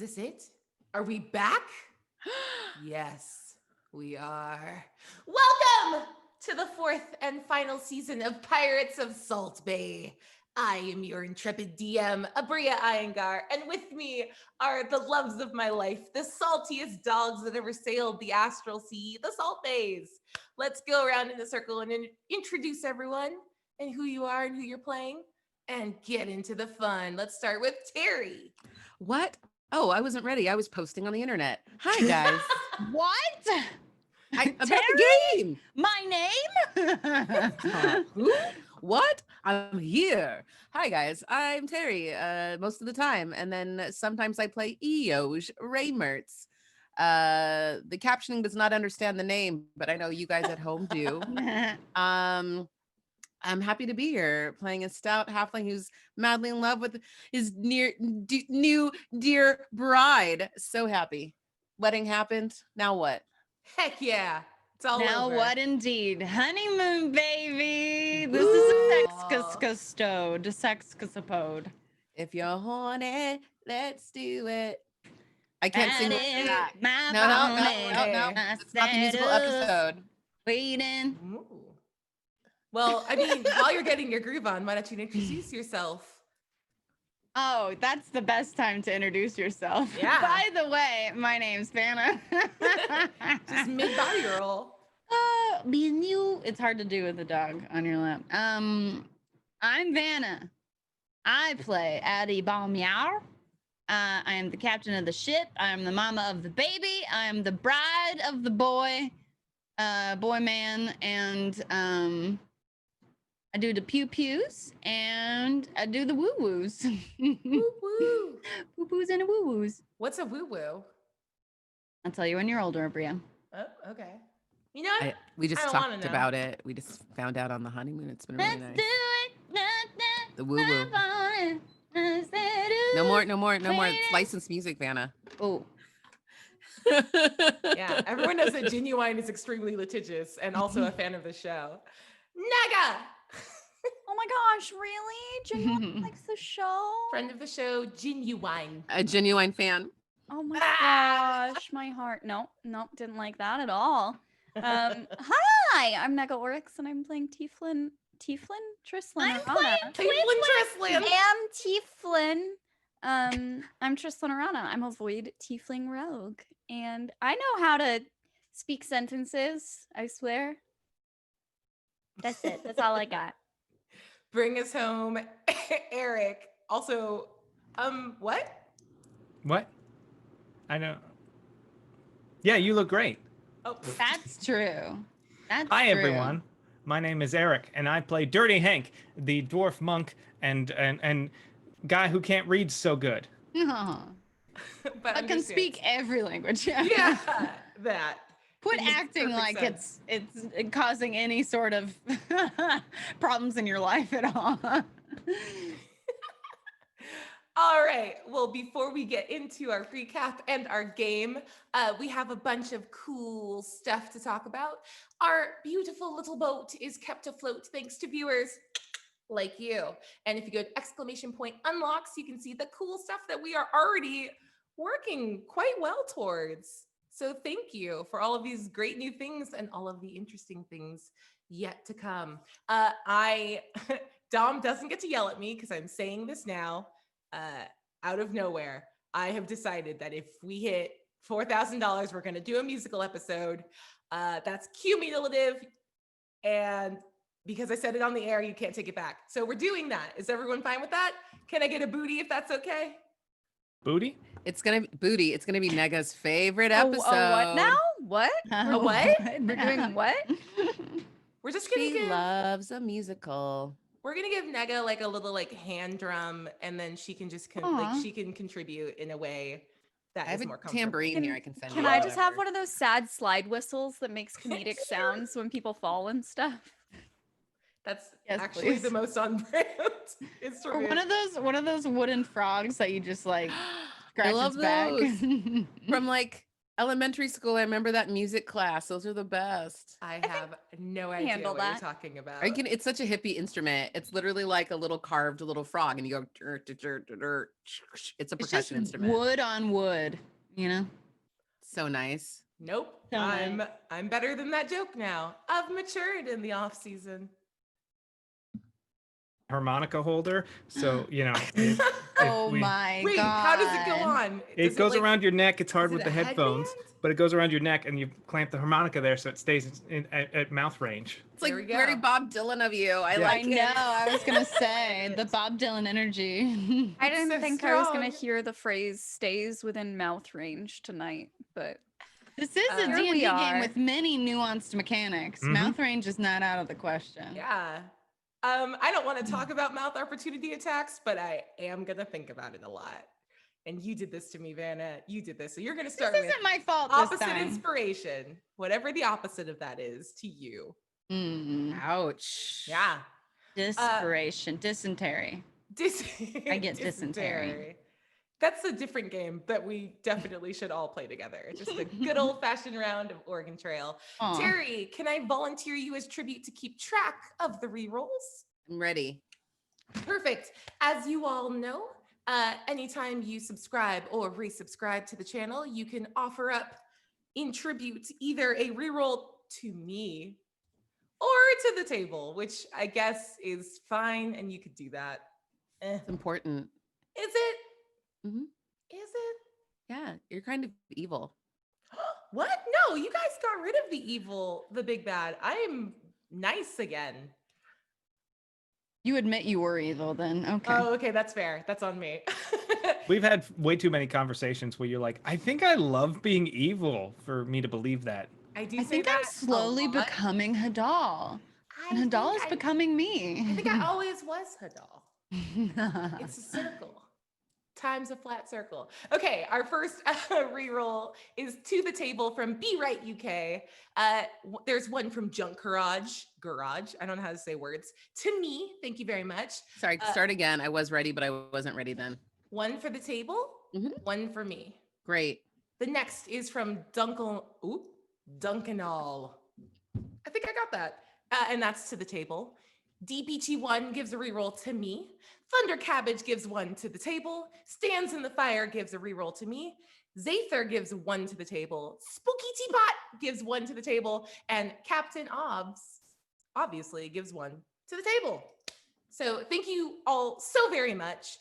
this it? Are we back? Yes, we are. Welcome to the fourth and final season of Pirates of Salt Bay. I am your intrepid DM, Abria Iyengar, and with me are the loves of my life, the saltiest dogs that ever sailed the astral sea, the Salt Bays. Let's go around in a circle and introduce everyone and who you are and who you're playing and get into the fun. Let's start with Terry. What? Oh, I wasn't ready. I was posting on the internet. Hi, guys. What? About the game. My name? Who? What? I'm here. Hi, guys. I'm Terry most of the time. And then sometimes I play Eoj, Reichert. The captioning does not understand the name, but I know you guys at home do. I'm happy to be here playing a stout halfling who's madly in love with his new dear bride. So happy. Wedding happened. Now what? Heck yeah. It's all now over. what indeed? Honeymoon, baby. This is a sex-custode. If you're horny, let's do it. I can't sing that. No. It's not the musical episode. Waiting. Ooh. Well, I mean, while you're getting your groove on, why don't you introduce yourself? Oh, that's the best time to introduce yourself. Yeah. By the way, my name's Vanna. Just mid-body roll. Being you, it's hard to do with a dog on your lap. I'm Vanna. I play Addi Meow. I am the captain of the ship. I am the mama of the baby. I am the bride of the boy man, and I do the pew-pews, and I do the woo-woos. Woo-woo. Woo-woos and woo-woos. What's a woo-woo? I'll tell you when you're older, Bria. Oh, okay. You know, we just I don't talked wanna know. about it. We just found out on the honeymoon. It's been really Let's nice. do it. The woo-woo. No more. It's licensed music, Vanna. Oh. Yeah, everyone knows that Genuine is extremely litigious and also a fan of the show. Naga! Oh my gosh, really? Genuine likes the show? Friend of the show, Genuine. A genuine fan. Oh my gosh, my heart. Nope, didn't like that at all. Hi, I'm Nega Oryx and I'm playing Tieflin Trislin. I'm playing Tieflin Trislin. I am Tieflin. I'm Trislin Arana. I'm a void tiefling rogue. And I know how to speak sentences, I swear. That's it. That's all I got. Bring us home, Eric. Also, what? What? I know. Yeah, you look great. Oh, That's true. Hi, everyone. My name is Eric, and I play Dirty Hank, the dwarf monk and guy who can't read so good. but I can speak every language. Yeah, that. Quit It makes acting perfect like sense. it's causing any sort of problems in your life at all. All right. Well, before we get into our recap and our game, we have a bunch of cool stuff to talk about. Our beautiful little boat is kept afloat thanks to viewers like you. And if you go to !unlocks, you can see the cool stuff that we are already working quite well towards. So thank you for all of these great new things and all of the interesting things yet to come. Dom doesn't get to yell at me because I'm saying this now. Out of nowhere, I have decided that if we hit $4,000, we're going to do a musical episode. That's cumulative. And because I said it on the air, you can't take it back. So we're doing that. Is everyone fine with that? Can I get a booty if that's okay? Booty? It's gonna be Nega's favorite episode. What now? What? A what? We're doing what? We're just going to She give... loves a musical. We're gonna give Nega like a little like hand drum, and then she can just she can contribute in a way that I is have more a comfortable. tambourine here. I can send you. Can I just have whatever. one of those sad slide whistles that makes comedic Sure. sounds when people fall and stuff? That's Yes, actually please. the most on brand Or instrument. one of those wooden frogs that you just like scratch love its back. those. From like Elementary school, I remember that music class. Those are the best. I have no idea handle what you're that. talking about. It's such a hippie instrument. It's literally like a little carved little frog, and you go. It's a It's just percussion instrument. wood on wood, you know? So nice. Nope. So nice. I'm better than that joke now. I've matured in the off season. Harmonica holder. So, Oh we- my Wait, god. how does it go on? it goes around your neck. It's hard is it with the a headphones, headband? but it goes around your neck and you clamp the harmonica there so it stays at mouth range. It's like There we very go. Bob Dylan of you. I Yeah. I like know. it. I was gonna say the Bob Dylan energy. I It's didn't so think I was gonna strong. hear the phrase "stays within mouth range" tonight, but This is a Here D&D we game are. with many nuanced mechanics. Mhm. Mouth range is not out of the question. Yeah. I don't want to talk about mouth opportunity attacks, but I am gonna think about it a lot. And you did this to me, Vanna. You did this. So you're gonna start This with isn't my fault this opposite time. inspiration, whatever the opposite of that is to you. Ouch. Yeah. Desperation, dysentery. I get dysentery. That's a different game that we definitely should all play together. Just a good old fashioned round of Oregon Trail. Aw. Terry, can I volunteer you as tribute to keep track of the rerolls? I'm ready. Perfect. As you all know, anytime you subscribe or resubscribe to the channel, you can offer up in tribute either a reroll to me or to the table, which I guess is fine, and you could do that. It's important. Is it? Mhm. Is it? Yeah, you're kind of evil. What? No, you guys got rid of the evil, the big bad. I am nice again. You admit you were evil then. Okay. Oh, okay, that's fair. That's on me. We've had way too many conversations where you're like, I think I love being evil for me to believe that. I do I say think I'm that a slowly lot. becoming Hadal. And I Hadal think is becoming me. I think I always was Hadal. It's a circle. Time's a flat circle. Okay, our first reroll is to the table from Be Right UK. There's one from Junk Garage. I don't know how to say words. To me, thank you very much. Sorry, start again. I was ready, but I wasn't ready then. One for the table, Mhm. one for me. Great. The next is from Duncanall. I think I got that. And that's to the table. DPT1 gives a reroll to me. Thunder Cabbage gives one to the table. Stands in the Fire gives a reroll to me. Zather gives one to the table. Spooky Teapot gives one to the table. And Captain obviously gives one to the table. So thank you all so very much.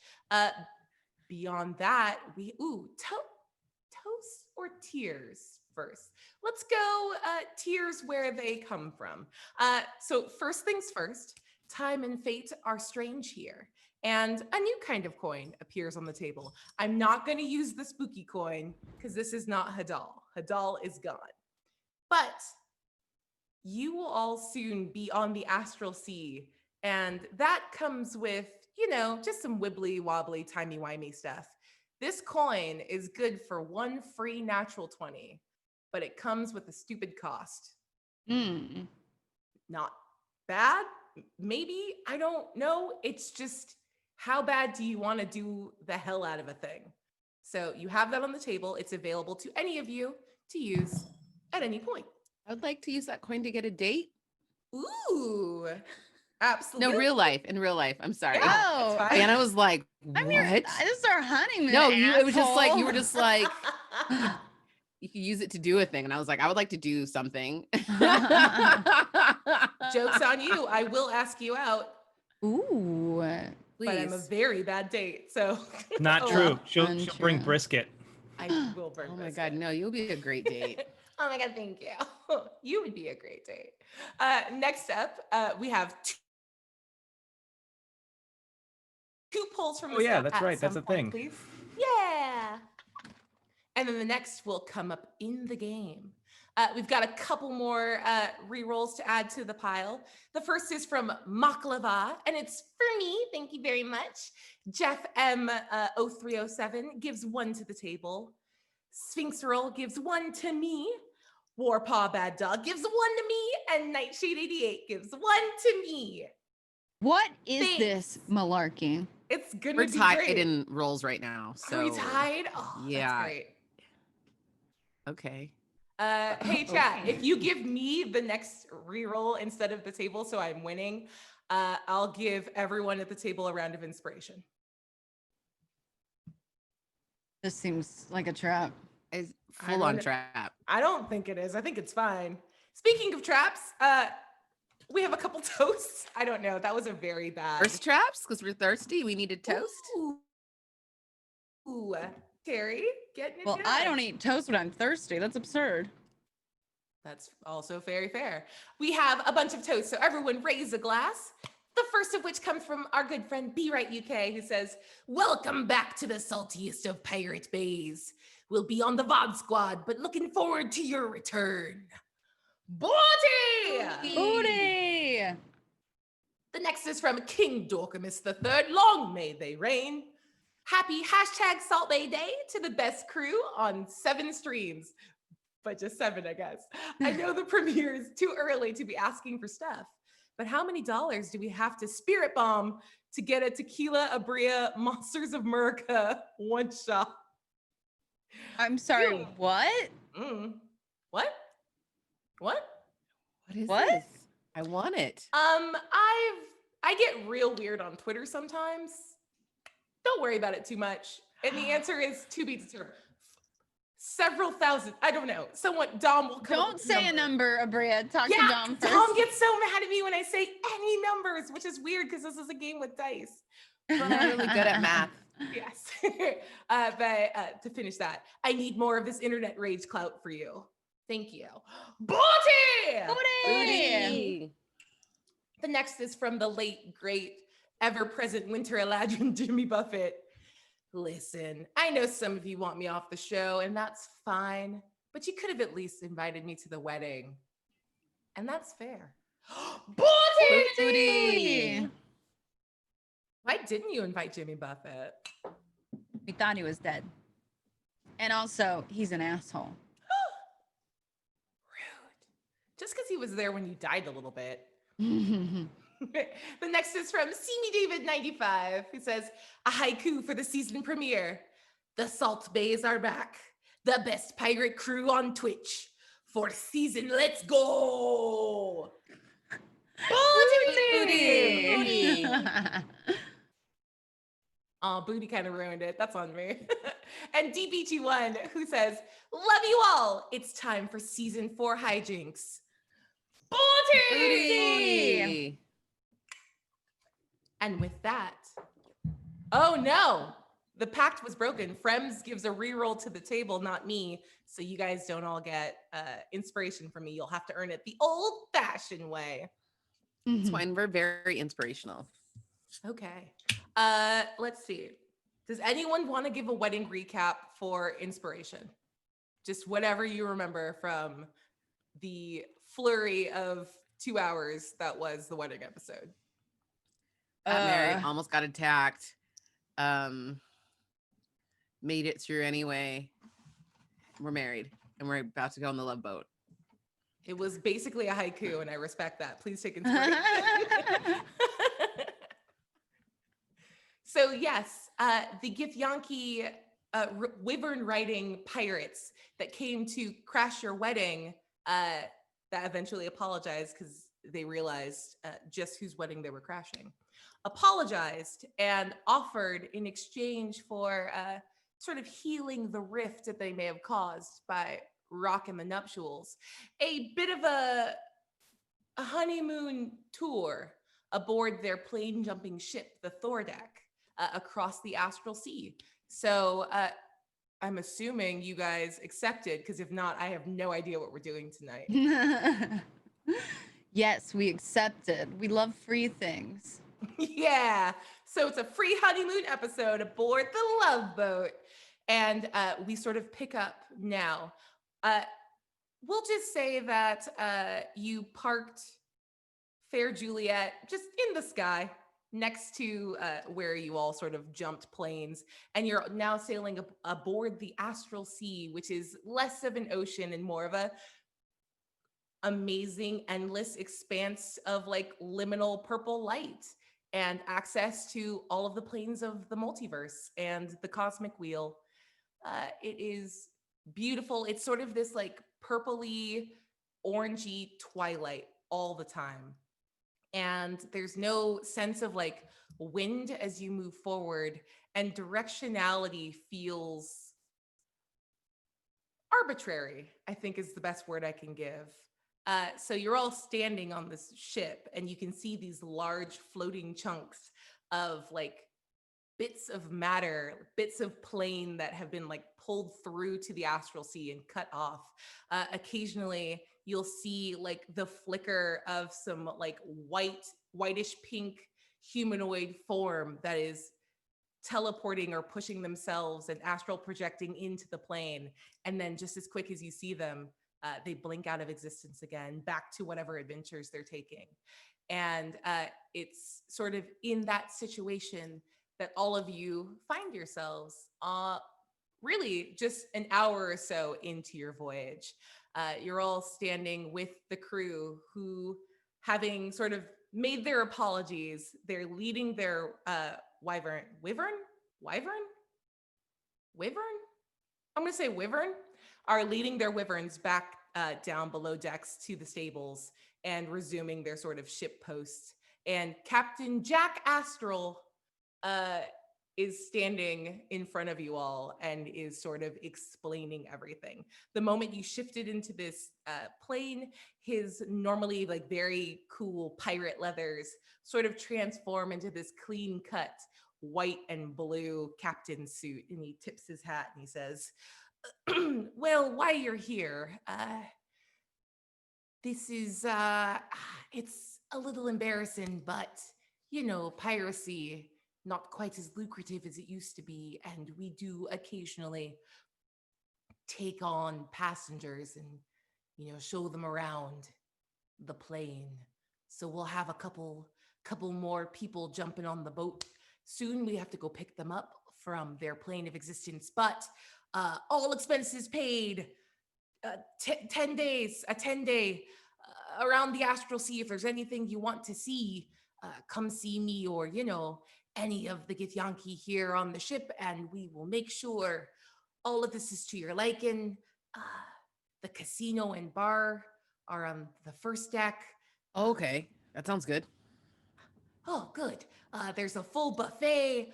Beyond that, toast or tears first? Let's go tears where they come from. So first things first, time and fate are strange here. And a new kind of coin appears on the table. I'm not going to use the spooky coin because this is not Hadal. Hadal is gone. But you will all soon be on the astral sea. And that comes with, just some wibbly wobbly, timey-wimey stuff. This coin is good for one free natural 20, but it comes with a stupid cost. Not bad, maybe, I don't know. It's just, how bad do you want to do the hell out of a thing? So you have that on the table. It's available to any of you to use at any point. I would like to use that coin to get a date. Ooh, absolutely. No, in real life. I'm sorry. Yeah, Oh, that's fine. And I was like, what? I'm your, this is our honeymoon. No, it was just like, you were asshole. just like, you could use it to do a thing. And I was like, I would like to do something. Joke's on you. I will ask you out, Ooh. Please. but I'm a very bad date. So Not Oh, true. well. She'll bring Untrue. brisket. I will burn Oh my this God, bit. no, you'll be a great date. Oh my God, thank you. You would be a great date. Next up, we have two polls from the Oh, yeah, set that's at right. That's some a point, thing. please. Yeah. And then the next will come up in the game. We've got a couple more rerolls to add to the pile. The first is from Maklava, and it's for me. Thank you very much. Jeff M 0307 gives one to the table. Sphinx Roll gives one to me. Warpaw Bad Dog gives one to me, and Nightshade 88 gives one to me. What is Thanks. this malarkey? It's gonna We're be tied great. in rolls right now. So Are we tied? Oh, yeah. that's great. Okay. Hey chat, Okay. if you give me the next reroll instead of the table, so I'm winning, I'll give everyone at the table a round of inspiration. This seems like a trap. It's I full on don't- trap. I don't think it is. I think it's fine. Speaking of traps, we have a couple toasts. I don't know. That was a very bad. First traps because we're thirsty. We needed toast. Ooh, Terry, getting it Well, done. I don't eat toast when I'm thirsty. That's absurd. That's also very fair. We have a bunch of toasts, so everyone raise a glass. The first of which comes from our good friend B Right UK, who says, "Welcome back to the saltiest of pirate bays. We'll be on the VOD squad, but looking forward to your return." Booty! Booty! The next is from King Dorkamus III. Long may they reign. Happy hashtag Salt Bay Day to the best crew on 7 streams. But just 7, I guess. I know the premiere is too early to be asking for stuff, but how many dollars do we have to spirit bomb to get a Tequila Abria Monsters of America one shot? I'm sorry, Ew. what? What? What? What is What? this? I want it. I get real weird on Twitter sometimes. Don't worry about it too much. And the answer is to be determined. Several thousand. I don't know. Dom will come up Don't with say a number, Abria. Talk to Dom first. Dom gets so mad at me when I say any numbers, which is weird because this is a game with dice. I'm really good at math. Yes. But to finish that, I need more of this internet rage clout for you. Thank you. Booty! Booty! The next is from the late, great, ever-present Winter Eladrin Jimmy Buffett. Listen, I know some of you want me off the show, and that's fine, but you could have at least invited me to the wedding. And that's fair. Booty! Booty! Why didn't you invite Jimmy Buffett? We thought he was dead. And also, he's an asshole. Rude. Just because he was there when you died a little bit. The next is from See Me David 95, who says, "A haiku for the season premiere. The Salt Bays are back. The best pirate crew on Twitch. Fourth season, let's go!" Booty! Booty! Oh, Booty kind of ruined it. That's on me. And DBG1, who says, "Love you all. It's time for season 4 hijinks." Booty! Booty! And with that, oh no, the pact was broken. Frems gives a reroll to the table, not me. So you guys don't all get inspiration from me. You'll have to earn it the old-fashioned way. It's fine. We're very inspirational. Okay. Let's see. Does anyone want to give a wedding recap for inspiration? Just whatever you remember from the flurry of 2 hours that was the wedding episode. Got married, almost got attacked. Made it through anyway. We're married and we're about to go on the love boat. It was basically a haiku, and I respect that. Please take inspiration. So yes, the Githyanki wyvern riding pirates that came to crash your wedding, that eventually apologized because they realized just whose wedding they were crashing, apologized and offered in exchange for sort of healing the rift that they may have caused by rocking the nuptials, a bit of a honeymoon tour aboard their plane jumping ship, the Thordak, across the astral sea. So I'm assuming you guys accepted, because if not, I have no idea what we're doing tonight. Yes, we accepted. We love free things. Yeah. So it's a free honeymoon episode aboard the Love Boat. And we sort of pick up now. We'll just say that you parked Fair Juliet just in the sky next to where you all sort of jumped planes. And you're now sailing aboard the Astral Sea, which is less of an ocean and more of a amazing, endless expanse of like liminal purple light and access to all of the planes of the multiverse and the cosmic wheel. It is beautiful. It's sort of this like purpley, orangey twilight all the time. And there's no sense of like wind as you move forward, and directionality feels arbitrary, I think is the best word I can give. So you're all standing on this ship, and you can see these large floating chunks of like bits of matter, bits of plane that have been like pulled through to the astral sea and cut off. Occasionally, you'll see like the flicker of some like whitish pink humanoid form that is teleporting or pushing themselves and astral projecting into the plane. And then just as quick as you see them, they blink out of existence again, back to whatever adventures they're taking. And it's sort of in that situation that all of you find yourselves really just an hour or so into your voyage. You're all standing with the crew who, having sort of made their apologies, they're leading their wyvern? I'm going to say wyvern, are leading their wyverns back down below decks to the stables and resuming their sort of ship posts. And Captain Jack Astral is standing in front of you all and is sort of explaining everything. The moment you shifted into this plane, his normally like very cool pirate leathers sort of transform into this clean cut white and blue captain suit, and he tips his hat and he says, well, while you're here, this is it's a little embarrassing, but you know, piracy not quite as lucrative as it used to be, and we do occasionally take on passengers and, you know, show them around the plane. So we'll have a couple more people jumping on the boat soon. We have to go pick them up from their plane of existence, but all expenses paid. 10 days, a 10-day around the astral sea. If there's anything you want to see, come see me, or, you know, any of the Githyanki here on the ship, and we will make sure all of this is to your liking. The casino and bar are on the first deck. Okay, that sounds good. Oh, good. There's a full buffet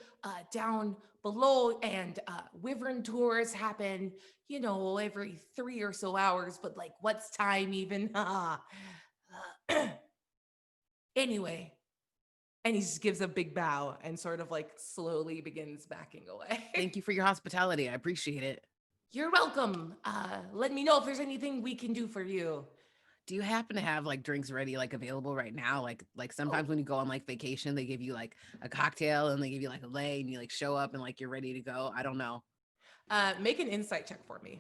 down below, and wyvern tours happen, you know, every 3 or so hours, but like, what's time even? Anyway, and he just gives a big bow and sort of like slowly begins backing away. Thank you for your hospitality. I appreciate it. You're welcome. Let me know if there's anything we can do for you. Do you happen to have like drinks ready, like available right now? Like sometimes when you go on like vacation, they give you like a cocktail and they give you like a lei, and you like show up and like you're ready to go. I don't know. Make an insight check for me.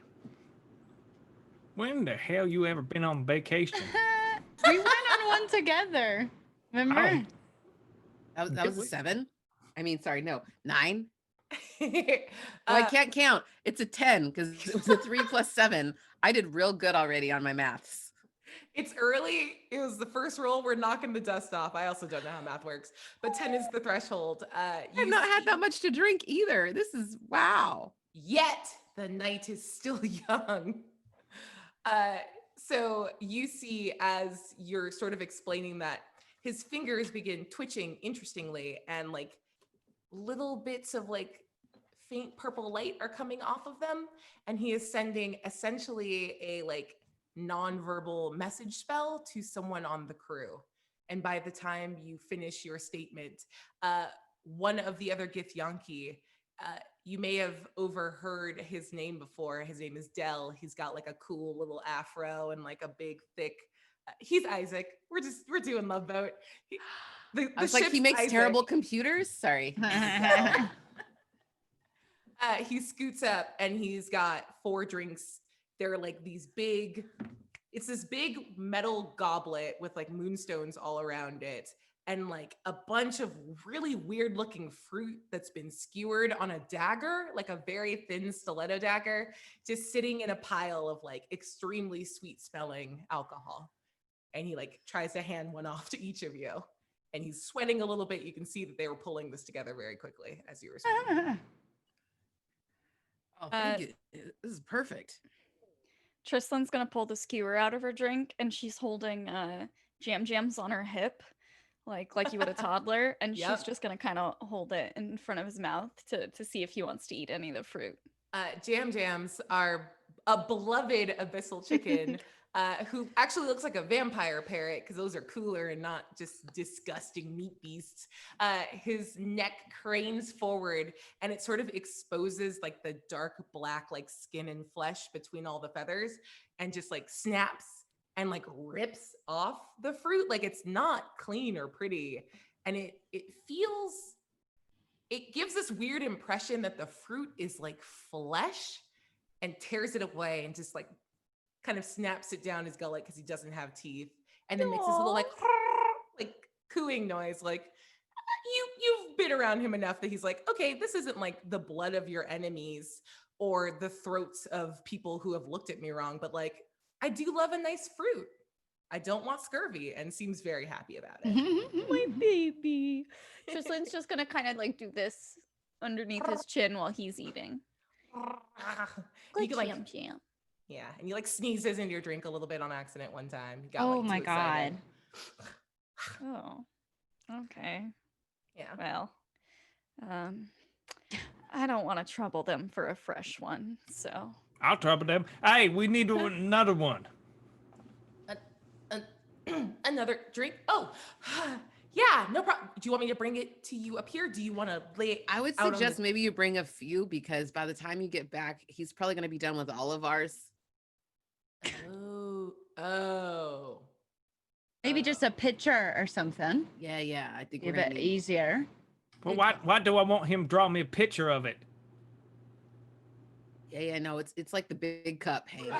When the hell you ever been on vacation? We went on one together. Remember? Oh. That was a 7. I mean, sorry, no, 9. Oh, I can't count. It's a 10 because it was a 3 plus 7. I did real good already on my maths. It's early. It was the first roll. We're knocking the dust off. I also don't know how math works, but 10 is the threshold. I've not had that much to drink either. This is wow. Yet the night is still young. So you see, as you're sort of explaining that, his fingers begin twitching interestingly, and like little bits of like faint purple light are coming off of them, and he is sending essentially a like nonverbal message spell to someone on the crew. And by the time you finish your statement, one of the other Githyanki, you may have overheard his name before. His name is Dell. He's got like a cool little afro and like a big thick, he's Isaac. We're doing Love Boat. I was like, he makes Isaac. terrible computers. Sorry. He scoots up and he's got 4 drinks. They're like these big, it's this big metal goblet with like moonstones all around it, and like a bunch of really weird looking fruit that's been skewered on a dagger, like a very thin stiletto dagger, just sitting in a pile of like extremely sweet smelling alcohol. And he like tries to hand one off to each of you. And he's sweating a little bit. You can see that they were pulling this together very quickly as you were speaking. Oh, thank you. This is perfect. Tristlan's gonna pull the skewer out of her drink, and she's holding jam jams on her hip, like you would a toddler, and Yep. she's just gonna kind of hold it in front of his mouth to see if he wants to eat any of the fruit. Jam Jams are a beloved abyssal chicken who actually looks like a vampire parrot because those are cooler and not just disgusting meat beasts. His neck cranes forward and it sort of exposes like the dark black like skin and flesh between all the feathers and just like snaps and like rips off the fruit. Like it's not clean or pretty. And it feels, it gives this weird impression that the fruit is like flesh and tears it away and just like kind of snaps it down his gullet because he doesn't have teeth and then makes this little like cooing noise. Like you've been around him enough that he's like, okay, this isn't like the blood of your enemies or the throats of people who have looked at me wrong, but like I do love a nice fruit. I don't want scurvy, and seems very happy about it. My baby. Tristlan's just gonna kind of like do this underneath his chin while he's eating. You Good can like, jam jam. yeah, and he like sneezes into your drink a little bit on accident one time. He got, Oh like, my too excited. Oh, okay. Yeah. Well, I don't want to trouble them for a fresh one, so. I'll trouble them. Hey, we need another one. Another drink. Oh, yeah, no problem. Do you want me to bring it to you up here? Do you want to lay it I would out on suggest the- maybe you bring a few because by the time you get back, he's probably going to be done with all of ours. Oh. Maybe just a picture or something. Yeah. I think A we're going bit to need. easier. Well, why do I want him to draw me a picture of it? Yeah. No, it's like the big cup, Hank.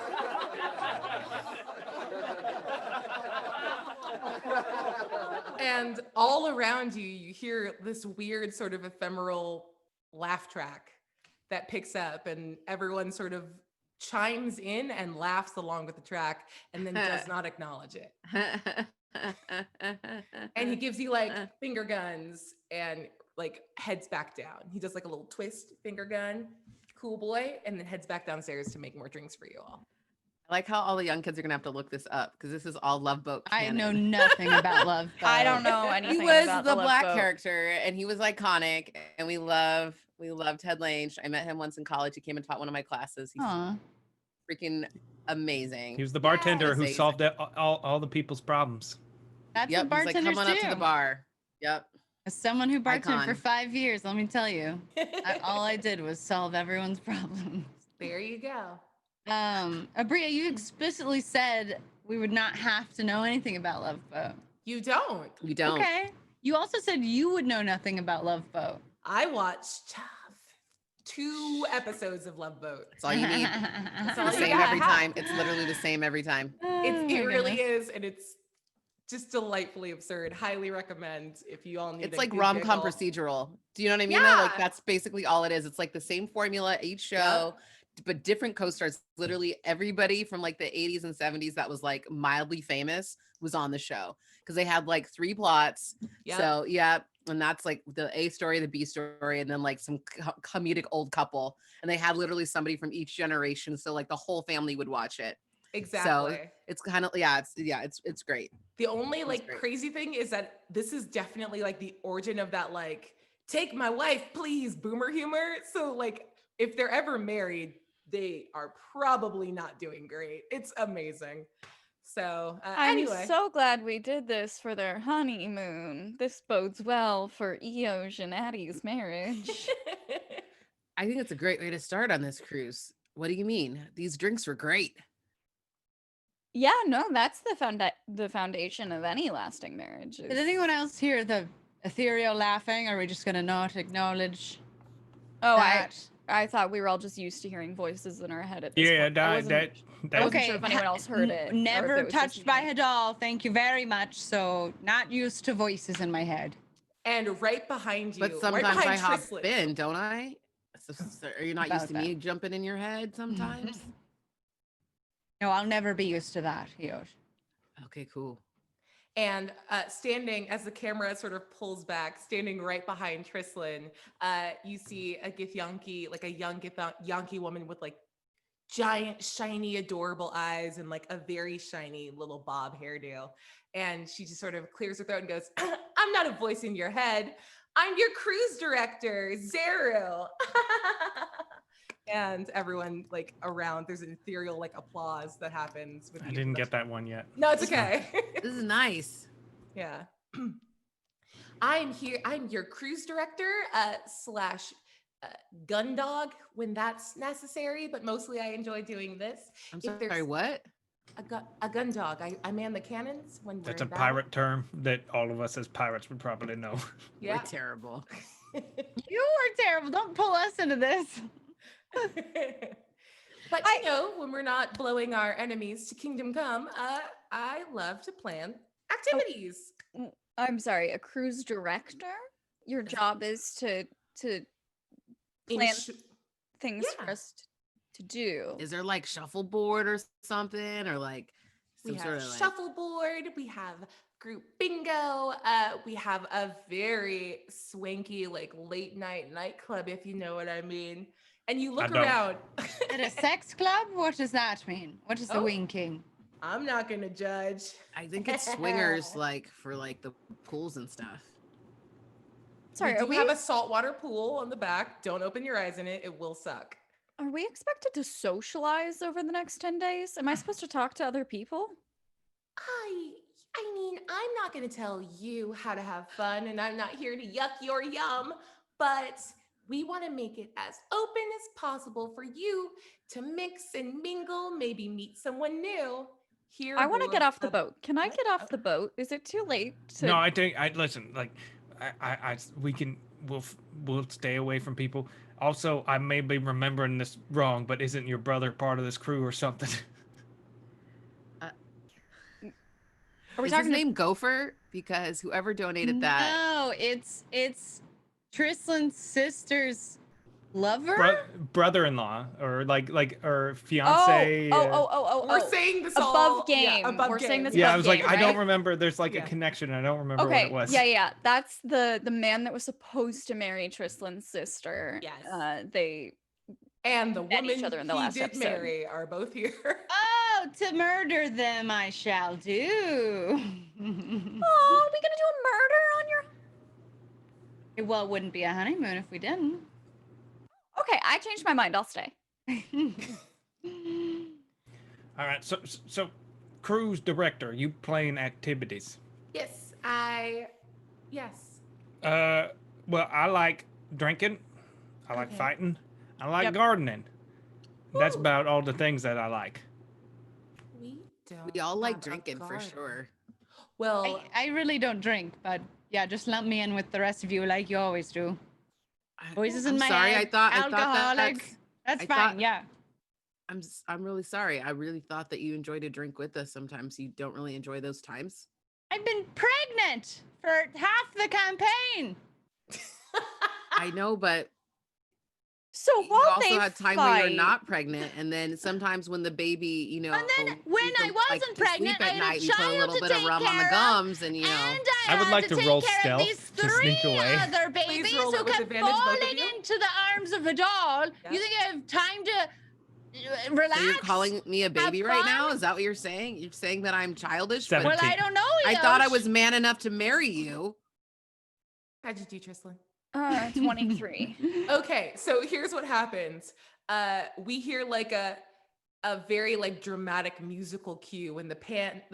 And all around you, you hear this weird sort of ephemeral laugh track that picks up, and everyone sort of chimes in and laughs along with the track and then does not acknowledge it. And he gives you like finger guns and like heads back down. He does like a little twist finger gun, cool boy, and then heads back downstairs to make more drinks for you all. I like how all the young kids are gonna have to look this up because this is all Love Boat I know canon. nothing about Love Boat. I don't know He anything was about the Love black Boat. character, and he was iconic, and we loved Ted Lane. I met him once in college. He came and taught one of my classes. He's Aw. freaking amazing. He was the bartender who Yes. solved all the people's problems. That's Yep, what he's like, bartenders come on do. up to the bar. Yep. As someone who bartended for Icon. 5 years, let me tell you, all I did was solve everyone's problems. There you go. Abria, you explicitly said we would not have to know anything about Love Boat. You don't. We don't. Okay. You also said you would know nothing about Love Boat. I watched 2 episodes of Love Boat. That's all you need. That's It's all the you same got. every time. It's literally the same every time. It really is, and it's just delightfully absurd. Highly recommend if you all need. It's a like good rom-com giggle. procedural. Do you know what I mean? though? Like Yeah. that's basically all it is. It's like the same formula each show, but different co-stars. Literally everybody from like the 80s and 70s that was like mildly famous was on the show because they had like 3 plots. Yep. So yeah, and that's like the A story, the B story, and then like some comedic old couple. And they had literally somebody from each generation. So like the whole family would watch it. Exactly. It's kind of it's great. The only That's like great. crazy thing is that this is definitely like the origin of that like take my wife please boomer humor. So like if they're ever married, they are probably not doing great. It's amazing. So I'm anyway, so glad we did this for their honeymoon. This bodes well for Eoj and Addi's marriage. I think it's a great way to start on this cruise. What do you mean? These drinks were great. Yeah, no, that's the foundation of any lasting marriage. Did anyone else hear the ethereal laughing? Are we just going to not acknowledge Oh, that? I thought we were all just used to hearing voices in our head at this Yeah, point. I wasn't sure if anyone else heard it. or if Never it was just touched by me. a doll. Thank you very much. So not used to voices in my head. and right behind you, But right sometimes I behind hop Trislet. in, don't I? So are you not used About to that. me jumping in your head sometimes? No, I'll never be used to that, Eoj. Okay, cool. And standing as the camera sort of pulls back, standing right behind Trislin, you see a Githyanki, like a young Githyanki woman with like giant, shiny, adorable eyes and like a very shiny little bob hairdo. And she just sort of clears her throat and goes, I'm not a voice in your head. I'm your cruise director, Zeru. And everyone like around, there's an ethereal like applause that happens with I the didn't get introduction. that one yet. No, it's okay. This is nice. Yeah. I'm here. I'm your cruise director slash gun dog when that's necessary, but mostly I enjoy doing this. I'm If there's sorry, what? A gun dog. I man the cannons when we're That's a in battle. pirate term that all of us as pirates would probably know. Yeah. We're terrible. You are terrible. Don't pull us into this. But you know, when we're not blowing our enemies to kingdom come, I love to plan activities. I'm sorry, a cruise director? Your job is to plan Ins- things yeah. for us to do. Is there like shuffleboard or something, or like We some have sort of like shuffleboard. We have group bingo. We have a very swanky, like late night nightclub, if you know what I mean. And you look don't. around. At a sex club? What does that mean? What is the Oh. winking? I'm not gonna judge. I think it's swingers, like for like the pools and stuff. Sorry, we are do we have a saltwater pool on the back. Don't open your eyes in it. It will suck. are we expected to socialize over the next 10 days? Am I supposed to talk to other people? I mean, I'm not going to tell you how to have fun, and I'm not here to yuck your yum, but we want to make it as open as possible for you to mix and mingle, maybe meet someone new. Here I want to aboard get off the the- boat. Can I What? get off Okay. the boat? Is it too late to No, I think I listen. Like, we'll stay away from people. Also, I may be remembering this wrong, but isn't your brother part of this crew or something? Are we Is talking his to- name Gopher? Because whoever donated that, No, it's Trislin's sister's lover. Brother-in-law or or fiance. We're saying this above all game. above We're saying game. this Yeah, above I was like, game, I don't right? remember. There's like Yeah. a connection. I don't remember what Okay, it was. yeah. That's the man that was supposed to marry Trislin's sister. Yes. They And the met each woman other in the he last did episode. marry are both here. Oh, to murder them I shall do. Oh, are we gonna do a murder on your Well, it wouldn't be a honeymoon if we didn't. Okay, I changed my mind. I'll stay. All right. So, cruise director, you playing activities? Yes. Yes. Well, I like drinking. I like Okay. fighting. I like Yep. gardening. That's Ooh. about all the things that I like. We don't. we all like have a drinking for garden. sure. Well, I really don't drink, but yeah, just lump me in with the rest of you like you always do. Voices in I'm my sorry. head. I thought alcoholic. That's I fine. thought- Yeah. I'm really sorry. I really thought that you enjoyed a drink with us. Sometimes you don't really enjoy those times. I've been pregnant for half the campaign. I know, but So you while also they had time fight, when you're not pregnant, and then sometimes when the baby, And then when you I go, wasn't like, to pregnant, sleep I at had night a and put a child little to bit of take rum on the care of, gums, and and I I would had like to to take roll care stealth of these to sneak three away. other babies roll it who with kept advantage, both of falling you. into the arms of a doll. Yeah. You think I have time to relax? So you're calling me a baby right now? fun? Is that what you're saying? You're saying that I'm childish? Seven. But Well, I don't know. I thought I Eoj. was man enough to marry you. how'd you do, Trislin? 23. Okay, so here's what happens. We hear like a very like dramatic musical cue when the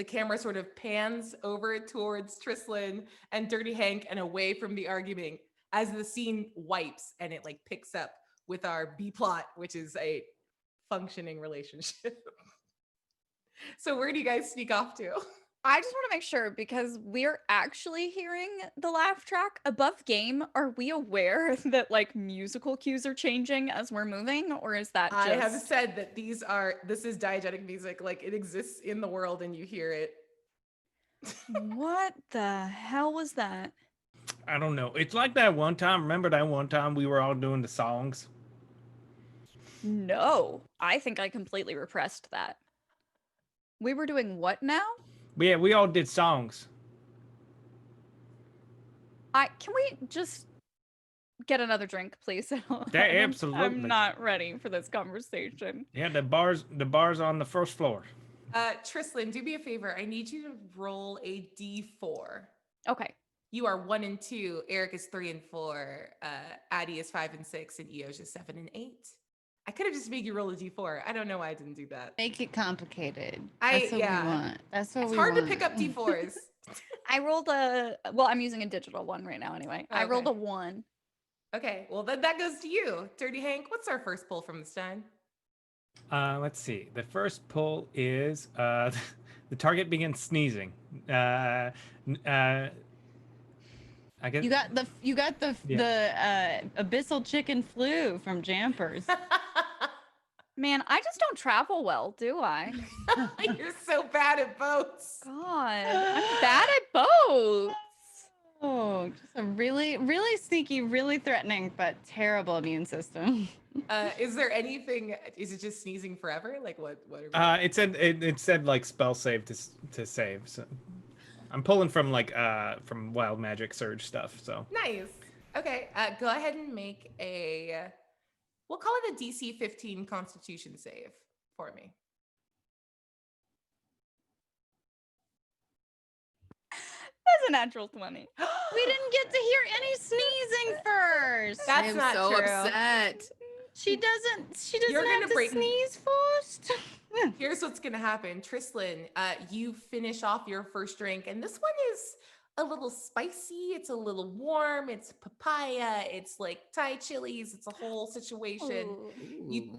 camera sort of pans over towards Trislin and Dirty Hank and away from the argument as the scene wipes and it like picks up with our B plot, which is a functioning relationship. So where do you guys sneak off to? I just want to make sure because we're actually hearing the laugh track above game. Are we aware that like musical cues are changing as we're moving, or is that just? I have said that this is diegetic music, like it exists in the world and you hear it. What the hell was that? I don't know. It's like that one time. Remember that one time we were all doing the songs? No, I think I completely repressed that. We were doing what now? Yeah, we all did songs. Can we just get another drink, please? absolutely. I'm not ready for this conversation. Yeah, the bar's on the first floor. Tristan, do me a favor. I need you to roll a d4. Okay. You are 1 and 2. Eric is 3 and 4. Addi is 5 and 6, and Eoj is 7 and 8. I could have just made you roll a d4. I don't know why I didn't do that. Make it complicated. That's what we want. That's what it's we hard want. to pick up d4s. I rolled I'm using a digital one right now anyway. I rolled Okay. a 1. Okay, well then that goes to you, Dirty Hank. What's our first pull from the Stein? Let's see. The first pull is the target begins sneezing. I guess You got the abyssal chicken flu from Jampers. Man, I just don't travel well, do I? You're so bad at boats. God, I'm bad at boats. Oh, just a really, really sneaky, really threatening, but terrible immune system. Is there anything? Is it just sneezing forever? Like what? What? Are we it said like spell save to save. So I'm pulling from from Wild Magic Surge stuff. So Nice. Okay. Go ahead and make a. We'll call it a DC 15 Constitution save for me. That's a natural 20. We didn't get to hear any sneezing first. That's I am not so true. upset. She doesn't You're have gonna to break- sneeze first. Here's what's gonna happen, Tristan. You finish off your first drink, and this one is a little spicy. It's a little warm. It's papaya. It's like Thai chilies. It's a whole situation. Ooh.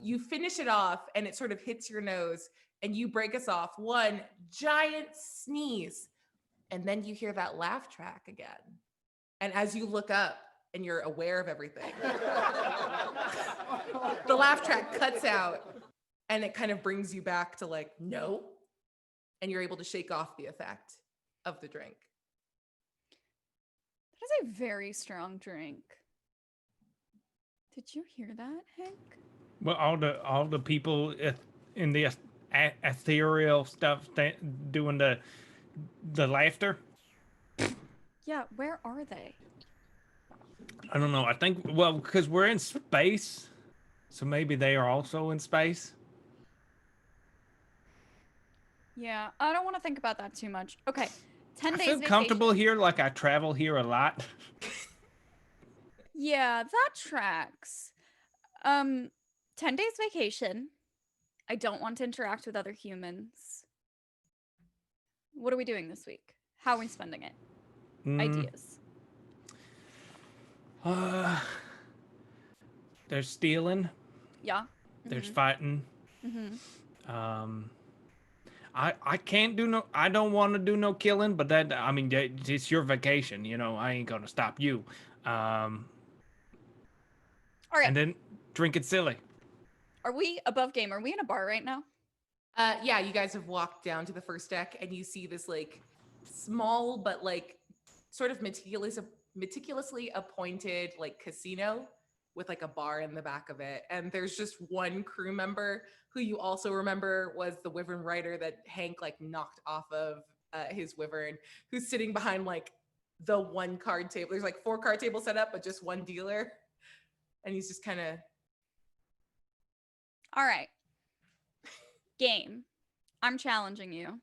You finish it off, and it sort of hits your nose, and you break us off. One giant sneeze, and then you hear that laugh track again. And as you look up and you're aware of everything, the laugh track cuts out, and it kind of brings you back to like, no. And you're able to shake off the effect of the drink. That is a very strong drink. Did you hear that, Hank? well, all the people in the ethereal stuff doing the laughter. Yeah, where are they? I don't know. I think because we're in space, so maybe they are also in space. Yeah, I don't want to think about that too much. Okay, 10 I days feel vacation. comfortable here, like I travel here a lot. Yeah, that tracks. 10 days vacation. I don't want to interact with other humans. What are we doing this week? How are we spending it? Ideas. There's stealing. Yeah. There's fighting. Mm-hmm. I can't do no. I don't want to do no killing, but it's your vacation. You know, I ain't gonna stop you. All right. And then drink it silly. Are we above game? Are we in a bar right now? Yeah, you guys have walked down to the first deck, and you see this like small but like sort of meticulously appointed like casino with like a bar in the back of it. And there's just one crew member who you also remember was the wyvern rider that Hank like knocked off of his wyvern, who's sitting behind like the one card table. There's like 4 card tables set up, but just one dealer. And he's just kind of. All right. Game. I'm challenging you.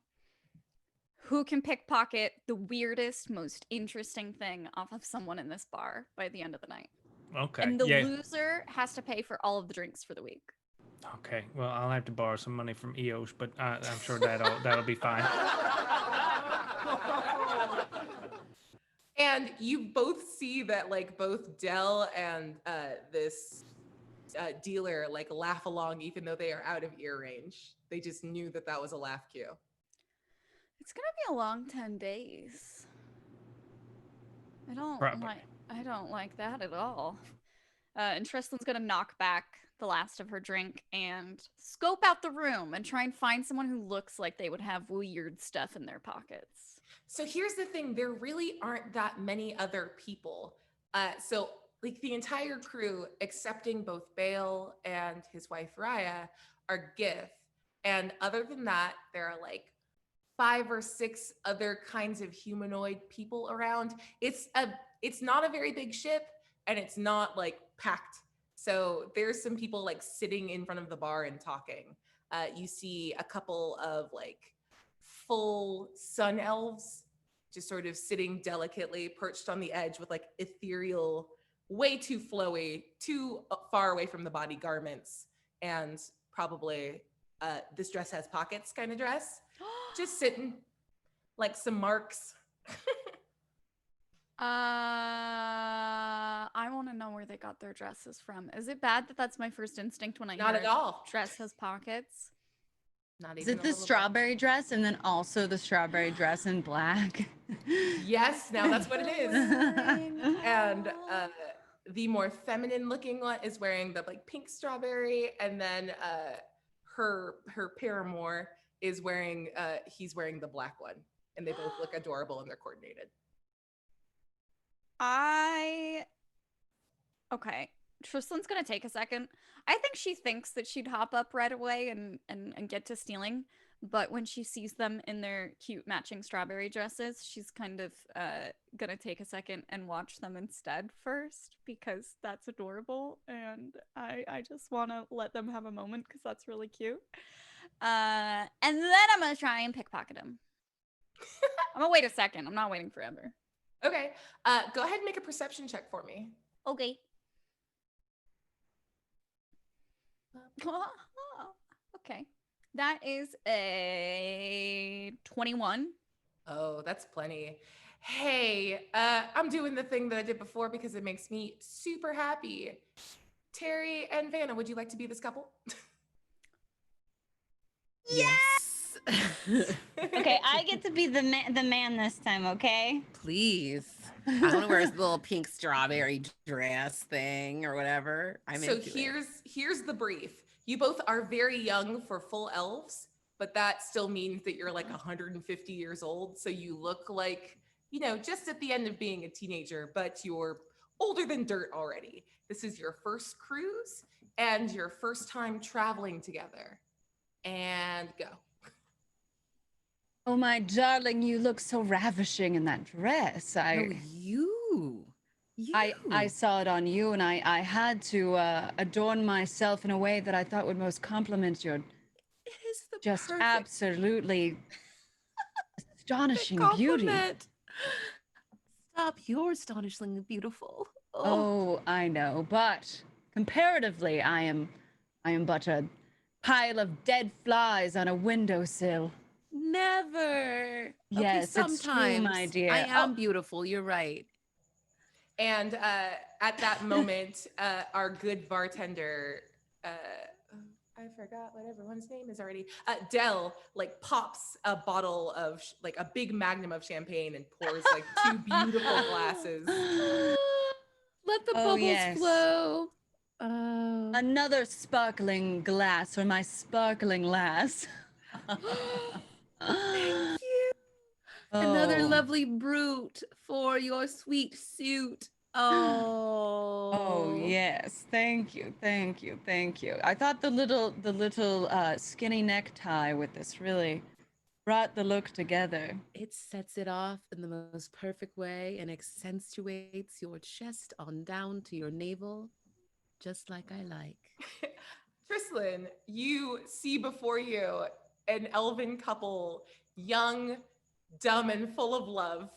Who can pickpocket the weirdest, most interesting thing off of someone in this bar by the end of the night? Okay. And the yeah. loser has to pay for all of the drinks for the week. Okay. Well, I'll have to borrow some money from Eoj, but I'm sure that'll be fine. And you both see that like both Dell and this dealer like laugh along even though they are out of ear range. They just knew that that was a laugh cue. It's gonna be a long 10 days. I don't like that at all. And Tristan's gonna knock back the last of her drink and scope out the room and try and find someone who looks like they would have weird stuff in their pockets. So here's the thing, there really aren't that many other people. So like the entire crew, excepting both Bale and his wife Raya, are Gith. And other than that, there are like 5 or 6 other kinds of humanoid people around. It's not a very big ship, and it's not like packed. So there's some people like sitting in front of the bar and talking. You see a couple of like full sun elves just sort of sitting delicately perched on the edge with like ethereal, way too flowy, too far away from the body garments, and probably this dress has pockets kind of dress, just sitting like some marks. I want to know where they got their dresses from. Is it bad that that's my first instinct when I Not hear at all. dress has pockets? Not Is even it a the little bit. strawberry dress and then also the strawberry dress in black? Yes, now that's what it is. Boring. And the more feminine looking one is wearing the like pink strawberry, and then her paramour is wearing he's wearing the black one, and they both look adorable and they're coordinated. Okay. Tristlan's gonna take a second. I think she thinks that she'd hop up right away and get to stealing, but when she sees them in their cute matching strawberry dresses, she's kind of gonna take a second and watch them instead first, because that's adorable, and I just want to let them have a moment because that's really cute. And then I'm gonna try and pickpocket him. I'm gonna wait a second. I'm not waiting forever. Okay, go ahead and make a perception check for me. Okay. Okay. That is a 21. Oh, that's plenty. Hey, I'm doing the thing that I did before because it makes me super happy. Terry and Vanna, would you like to be this couple? Yes. Okay, I get to be the man this time, okay? Please. I want to wear this little pink strawberry dress thing or whatever. I'm So into it. here's the brief. You both are very young for full elves, but that still means that you're like 150 years old. So you look like, you know, just at the end of being a teenager, but you're older than dirt already. This is your first cruise and your first time traveling together. And go. Oh, my darling, you look so ravishing in that dress. Oh, you. I saw it on you, and I had to adorn myself in a way that I thought would most compliment your It is the just perfect absolutely astonishing beauty. compliment. Stop, you're astonishingly beautiful. Oh, I know, but comparatively, I am but a pile of dead flies on a windowsill. Never. Yes, okay, it's true, sometimes my dear. I am beautiful. You're right. And at that moment, our good bartender, I forgot what everyone's name is already. Dell like pops a bottle of like a big magnum of champagne and pours like 2 beautiful glasses. Let the Oh, bubbles yes. flow. Oh. Another sparkling glass for my sparkling lass. Thank you. Another Oh. lovely brute for your sweet suit. Oh. Oh yes, thank you, thank you, thank you. I thought the little skinny necktie with this really brought the look together. It sets it off in the most perfect way and accentuates your chest on down to your navel, just like I like. Trislan, you see before you an elven couple, young, dumb, and full of love.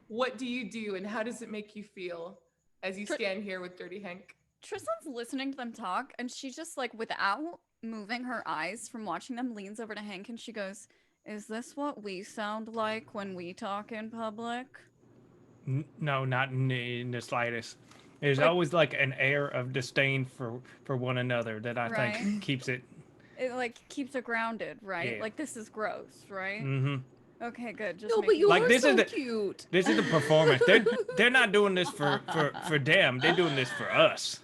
What do you do, and how does it make you feel as you stand here with Dirty Hank? Tristlan's listening to them talk, and she just, like, without moving her eyes from watching them, leans over to Hank and she goes, "Is this what we sound like when we talk in public?" No, not in the slightest. There's Like- always like an air of disdain for one another that I Right. think keeps it. It, like, keeps it grounded, right? Yeah. Like, this is gross, right? Mm-hmm. Okay, good. Just No, but making you're Like, sure. this so is the- cute. This is the performance. They're not doing this for them. They're doing this for us.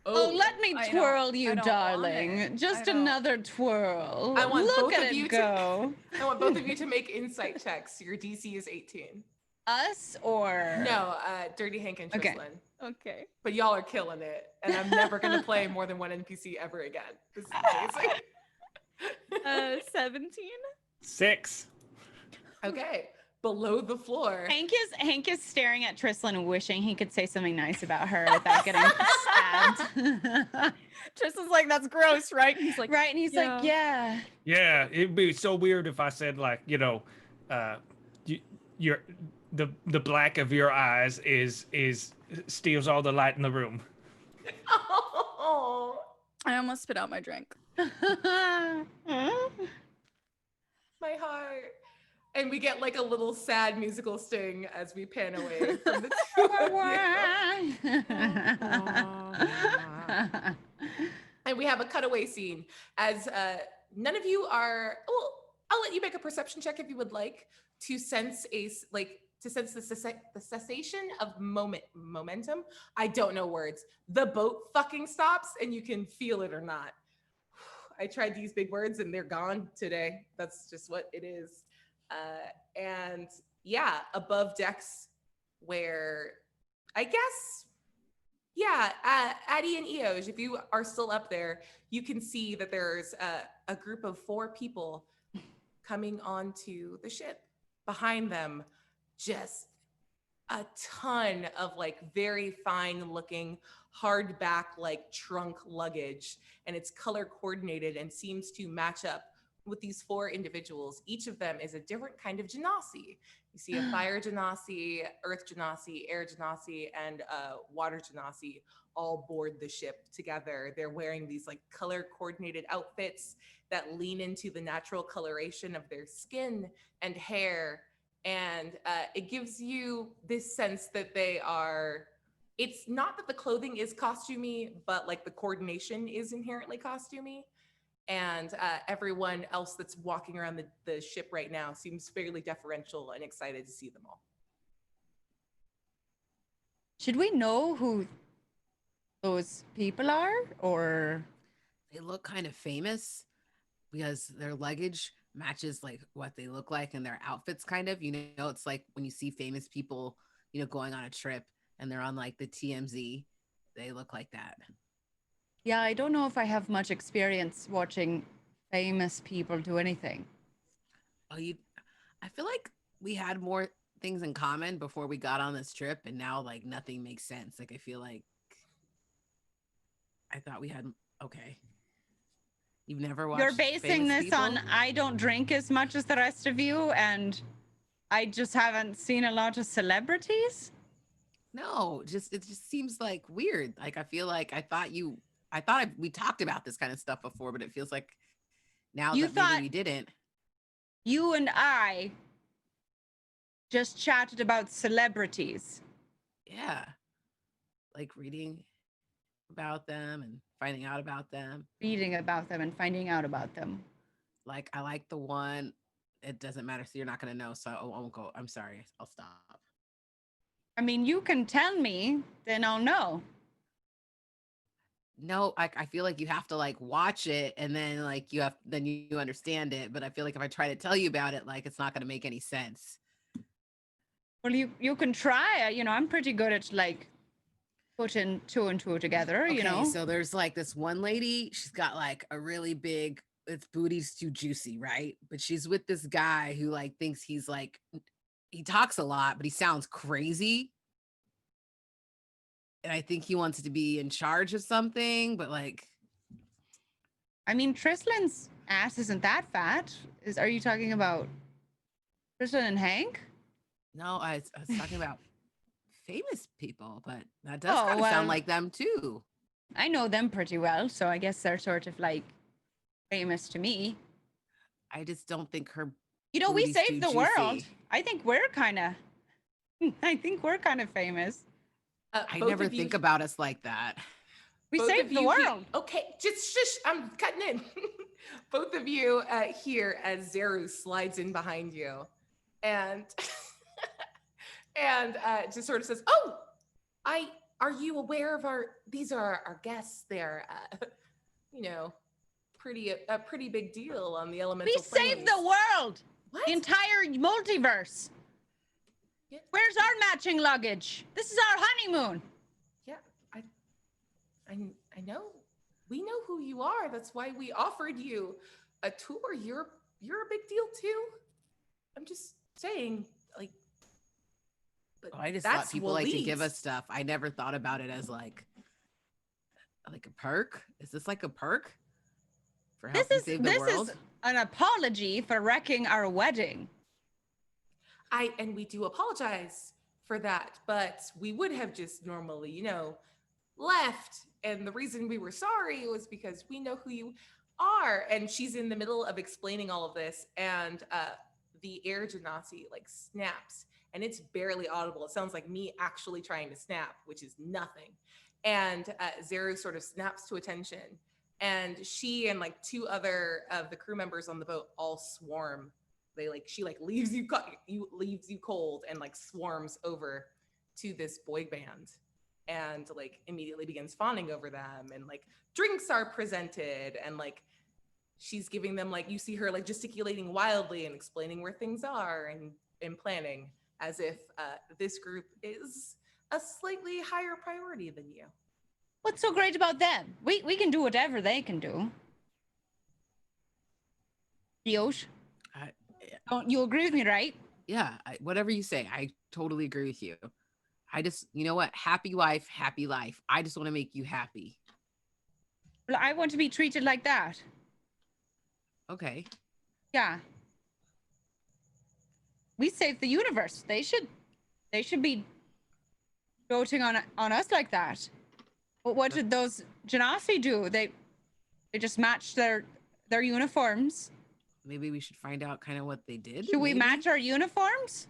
Oh, let me I don't- twirl I you, don't want darling. it. Just I don't- another twirl. I want Look both at of it you to- go. I want both of you to make insight checks. Your DC is 18. Us or No, Dirty Hank and Okay. Trislan. Okay. But y'all are killing it, and I'm never gonna play more than one NPC ever again. This is amazing. 17? 6. Okay, below the floor. Hank is staring at Tristan and wishing he could say something nice about her without getting stabbed. Tristan's like, that's gross, right? And he's like, Right, and he's like, yeah. Yeah, it'd be so weird if I said like, your the black of your eyes is steals all the light in the room. Oh, I almost spit out my drink. my heart. And we get like a little sad musical sting as we pan away from the two of you. And we have a cutaway scene as none of you are. Well, I'll let you make a perception check if you would like to sense the cessation of momentum. I don't know words. The boat fucking stops, and you can feel it or not. I tried to use big words, and they're gone today. That's just what it is. And yeah, above decks, where I guess. Yeah, Addi and Eoj, if you are still up there, you can see that there's a group of 4 people coming onto the ship. Behind them, just a ton of like very fine looking hardback like trunk luggage, and it's color coordinated and seems to match up with these 4 individuals. Each of them is a different kind of genasi. You see a fire genasi, earth genasi, air genasi, and water genasi all board the ship together. They're wearing these like color coordinated outfits that lean into the natural coloration of their skin and hair. And it gives you this sense that they are, it's not that the clothing is costumey, but like the coordination is inherently costumey. And everyone else that's walking around the ship right now seems fairly deferential and excited to see them all. Should we know who those people are, or They look kind of famous because their luggage matches like what they look like and their outfits kind of, it's like when you see famous people, going on a trip and they're on like the TMZ, they look like that. yeah, I don't know if I have much experience watching famous people do anything. I feel like we had more things in common before we got on this trip, and now like nothing makes sense. Like I feel like I thought we had okay. You've never watched. You're basing famous this people? on I don't drink as much as the rest of you, and I just haven't seen a lot of celebrities. No, it just seems like weird. Like I feel like we talked about this kind of stuff before, but it feels like now You that thought- maybe we didn't. You and I just chatted about celebrities. Yeah. Like reading about them and finding out about them. Reading about them and finding out about them. Like I like the one, it doesn't matter, so you're not gonna know, so I won't go. I'm sorry, I'll stop. I mean, you can tell me, then I'll know. No, I feel like you have to like watch it and then like you understand it. But I feel like if I try to tell you about it, like it's not gonna make any sense. Well, you can try. I'm pretty good at like putting 2 and 2 together. So there's like this one lady. She's got like a really big. Its booty's too juicy, right? But she's with this guy who like thinks he's like. He talks a lot, but he sounds crazy. And I think he wants to be in charge of something, but like. I mean, Trislan's ass isn't that fat. Are you talking about Trislan and Hank? No, I was talking about famous people, but that does Oh, kind of well, sound like them too. I know them pretty well, so I guess they're sort of like famous to me. I just don't think her. We booty's saved too the world. juicy. I think we're kind of famous. I Both never of you- think about us like that. We both saved of the you hear- world. Okay, just shush. I'm cutting in. Both of you hear as Zeru slides in behind you, and and just sort of says, "Oh, are you aware of these are our guests? They're a pretty big deal on the elemental We saved the planes." world. What? The entire multiverse. Yeah. Where's our matching luggage? This is our honeymoon. Yeah, I know. We know who you are. That's why we offered you a tour. You're you're a big deal too. I'm just saying, like, but I just that's thought people like to give Waleed's. us stuff. I never thought about it as like a perk. Is this like a perk for helping save the world? This is an apology for wrecking our wedding. And we do apologize for that, but we would have just normally, left. And the reason we were sorry was because we know who you are. And she's in the middle of explaining all of this, and the air genasi like snaps, and it's barely audible. It sounds like me actually trying to snap, which is nothing. And Zeru sort of snaps to attention, and she and like two other of the crew members on the boat all swarm. She leaves you cold and like swarms over to this boy band, and like immediately begins fawning over them, and like drinks are presented, and like she's giving them, like, you see her like gesticulating wildly and explaining where things are, and planning as if this group is a slightly higher priority than you. What's so great about them? We can do whatever they can do. Eoj? Don't you agree with me, right? Yeah, whatever you say, I totally agree with you. I just, you know what? Happy wife, happy life. I just want to make you happy. Well, I want to be treated like that. Okay. Yeah. We saved the universe. They should be doting on us like that. But what did those Genasi do? They just matched their uniforms. Maybe we should find out kind of what they did. Should we maybe? match our uniforms?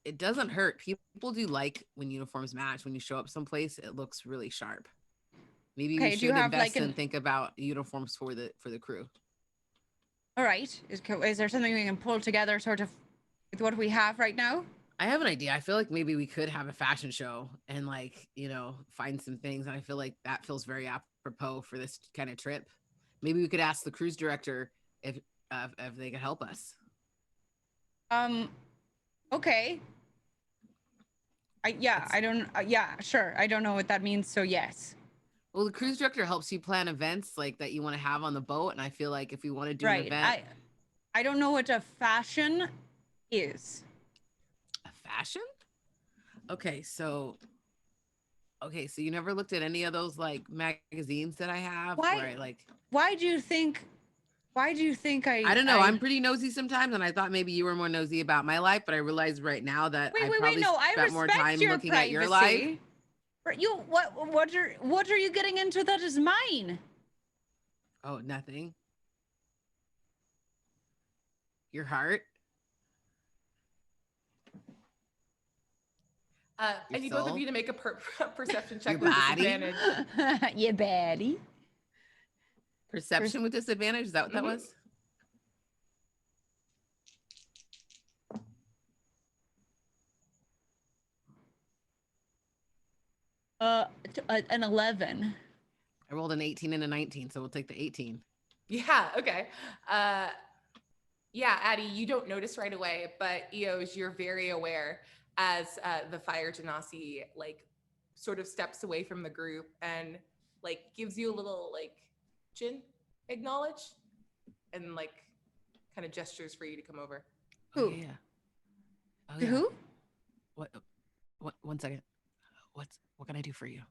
It doesn't hurt. People do like when uniforms match. When you show up someplace, it looks really sharp. Maybe Okay, we do you should have, invest like, and think about uniforms for the crew. All right. Is there something we can pull together sort of with what we have right now? I have an idea. I feel like maybe we could have a fashion show and like, find some things. And I feel like that feels very apropos for this kind of trip. Maybe we could ask the cruise director if they could help us. Okay. Sure. I don't know what that means, so yes. Well, the cruise director helps you plan events like that you want to have on the boat. And I feel like if we want to do Right. an event. I don't know what a fashion is. A fashion? Okay, so you never looked at any of those like magazines that I have? Why- Where I like Why do you think I don't know. I'm pretty nosy sometimes, and I thought maybe you were more nosy about my life, but I realize right now that I probably no, I spent more respect time your looking privacy. at your life. What are you getting into that is mine? Oh, nothing. Your heart. And you soul? both of you to make a perception check Your with body? disadvantage. You baddie. Perception with disadvantage. Is that what that Mhm. was? An 11. I rolled an 18 and a 19, so we'll take the 18. Yeah, okay. Yeah, Addi, you don't notice right away, but Eoj, you're very aware as the fire genasi like sort of steps away from the group and like gives you a little like chin acknowledge and like kind of gestures for you to come over. Oh, Who? yeah. Oh, To yeah. who? What? 1 second. What can I do for you?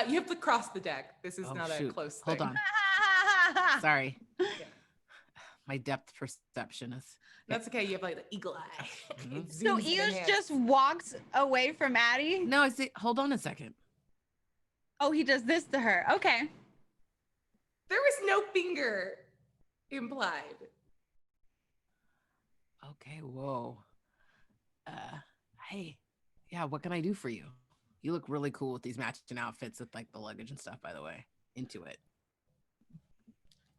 You have to cross the deck. This is Oh, not shoot. a close Hold thing. on. Sorry. Yeah. My depth perception is. That's okay. You have like the eagle eye. Mhm. It So zooms in Eoj hand. just walks away from Addi? No, I say. Hold on a second. Oh, he does this to her. Okay. There was no finger implied. Okay. Whoa. Hey. Yeah. What can I do for you? You look really cool with these matching outfits with like the luggage and stuff. By the way, into it.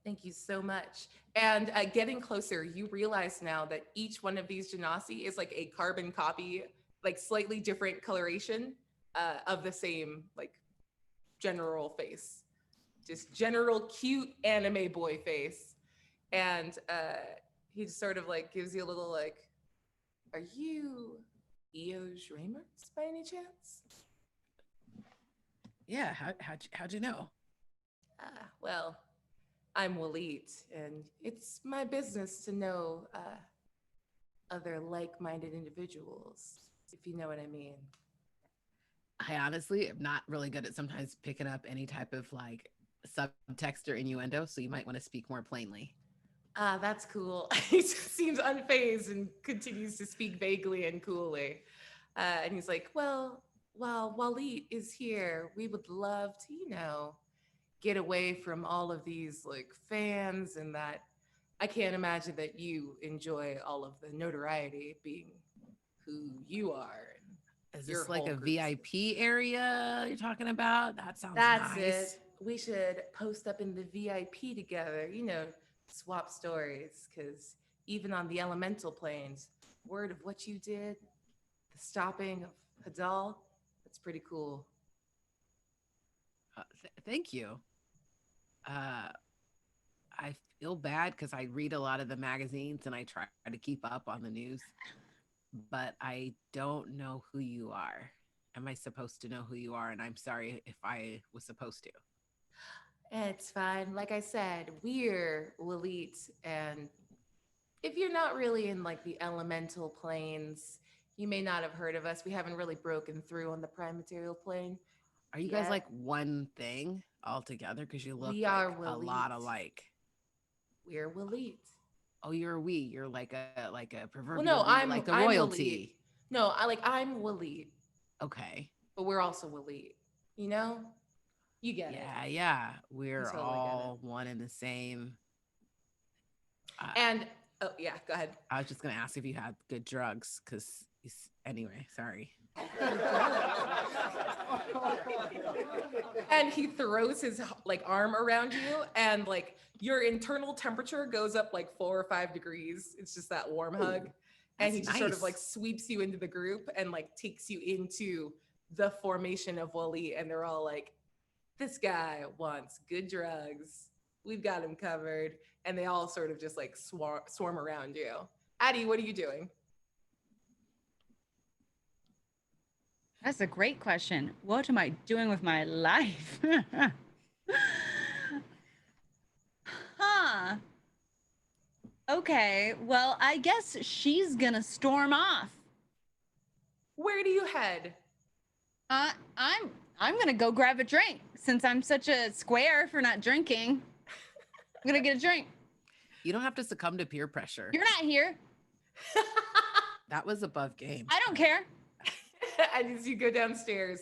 Thank you so much. And getting closer, you realize now that each one of these genasi is like a carbon copy, like slightly different coloration of the same like general face, just general cute anime boy face. And he just sort of like gives you a little like, are you Eoj Reimerts by any chance? Yeah. How'd you know? Well, I'm Walit, and it's my business to know other like-minded individuals, if you know what I mean. I honestly am not really good at sometimes picking up any type of like subtext or innuendo, so you might want to speak more plainly. That's cool. He just seems unfazed and continues to speak vaguely and coolly. And he's like, well, while Walit is here, we would love to, get away from all of these like fans and that I can't imagine that you enjoy all of the notoriety being who you are. And Is your this like whole a group's- VIP area you're talking about? That sounds That's nice. it. We should post up in the VIP together, swap stories, because even on the elemental planes, word of what you did, the stopping of Hadal, that's pretty cool. Thank you. I feel bad because I read a lot of the magazines and I try to keep up on the news, but I don't know who you are. Am I supposed to know who you are? And I'm sorry if I was supposed to. It's fine. Like I said, we're Walit, and if you're not really in like the elemental planes, you may not have heard of us. We haven't really broken through on the prime material plane. Are you guys Yeah. like one thing altogether? Because you look We like are a lot Walit. alike. We're Walit. Oh, you're a we. You're like a proverbial Well, no, we, I'm like a I'm royalty. Walit. No, I'm Walit, Okay. but we're also Walit. You know, you get it. Yeah. We're totally get all one and the same. And oh yeah, go ahead. I was just gonna ask if you had good drugs, because anyway, sorry. And he throws his like arm around you, and like your internal temperature goes up like 4 or 5 degrees. It's just that warm hug. And he that's just sort of nice. like sweeps you into the group and like takes you into the formation of Wally. And they're all like, this guy wants good drugs. We've got him covered. And they all sort of just like swarm around you. Addi, what are you doing? That's a great question. What am I doing with my life? Huh. Okay, well, I guess she's gonna storm off. Where do you head? I'm gonna go grab a drink since I'm such a square for not drinking. I'm gonna get a drink. You don't have to succumb to peer pressure. You're not here. That was above game. I don't care. And as you go downstairs,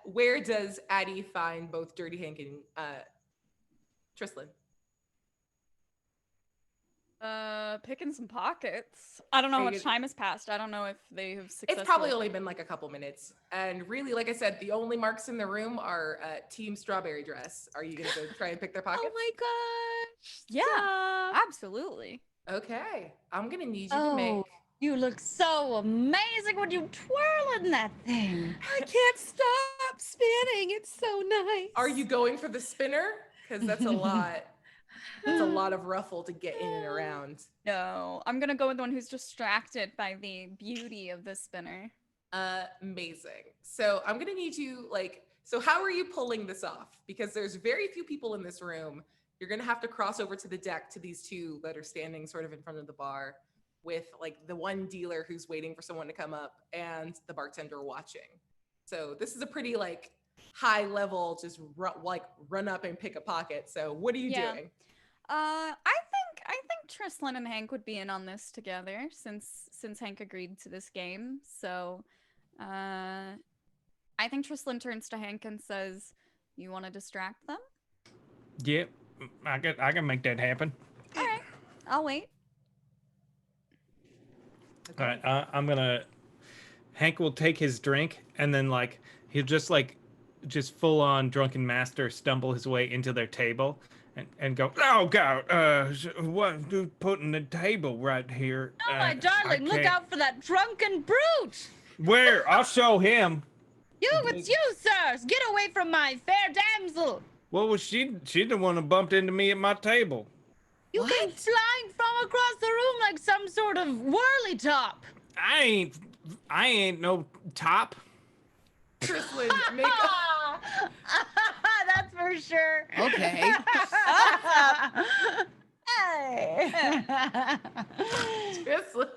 where does Addi find both Dirty Hank and Tristan? Picking some pockets. I don't know Are how you much gonna- time has passed. I don't know if they have successfully. It's probably only been like a couple minutes. And really, like I said, the only marks in the room are Team Strawberry Dress. Are you going to go try and pick their pockets? Oh my gosh. Yeah, absolutely. Okay. I'm going to need you to make. Oh, you look so amazing when you twirl in that thing. I can't stop spinning. It's so nice. Are you going for the spinner? Because that's a lot. That's a lot of ruffle to get in and around. No, I'm gonna go with the one who's distracted by the beauty of the spinner. Amazing. So I'm gonna need you so how are you pulling this off? Because there's very few people in this room. You're gonna have to cross over to the deck to these two that are standing sort of in front of the bar with like the one dealer who's waiting for someone to come up and the bartender watching. So this is a pretty like high level, just run up and pick a pocket. So what are you doing? I think Tristan and Hank would be in on this together since Hank agreed to this game. So, I think Tristan turns to Hank and says, "You want to distract them?" Yep, I can make that happen. All right, I'll wait. All right, I'm gonna. Hank will take his drink and then he'll just full on drunken master stumble his way into their table and go, oh God, what putting the table right here? Oh, my darling, look out for that drunken brute. Where? I'll show him. It's you, sirs. Get away from my fair damsel. What was she the one who bumped into me at my table. You came flying from across the room like some sort of whirly top. I ain't no top. Tristan, make That's for sure. Okay. Hey. Trislin.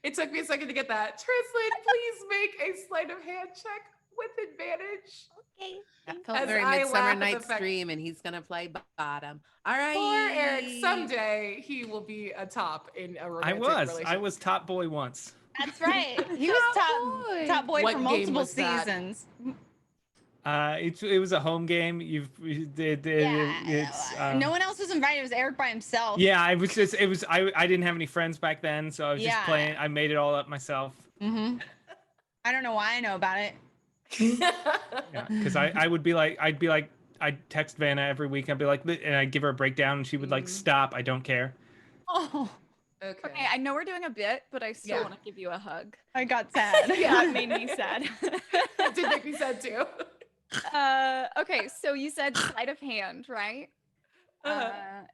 It took me a second to get that. Trislin, please make a sleight of hand check with advantage. Okay. That felt As very I Midsummer laugh at the Night's fact- Dream, and he's gonna play bottom. All right. Poor Eric. Someday he will be a top in a romantic relationship. I was top boy once. That's right. He was top boy What for game multiple was that? seasons. It was a home game. No one else was invited. It was Eric by himself. Yeah, I didn't have any friends back then, so I was just Yeah. playing. I made it all up myself. Mm-hmm. I don't know why I know about it. Yeah, because I'd text Vanna every week. I'd be like, and I'd give her a breakdown, and she would like, stop. I don't care. Oh, Okay. Okay, I know we're doing a bit, but I still Yeah. want to give you a hug. I got sad. Yeah, it made me sad. It did make me sad too. Okay, so you said sleight of hand, right?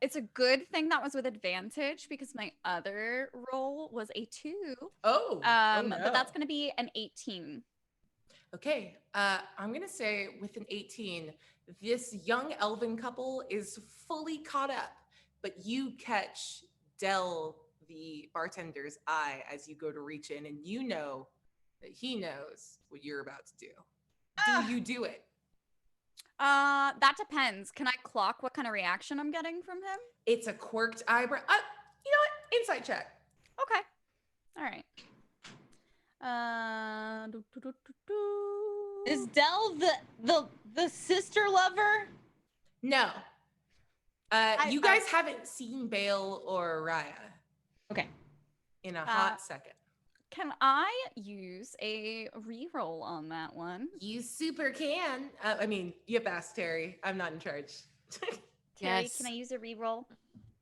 It's a good thing that was with advantage because my other roll was a 2. Oh. But that's gonna be an 18. Okay. I'm gonna say with an 18, this young elven couple is fully caught up, but you catch Dell, the bartender's eye, as you go to reach in, and you know that he knows what you're about to do. Do you do it? That depends. Can I clock what kind of reaction I'm getting from him? It's a quirked eyebrow. You know what? Insight check. Okay. All right. Is Dell the sister lover? No. You guys haven't seen Bale or Raya. Okay. In a hot second. Can I use a reroll on that one? You super can. I mean, you have to ask Terry. I'm not in charge. Terry, Yes. can I use a reroll?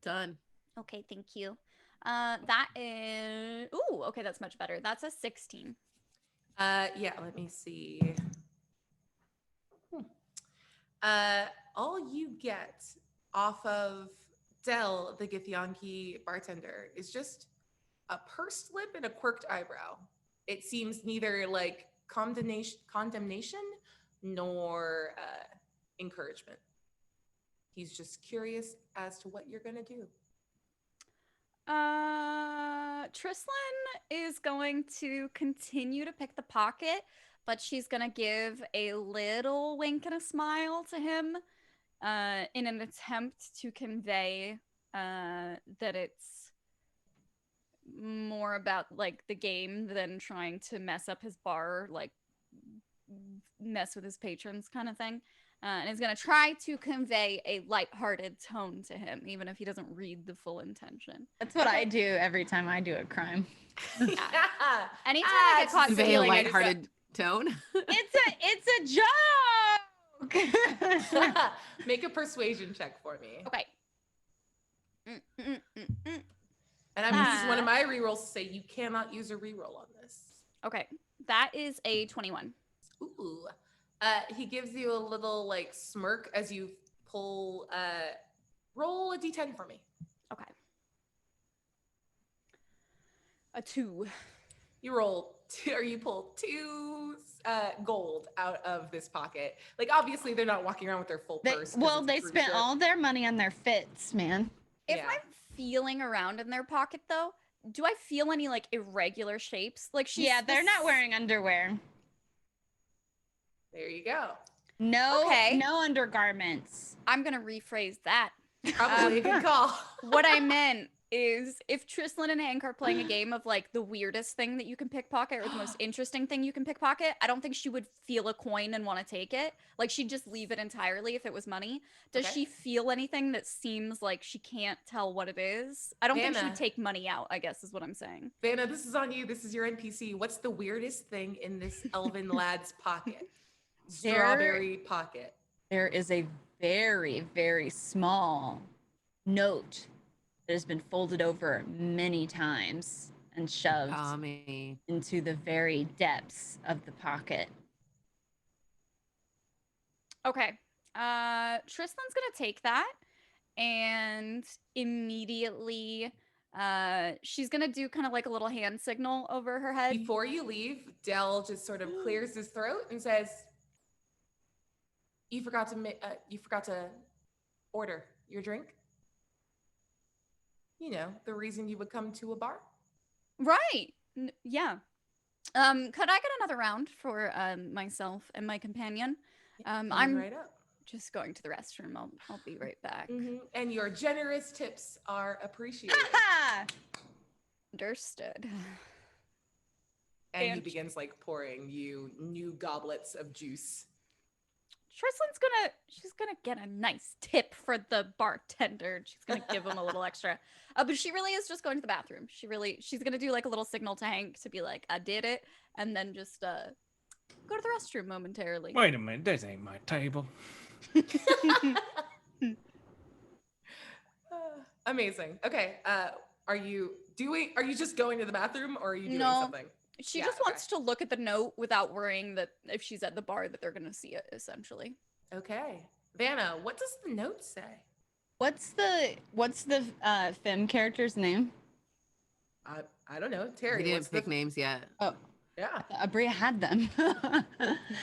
Done. Okay, thank you. That is. Ooh, okay, that's much better. That's a 16. Yeah, let me see. All you get off of Dell, the Githyanki bartender, is just a pursed lip and a quirked eyebrow. It seems neither like condemnation nor encouragement. He's just curious as to what you're gonna do. Trislin is going to continue to pick the pocket, but she's gonna give a little wink and a smile to him in an attempt to convey that it's more about like the game than trying to mess up his bar, like mess with his patrons kind of thing. And is going to try to convey a lighthearted tone to him, even if he doesn't read the full intention. That's what I do every time I do a crime. Anytime I get caught Convey a stealing, I just go, lighthearted tone. It's a joke. Make a persuasion check for me. okay. And this is one of my rerolls to say you cannot use a reroll on this. Okay, that is a 21. Ooh. He gives you a little like smirk as you pull roll a d10 for me. Okay. A 2. You roll 2 or you pull 2 gold out of this pocket. Like obviously they're not walking around with their full purse. They spent all their money on their fits, man. If Yeah. I'm feeling around in their pocket though, do I feel any like irregular shapes? Like They're not wearing underwear. There you go. No, Okay. no undergarments. I'm gonna rephrase that. Probably a good call. What I meant is if Trislin and Hank are playing a game of like the weirdest thing that you can pickpocket or the most interesting thing you can pickpocket, I don't think she would feel a coin and want to take it. Like she'd just leave it entirely if it was money. Does Okay. she feel anything that seems like she can't tell what it is? I don't think she Vanna. would take money out, I guess is what I'm saying. Vanna, this is on you. This is your NPC. What's the weirdest thing in this elven lad's pocket? Strawberry pocket. There is a very, very small note that has been folded over many times and shoved Tommy. into the very depths of the pocket. Okay. Tristan's gonna take that and immediately she's gonna do kind of like a little hand signal over her head. Before you leave, Dell just sort of clears his throat and says, you forgot to order your drink. You know, the reason you would come to a bar. Right. Yeah. Could I get another round for myself and my companion? Coming I'm right up. just going to the restroom. I'll be right back. And your generous tips are appreciated. Understood. And he And- begins like pouring you new goblets of juice. She's gonna get a nice tip for the bartender. She's gonna give him a little extra. But she really is just going to the bathroom. She's gonna do like a little signal to Hank to be like, I did it, and then just go to the restroom momentarily. Wait a minute, this ain't my table. Amazing. Okay. Are you just going to the bathroom or are you doing No. something? She Yeah, just okay. wants to look at the note without worrying that if she's at the bar that they're gonna see it, essentially. Okay. Vanna, what does the note say? What's the femme character's name? I don't know. Terry, We what's didn't pick names yet. Oh, Yeah. Bria had them.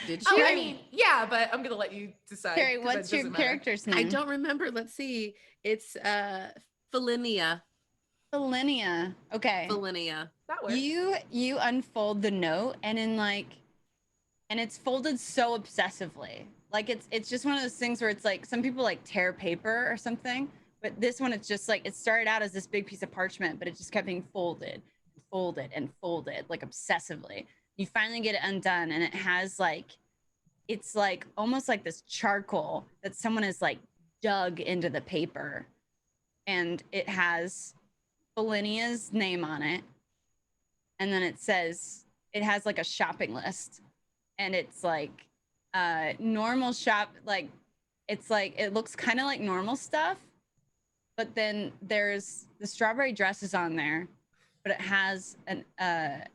Did Oh, she? I mean, yeah, but I'm gonna let you decide. Terry, 'cause that what's your doesn't matter. character's name? I don't remember. Let's see. It's Felinia. Linnea. Okay. Felinia. That works. You unfold the note and it's folded so obsessively. Like it's just one of those things where it's like some people like tear paper or something, but this one it's just like it started out as this big piece of parchment, but it just kept being folded and folded like obsessively. You finally get it undone and it has like it's like almost like this charcoal that someone has like dug into the paper, and it has Felinia's name on it, and then it has like a shopping list, and it's like normal shop, like it's like it looks kind of like normal stuff, but then there's the strawberry dresses on there, but it has a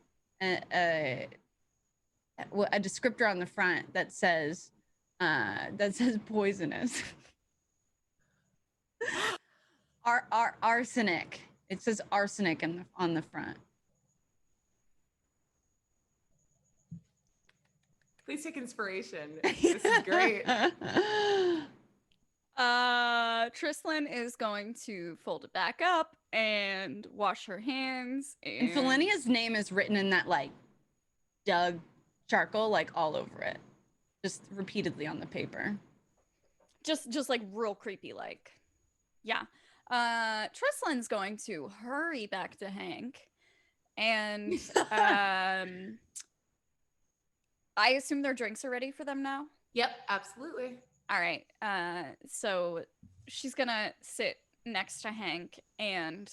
descriptor on the front that says poisonous. Arsenic. It says arsenic on the front. Please take inspiration. This is great. Trislin is going to fold it back up and wash her hands. And Felinia's name is written in that like dug charcoal like all over it, just repeatedly on the paper. Just like real creepy, like, yeah. Trislin's going to hurry back to Hank, and I assume their drinks are ready for them now. Yep, absolutely. All right. So she's gonna sit next to Hank and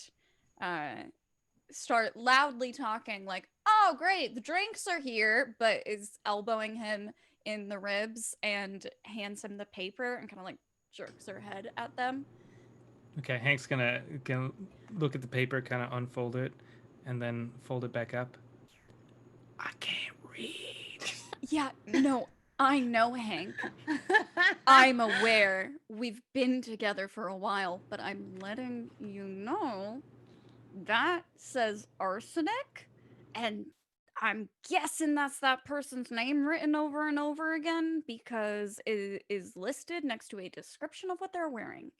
start loudly talking like, "Oh, great, the drinks are here," but is elbowing him in the ribs and hands him the paper and kind of like jerks her head at them. Okay, Hank's gonna look at the paper, kind of unfold it, and then fold it back up. I can't read. Yeah, no, I know, Hank. I'm aware. We've been together for a while, but I'm letting you know that says arsenic, and I'm guessing that's that person's name written over and over again because it is listed next to a description of what they're wearing.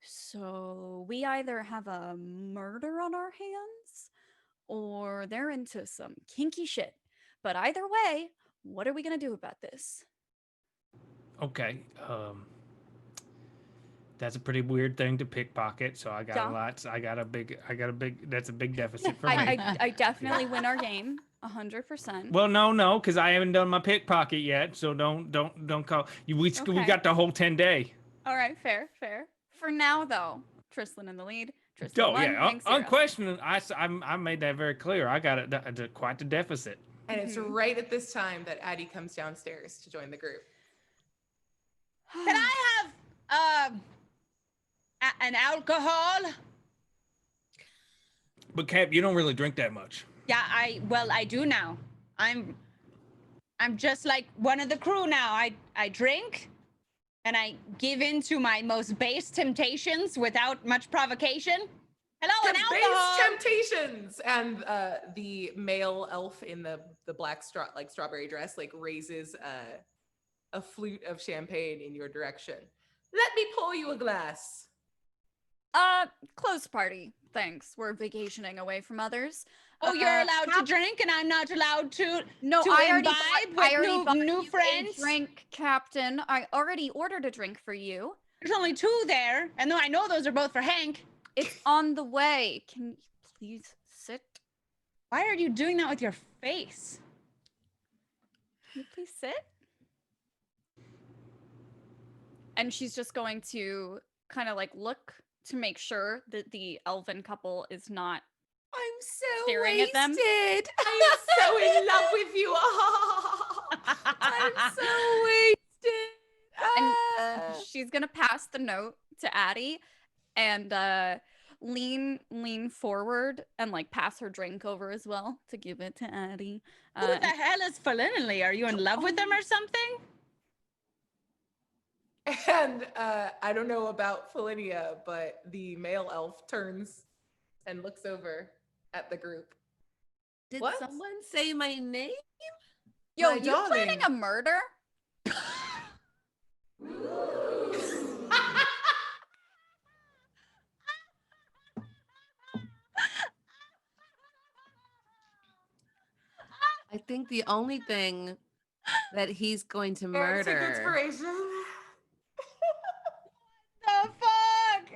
So we either have a murder on our hands or they're into some kinky shit. But either way, what are we gonna do about this? Okay, that's a pretty weird thing to pickpocket. So I got Yeah. a lot. I got a big. That's a big deficit for me. I definitely win our game, 100%. Well, no, because I haven't done my pickpocket yet. So don't call. We Okay. got the whole 10-day. All right, fair. For now, though, Trislin in the lead. Trislin Oh one, yeah, Hank 0. unquestioned. I made that very clear. I got quite the deficit. And it's right at this time that Addi comes downstairs to join the group. Can I have an alcohol? But Cap, you don't really drink that much. Yeah, I do now. I'm just like one of the crew now. I drink and I give in to my most base temptations without much provocation. Hello, an alcohol. Base temptations, and the male elf in the black strawberry dress like raises a flute of champagne in your direction. Let me pour you a glass. Close party. Thanks. We're vacationing away from others. Oh, you're allowed to Cap- drink, and I'm not allowed to. No, to I already imbibe bought, I with already bought new you friends? a drink, Captain. I already ordered a drink for you. There's only 2 there, and though I know those are both for Hank. It's on the way. Can you please sit? Why are you doing that with your face? Can you please sit? And she's just going to kind of like look to make sure that the elven couple is not I'm so staring at them. wasted. I am so in love with you. I'm so wasted. And Ah. she's gonna pass the note to Addi and lean forward and like pass her drink over as well to give it to Addi. Who the hell is Felinley? Are you in love with them or something? And I don't know about Felinia, but the male elf turns and looks over at the group. Did What? someone say my name? Yo, My you planning darling. a murder? I think the only thing that he's going to Barret's murder. inspiration. The fuck?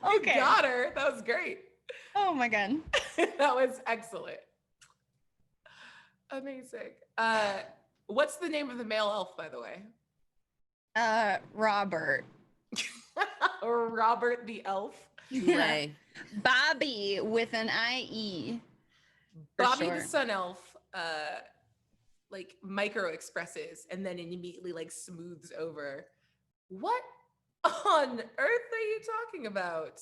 You Okay. got her. That was great. Oh my god. That was excellent. Amazing. What's the name of the male elf, by the way? Robert. Robert the elf. Way. Bobby with an IE. for Bobby sure. the sun elf like micro expresses and then immediately like smooths over. What on earth are you talking about?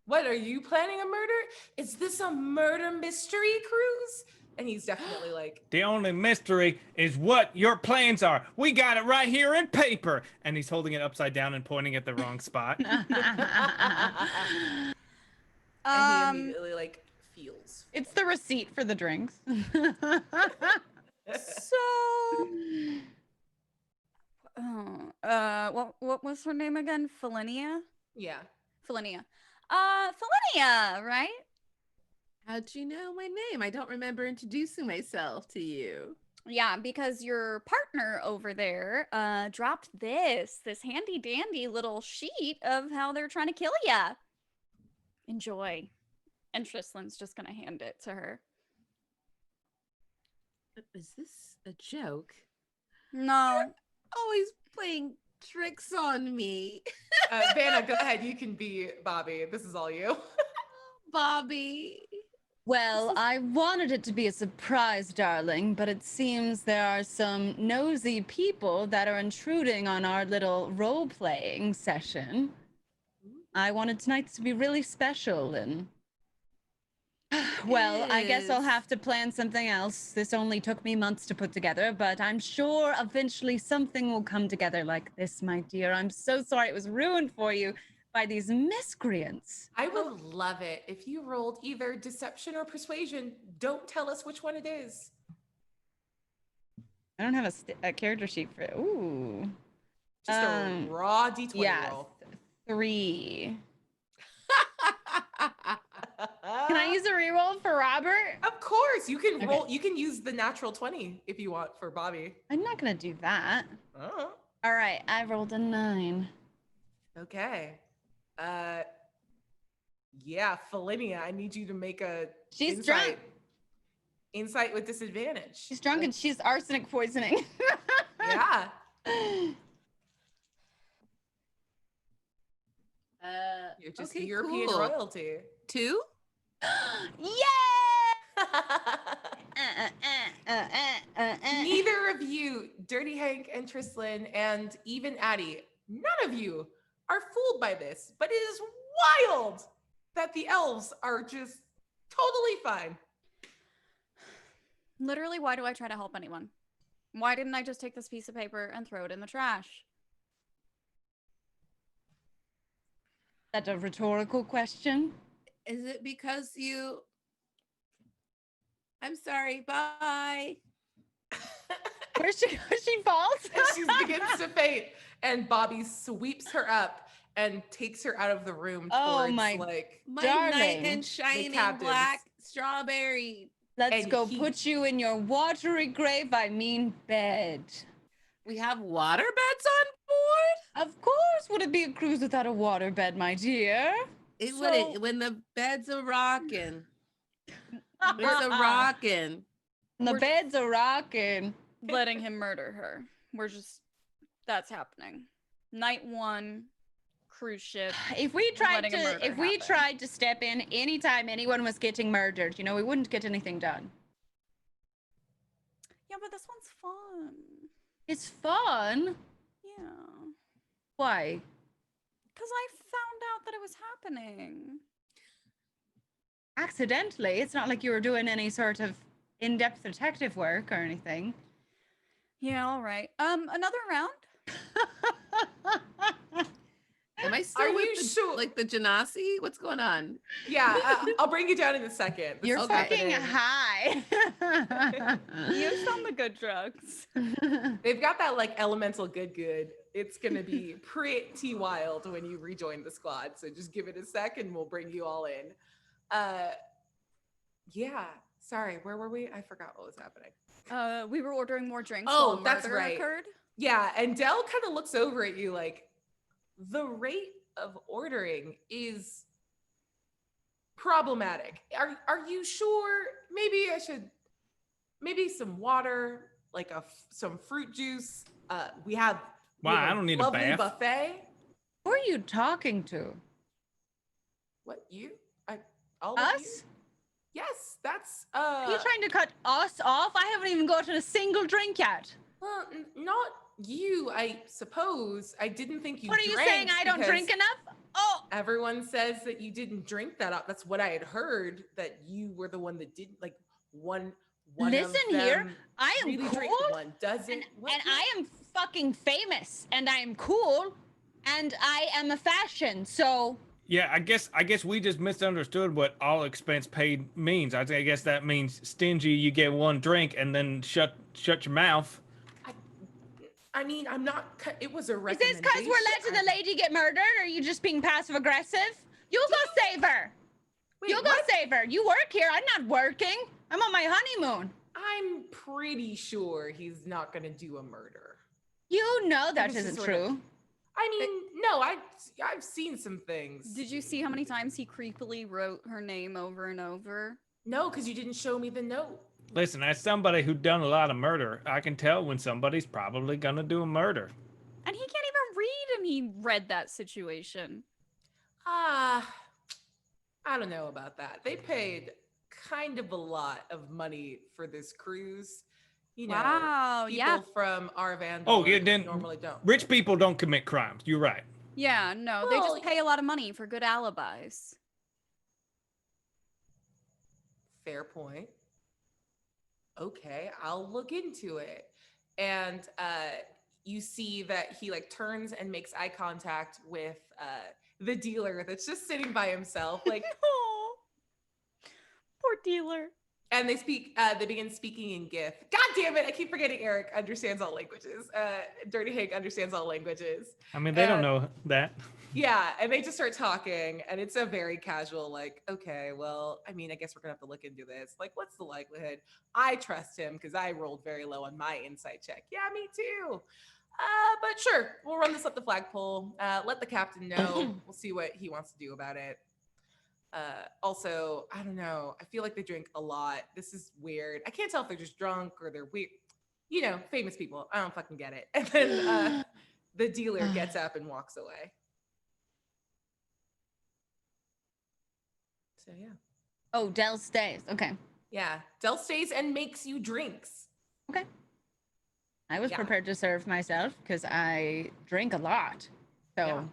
What, are you planning a murder? Is this a murder mystery cruise? And he's definitely like, The only mystery is what your plans are. We got it right here in paper. And he's holding it upside down and pointing at the wrong spot. and he immediately like feels. It's the receipt for the drinks. So, what was her name again? Felinia? Yeah. Felinia. Felinia, right? How'd you know my name? I don't remember introducing myself to you. Yeah, because your partner over there dropped this handy dandy little sheet of how they're trying to kill ya. Enjoy. And Tristlin's just gonna hand it to her. Is this a joke? No. Always playing tricks on me. Vanna, go ahead. You can be Bobby. This is all you. Bobby. Well, I wanted it to be a surprise, darling, but it seems there are some nosy people that are intruding on our little role-playing session. I wanted tonight to be really special and... Well, I guess I'll Yes. have to plan something else. This only took me months to put together, but I'm sure eventually something will come together like this, my dear. I'm so sorry it was ruined for you by these miscreants. I would love it if you rolled either deception or persuasion. Don't tell us which one it is. I don't have a character sheet for it. Ooh. Just a raw D20 Yeah, roll. 3. Can I use a reroll for Robert? Of course, you can Okay. roll. You can use the natural 20 if you want for Bobby. I'm not gonna do that. Oh, All right, I rolled a 9. okay. Yeah, Felinia, I need you to make a She's insight, drunk. insight with disadvantage. She's drunk and she's arsenic poisoning. Yeah. You're just okay, European cool. royalty. 2? Yeah! Neither of you, Dirty Hank and Tristlin, and even Addi, none of you are fooled by this, but it is wild that the elves are just totally fine. Literally, why do I try to help anyone? Why didn't I just take this piece of paper and throw it in the trash? That's a rhetorical question. Is it because you I'm sorry. Bye. Where she falls? And she begins to faint, and Bobby sweeps her up and takes her out of the room Oh towards my like My Darling, knight in shining captains. black strawberry. Let's And go he- put you in your watery grave, I mean bed. We have water beds on board? Of course, would it be a cruise without a water bed, my dear? It So- wouldn't when the beds are rocking. It's a rocking. And the We're- beds are rocking. Letting him murder her. That's happening. Night 1, cruise ship. If we tried Letting a to, murder if we happen. tried to step in anytime anyone was getting murdered, you know, we wouldn't get anything done. Yeah, but this one's fun. It's fun. Yeah. Why? Because I found out that it was happening. Accidentally. It's not like you were doing any sort of in-depth detective work or anything. Yeah, all right. Another round? Am I still Are with you the, sure? like the Genasi? What's going on? Yeah, I'll bring you down in a second. This You're is fucking happening. high. Used on the good drugs. They've got that like elemental good. It's gonna be pretty wild when you rejoin the squad. So just give it a sec and we'll bring you all in. Yeah. Sorry, where were we? I forgot what was happening. We were ordering more drinks. Oh, while that's murder right. Occurred. Yeah, and Dell kind of looks over at you like the rate of ordering is problematic. Are you sure? Maybe I should some water, like some fruit juice. We have Wow, I don't need a lovely bath. buffet. Who are you talking to? What you? All of you? Us? Yes, that's Are you trying to cut us off? I haven't even gotten a single drink yet. well, not you, I suppose. I didn't think you What are you drank saying? I don't because drink enough? Oh, everyone says that you didn't drink that up. That's what I had heard, that you were the one that didn't, like one Listen of here, them I am really drank, cool, one doesn't. and What? I am fucking famous, and I am cool, and I am a fashion. So Yeah, I guess we just misunderstood what all expense paid means. I guess that means stingy. You get one drink and then shut your mouth. I mean, I'm not. It was a is this recommendation. because we're letting the lady get murdered? Or are you just being passive aggressive? You go save her. Wait, You go what? save her. You work here. I'm not working. I'm on my honeymoon. I'm pretty sure he's not going to do a murder. You know that This is isn't sort of- true. I mean, no, I've seen some things. Did you see how many times he creepily wrote her name over and over? No, because you didn't show me the note. Listen, as somebody who done a lot of murder, I can tell when somebody's probably gonna do a murder. And he can't even read, and he read that situation. I don't know about that. They paid kind of a lot of money for this cruise. You know, Wow, people yeah. from our van Oh, yeah, then normally don't. rich people don't commit crimes. You're right. Yeah, no, they Well, just pay a lot of money for good alibis. Fair point. Okay, I'll look into it. And you see that he like turns and makes eye contact with the dealer that's just sitting by himself, like, Oh, poor dealer. and they begin speaking in Gith. God damn it, I keep forgetting Eric understands all languages. Dirty Hank understands all languages. I mean, they don't know that. Yeah, and they just start talking, and it's a very casual, like, okay, well, I mean, I guess we're gonna have to look into this. Like, what's the likelihood? I trust him because I rolled very low on my insight check. Yeah, me too. But sure, we'll run this up the flagpole. Let the captain know. We'll see what he wants to do about it. Also, I don't know. I feel like they drink a lot. This is weird. I can't tell if they're just drunk or they're weird. You know, famous people. I don't fucking get it. And then the dealer gets up and walks away. So yeah. Oh, Dell stays. Okay. Yeah. Del stays and makes you drinks. I was Yeah. prepared to serve myself because I drink a lot. So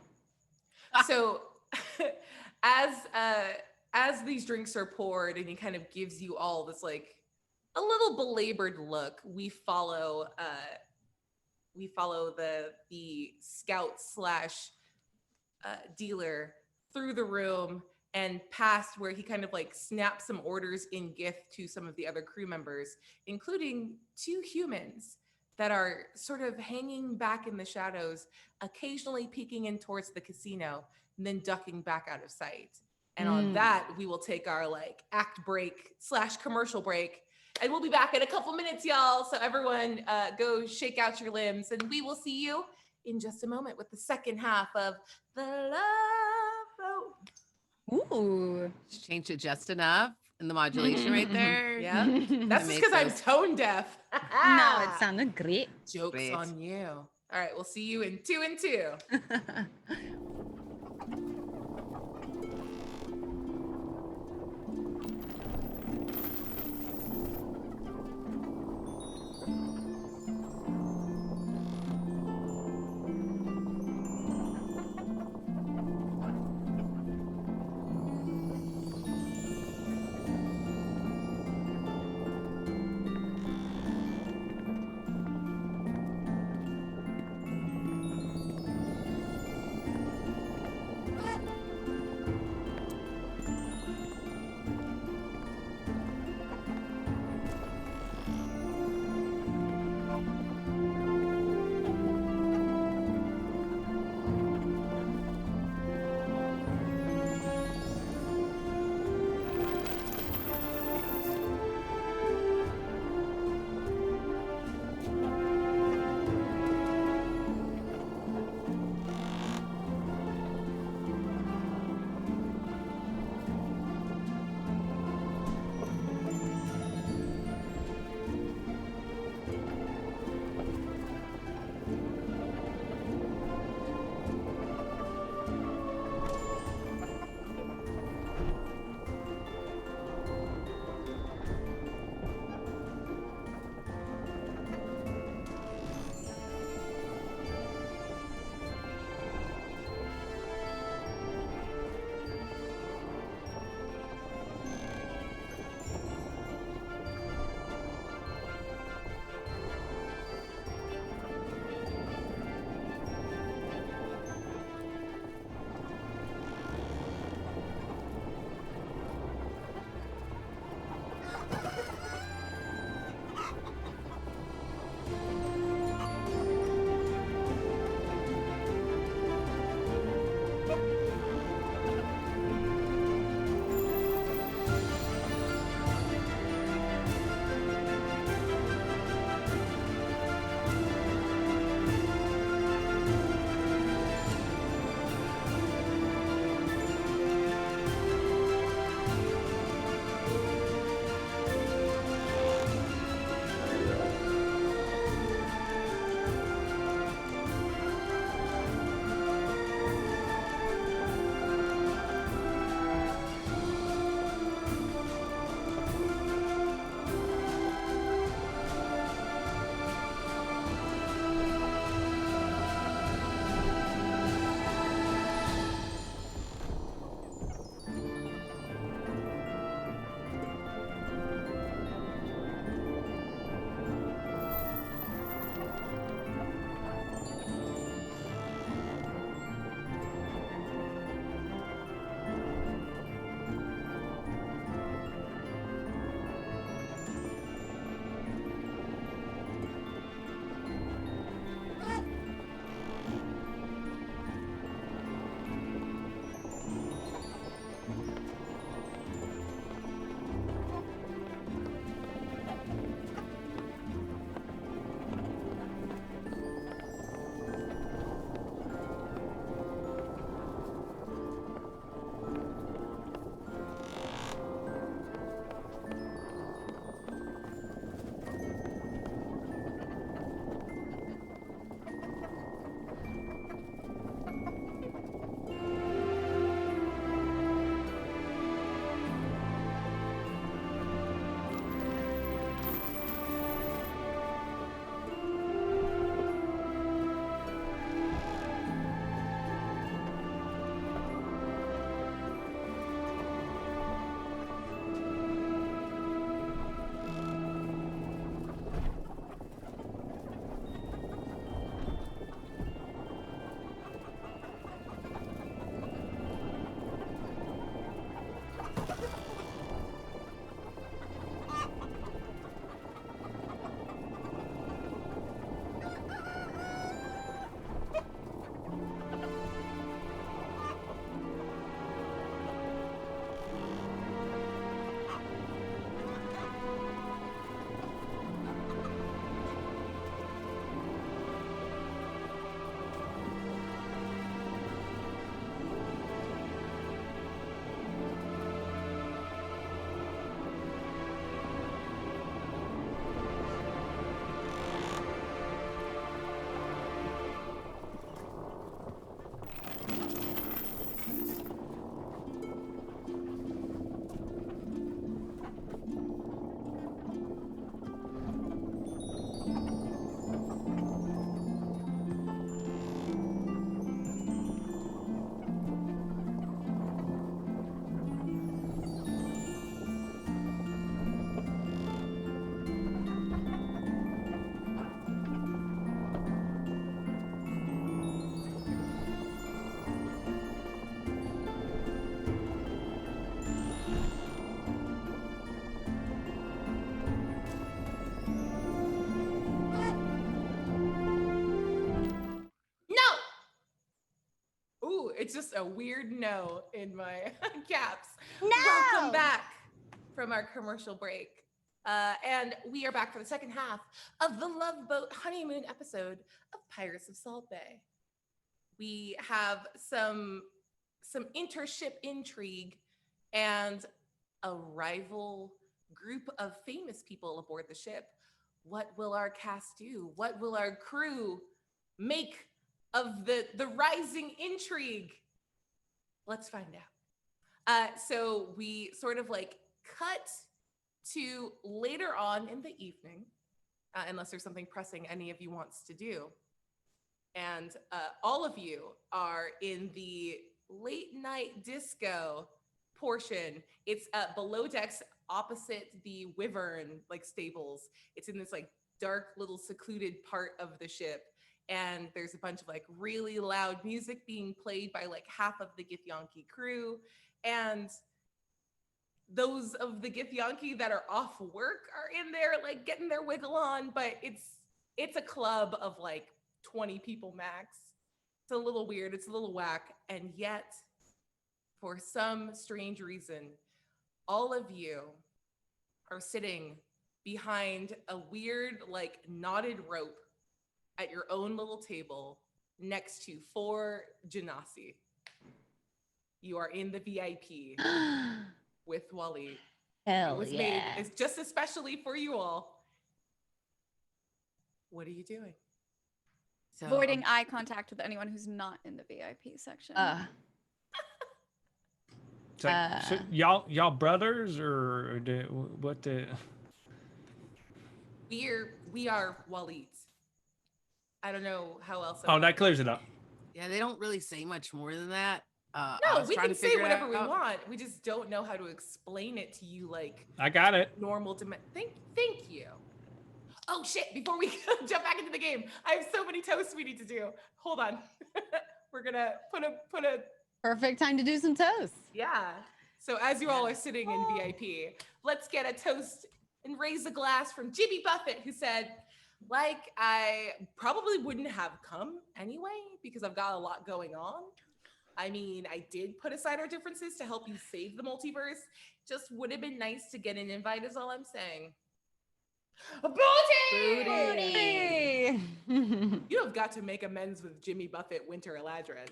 Yeah. So as these drinks are poured and he kind of gives you all this like a little belabored look, we follow the scout slash dealer through the room and past where he kind of like snaps some orders in Gith to some of the other crew members, including 2 humans that are sort of hanging back in the shadows, occasionally peeking in towards the casino and then ducking back out of sight. And on that, we will take our like act break / commercial break. And we'll be back in a couple minutes, y'all. So everyone go shake out your limbs, and we will see you in just a moment with the second half of The Love Boat. Ooh. Just change it just enough in the modulation right there. Yeah. That's just make because I'm those- tone deaf. No, it sounded great. Joke's Great. on you. All right, we'll see you in 2 and 2. It's just a weird no in my caps. No! Welcome back from our commercial break. And we are back for the second half of the Love Boat honeymoon episode of Pirates of Salt Bay. We have some intership intrigue and a rival group of famous people aboard the ship. What will our cast do? What will our crew make of the rising intrigue? Let's find out. So we sort of like cut to later on in the evening, unless there's something pressing any of you wants to do. And all of you are in the late night disco portion. It's below decks opposite the Wyvern like stables. It's in this like dark little secluded part of the ship. And there's a bunch of like really loud music being played by like half of the Githyanki crew. And those of the Githyanki that are off work are in there like getting their wiggle on, but it's a club of like 20 people max. It's a little weird, it's a little whack. And yet, for some strange reason, all of you are sitting behind a weird like knotted rope at your own little table next to 4 Genasi. You are in the VIP with Wally. Hell It was made it's just especially for you all. What are you doing? So, Avoiding eye contact with anyone who's not in the VIP section. It's like, so y'all brothers or what the? We are Waleeds. I don't know how else. Oh, that clears it up. yeah, they don't really say much more than that. I No, was we trying can to say figure it whatever we out. want. We just don't know how to explain it to you like I got it. normal Thank you. Oh shit, before we jump back into the game, I have so many toasts we need to do. Hold on. We're gonna put a Perfect time to do some toast. yeah. So as you all are sitting in VIP, let's get a toast and raise a glass from Jimmy Buffett, who said, like, I probably wouldn't have come anyway because I've got a lot going on. I mean, I did put aside our differences to help you save the multiverse. Just would have been nice to get an invite is all I'm saying. Booty! You have got to make amends with Jimmy Buffett, Winter Eladrin.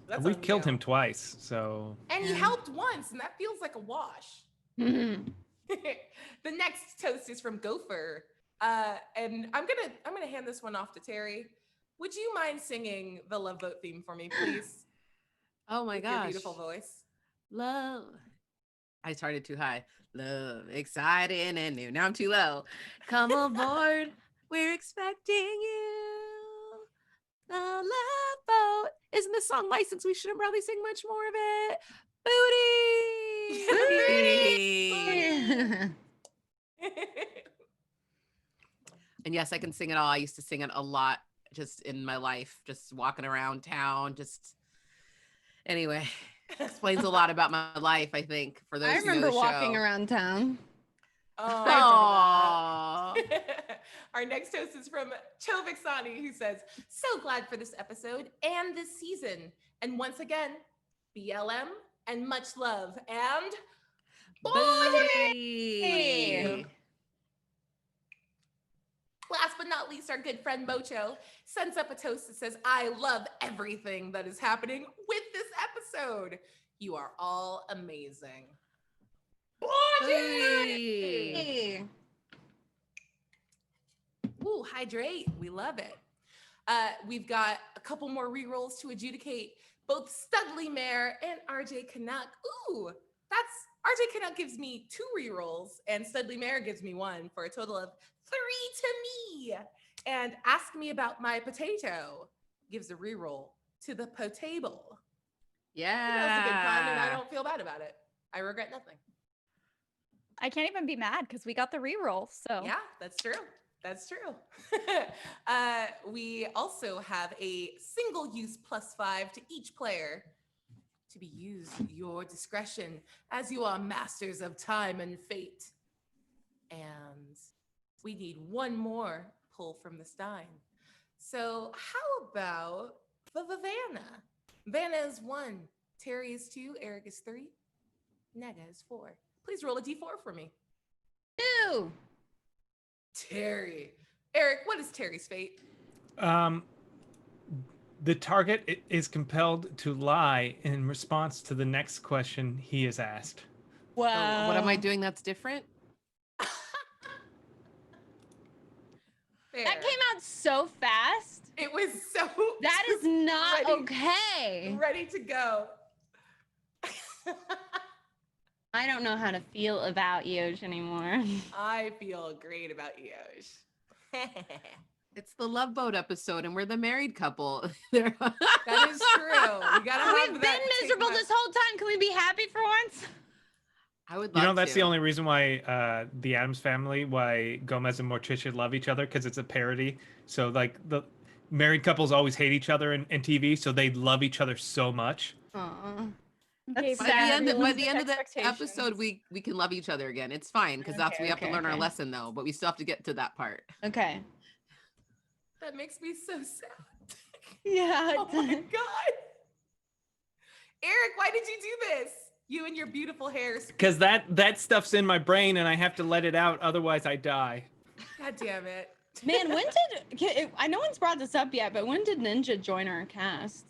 That's We've killed unreal. him twice, so And he helped once, and that feels like a wash. The next toast is from Gopher. And I'm gonna hand this one off to Terry. Would you mind singing the Love Boat theme for me, please? Oh my With your gosh. beautiful voice. Love. I started too high. Love, exciting and new. Now I'm too low. Come aboard. We're expecting you. The Love Boat. Isn't this song licensed? We shouldn't probably sing much more of it. Booty. And yes, I can sing it all. I used to sing it a lot just in my life, just walking around town. Just anyway, explains a lot about my life, I think, for those I who know remember the walking show. around town. Oh, Aw. Our next toast is from Choviksani, who says, so glad for this episode and this season. And once again, BLM and much love and Booty. Last but not least, our good friend Mocho sends up a toast that says, I love everything that is happening with this episode. You are all amazing. Booty. Ooh, hydrate. We love it. We've got a couple more rerolls to adjudicate. Both Studley Mare and RJ Canuck. Ooh, RJ Canuck gives me 2 rerolls and Studley Mare gives me 1 for a total of 3 to me. And Ask Me About My Potato gives a reroll to the potable. Yeah. That was a good pun and I don't feel bad about it. I regret nothing. I can't even be mad because we got the reroll. So Yeah, that's true. That's true. We also have a single use +5 to each player to be used at your discretion as you are masters of time and fate. And we need 1 more pull from the Stein. So how about Vanna? Vanna is 1, Terry is 2, Eric is 3, Nega is 4. Please roll a d4 for me. 2. Terry. Eric, what is Terry's fate? The target is compelled to lie in response to the next question he is asked. Wow. So what am I doing that's different? Fair. That came out so fast. It was so. That is not ready- okay. Ready to go. I don't know how to feel about Eoj anymore. I feel great about Eoj. It's the Love Boat episode, and we're the married couple. They're- That is true. We gotta have We've been that miserable take this whole time. Can we be happy for once? I would You love know, that's to. the only reason why the Addams Family, why Gomez and Morticia love each other, because it's a parody. So like the married couples always hate each other in TV, so they love each other so much. Aw. Okay, That's By sad. the end realistic of the expectations. episode, we can love each other again. It's fine because that's we have to learn our okay. lesson though, but we still have to get to that part. Okay. That makes me so sad. Yeah. Oh my god. Eric, why did you do this? You and your beautiful hairs. Because that stuff's in my brain and I have to let it out, otherwise I die. God damn it. Man, when did I no one's brought this up yet, but when did Ninja join our cast?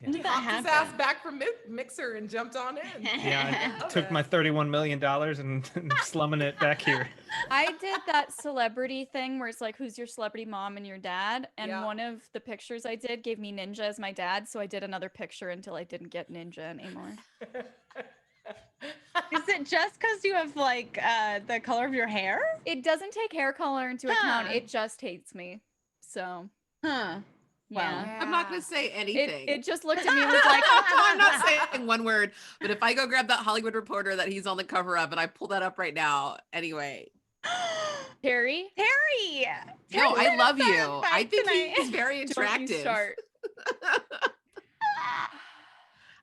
When He did that hopped his happen? ass back from Mixer and jumped on in. Yeah, I Love took it. my $31 million and slumming it back here. I did that celebrity thing where it's like, who's your celebrity mom and your dad? And Yeah. one of the pictures I did gave me Ninja as my dad. So I did another picture until I didn't get Ninja anymore. Is it just because you have like the color of your hair? It doesn't take hair color into account. Huh. It just hates me. So, Huh. yeah. I'm not gonna say anything. It just looked at me and was like, I'm not saying one word, but if I go grab that Hollywood Reporter that he's on the cover of, and I pull that up right now, anyway. Terry, Harry! No, I love you. back I think tonight. he's very don't you attractive. start.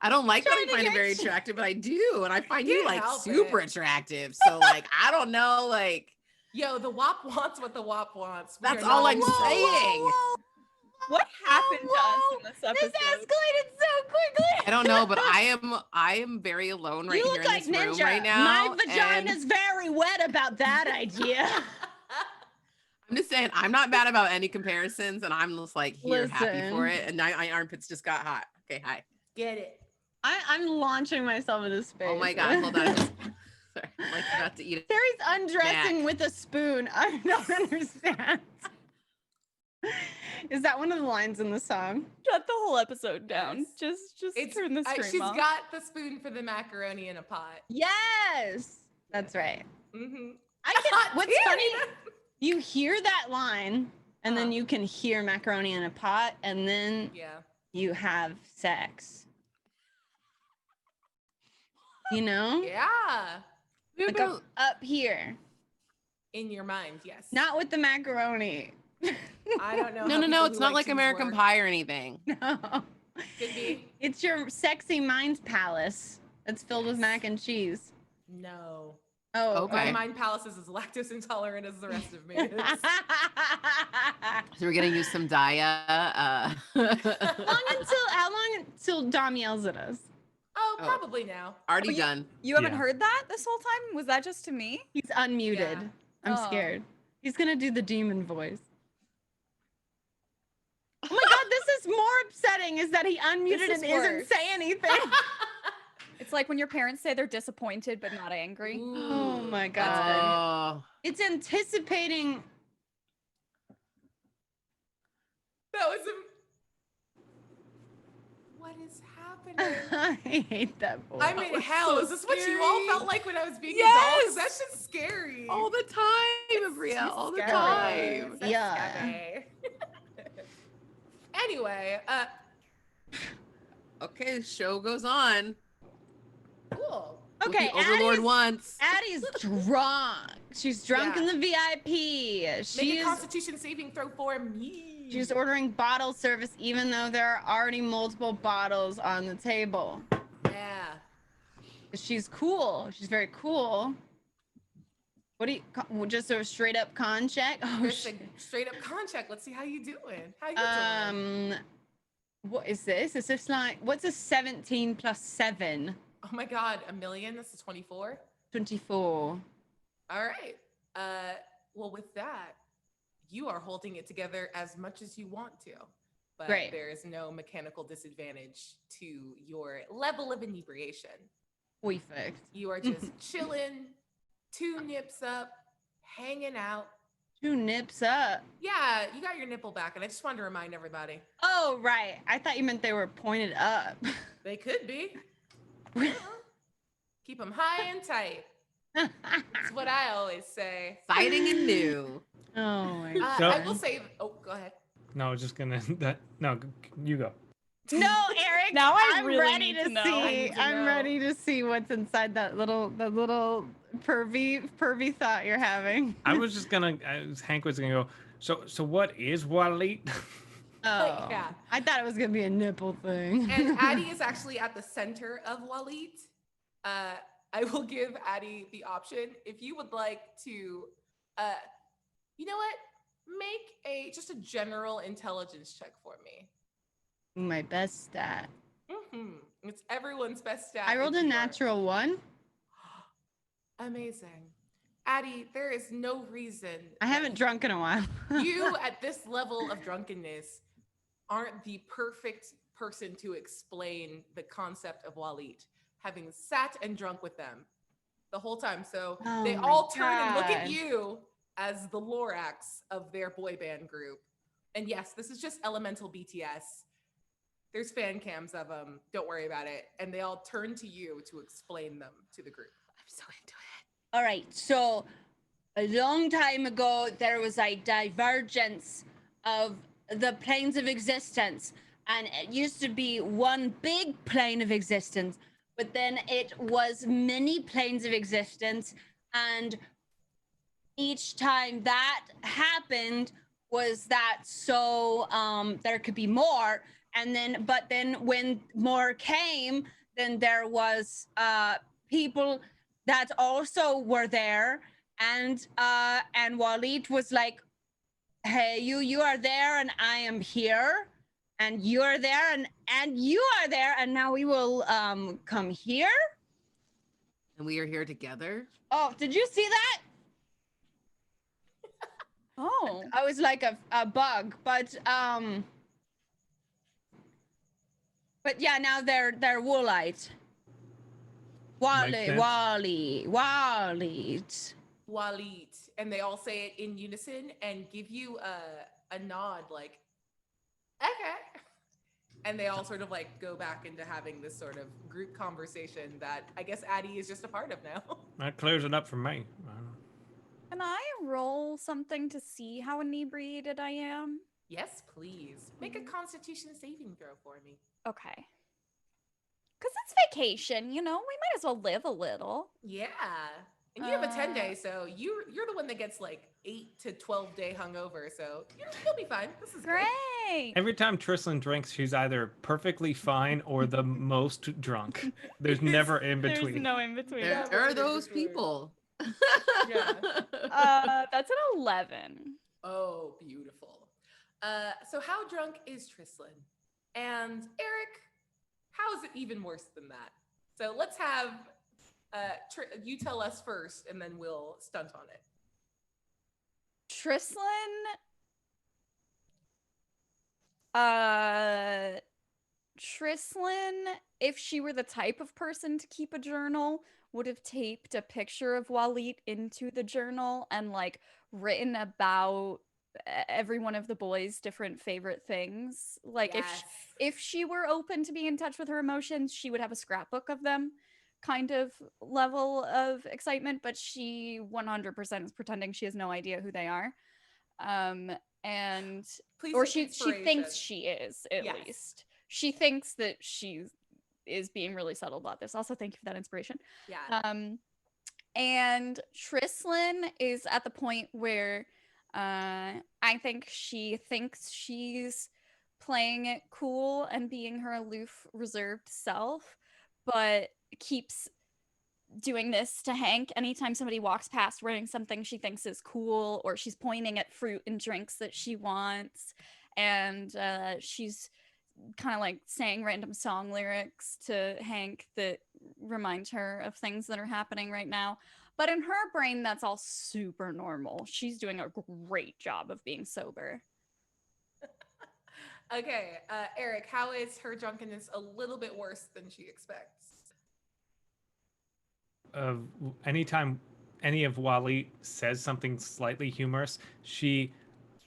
I don't like that Trying I to find him get very you. attractive, but I do, and I find you Can't like help super it. attractive. So like, I don't know, like Yo, the WAP wants what the WAP wants. We that's are all not I'm in control. saying. What happened to us in this This episode? escalated so quickly. I don't know, but I am very alone right you here look in like this room Ninja. right now. My and vagina's very wet about that idea. I'm just saying, I'm not bad about any comparisons, and I'm just like here happy for Listen. it. And my armpits just got hot. Okay, hi. Get it. I'm launching myself into space. Oh my god, hold on. Sorry, I'm like about to eat it. Terry's undressing with a spoon. I don't understand. Is that one of the lines in the song? Shut the whole episode down. Yes. Just turn the stream she's off. got the spoon for the macaroni in a pot. Yes, that's right. Mm-hmm. What's funny? You hear that line, and then Uh-huh. you can hear macaroni in a pot, and then Yeah. you have sex. You know, Yeah. like up here, In your mind, yes. not with the macaroni. I don't know. No, how no, no. people It's who not like cheese American work. Pie or anything. No, Could be. it's your sexy mind's palace that's filled with mac and cheese. No. Oh, Okay. My mind palace is as lactose intolerant as the rest of me. is. So we're gonna use some Daya. How long until Dom yells at us? Oh, Oh. probably now. Already Oh, you- done. You haven't Yeah. heard that this whole time? Was that just to me? He's unmuted. Yeah. I'm Oh. scared. He's gonna do the demon voice. Oh my god, this is more upsetting is that he unmuted This and is isn't worse. saying anything. It's like when your parents say they're disappointed but not angry. Oh Ooh, my that's God. Oh, It's anticipating. That was what is happening? I hate that voice. I'm in was hell. so Is this what you all scary. felt like when I was being Yes! a doll? Because that's just scary. all the time, Abria, It's all the scary. time. That's Yeah. scary. Anyway, Okay, the show goes on. cool. What Okay, the Overlord Addie's, wants. Addie's drunk. She's drunk Yeah. in the VIP. Make a She's Constitution saving throw for me. she's ordering bottle service even though there are already multiple bottles on the table. Yeah. She's cool. She's very cool. What do you just a straight up con check? Oh, Just a straight up con check. Let's see how you doing. How you doing? What is this? Is this like, what's a 17 plus 7? Oh my God, a million? This is 24. 24. All right. Well, with that, you are holding it together as much as you want to, but Great. there is no mechanical disadvantage to your level of inebriation. Perfect. You are just chilling, 2 nips up, hanging out. 2 nips up. Yeah, you got your nipple back, and I just wanted to remind everybody. Oh, right. I thought you meant they were pointed up. They could be. Keep them high and tight. That's what I always say. Fighting anew. Oh my So- I god. will say, oh, go ahead. No, I was just gonna you go. No, Eric. Now I I'm really ready need to to know. see. I need to I'm know. ready to see what's inside that little pervy thought you're having. I was just gonna Hank was gonna go, so what is Walit? Oh, Yeah. I thought it was gonna be a nipple thing. And Addi is actually at the center of Walit. I will give Addi the option if you would like to, you know what? Make just a general intelligence check for me. My best stat. It's everyone's best stat. I rolled if a you are- natural 1. Amazing. Addi, there is no reason I that haven't drunk in a while. you at this level of drunkenness aren't the perfect person to explain the concept of Walit, having sat and drunk with them the whole time. So Oh they my all turn and look at God. you as the Lorax of their boy band group. And yes, this is just elemental BTS. There's fan cams of them. Don't worry about it. And they all turn to you to explain them to the group. I'm so into it. All right, so a long time ago, there was a divergence of the planes of existence, and it used to be one big plane of existence, but then it was many planes of existence, and each time that happened was that so there could be more, and then but then when more came, then there was people that also were there, and Walid was like, hey, you are there and I am here, and you are there and you are there, and now we will come here. And we are here together. Oh, did you see that? Oh. I was like a bug, but yeah, now they're woolite. Makes Wally. Walit. And they all say it in unison and give you a nod like, okay. And they all sort of like go back into having this sort of group conversation that I guess Addi is just a part of now. That clears it up for me. I don't know. Can I roll something to see how inebriated I am? Yes, please. Make a constitution saving throw for me. Okay. Because it's vacation, you know? We might as well live a little. Yeah. And you have a 10-day, so you're the one that gets like 8 to 12 day hungover, so you'll be fine. This is great. Great. Every time Tristan drinks, she's either perfectly fine or the most drunk. There's never in between. There's no in between. There Yeah, are we're those between. people. Yeah. That's an 11. Oh, beautiful. So how drunk is Trislan? And Eric, how is it even worse than that? So let's have you tell us first, and then we'll stunt on it. Trislan, if she were the type of person to keep a journal, would have taped a picture of Walit into the journal and like written about every one of the boys' different favorite things. Like if she were open to be in touch with her emotions, she would have a scrapbook of them, kind of level of excitement, but she 100% is pretending she has no idea who they are. And Please or take she thinks inspiration. she is, at Yes. least. She thinks that she is being really subtle about this. Also, thank you for that inspiration. Yeah. And Trislan is at the point where I think she thinks she's playing it cool and being her aloof, reserved self, but keeps doing this to Hank anytime somebody walks past wearing something she thinks is cool, or she's pointing at fruit and drinks that she wants, and she's kind of like saying random song lyrics to Hank that remind her of things that are happening right now. But in her brain, that's all super normal. She's doing a great job of being sober. Okay, Eric, how is her drunkenness a little bit worse than she expects? Anytime any of Wally says something slightly humorous, she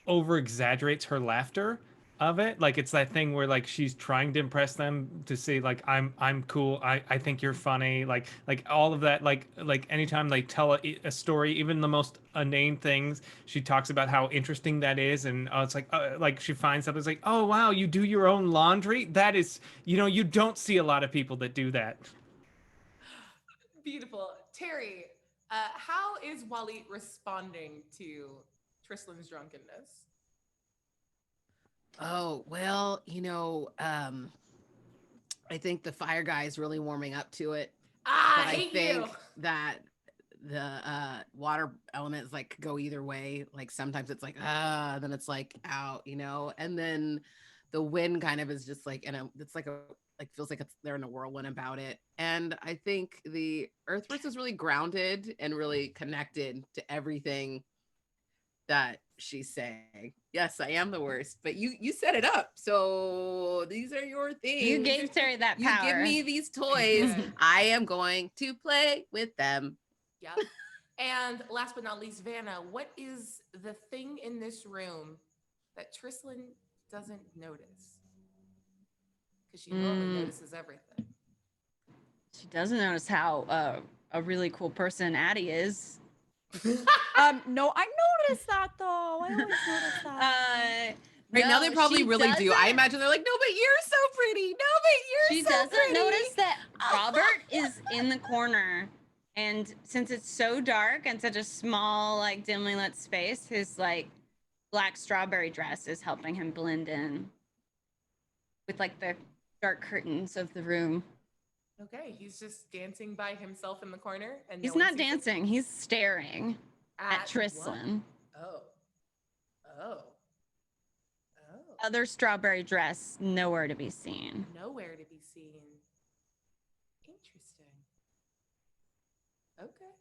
over exaggerates her laughter of it. Like it's that thing where like she's trying to impress them to say like I'm cool, I think you're funny, like all of that, like anytime they tell a story, even the most inane things, she talks about how interesting that is. And it's like she finds something, it's like, oh wow, you do your own laundry. That is, you don't see a lot of people that do that. Beautiful. Terry, how is Wally responding to Trislan's drunkenness? Oh, well, I think the fire guy is really warming up to it. I But I hate think you. that the water elements like go either way. Like sometimes it's like then it's like out, and then the wind kind of is just like, and it's like feels like they're in a whirlwind about it. And I think the Earthverse is really grounded and really connected to everything that she's saying. Yes, I am the worst, but you set it up. So these are your things. You gave Terry that You power. give me these toys. did. I am going to play with them. Yep. And last but not least, Vanna, what is the thing in this room that Trislan doesn't notice? Because she normally notices everything. She doesn't notice how a really cool person Addi is. No, I noticed that though. I always notice that. Right now, they probably she really do. I doesn't. imagine they're like, no, but you're so pretty. No, but She you're so doesn't pretty. notice that Robert is in the corner, and since it's so dark and such a small, like dimly lit space, his like black strawberry dress is helping him blend in with like the dark curtains of the room. Okay, he's just dancing by himself in the corner, and He's no one not sees him? dancing. He's staring at what? Trislan. Oh. Oh. Oh. Other strawberry dress nowhere to be seen. Nowhere to be seen. Interesting. Okay.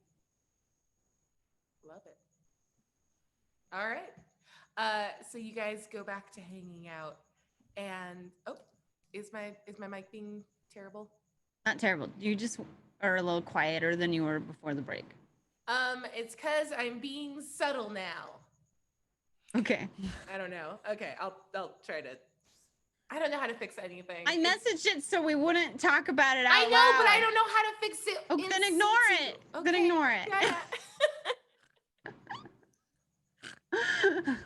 Love it. All right. So you guys go back to hanging out, and is my mic being terrible? Not terrible. You just are a little quieter than you were before the break. It's because I'm being subtle now. Okay. I don't know. Okay, I'll try to. I don't know how to fix anything. I messaged it so we wouldn't talk about it out I know, loud. but I don't know how to fix it. Oh, in then ignore situ. it. Then ignore it.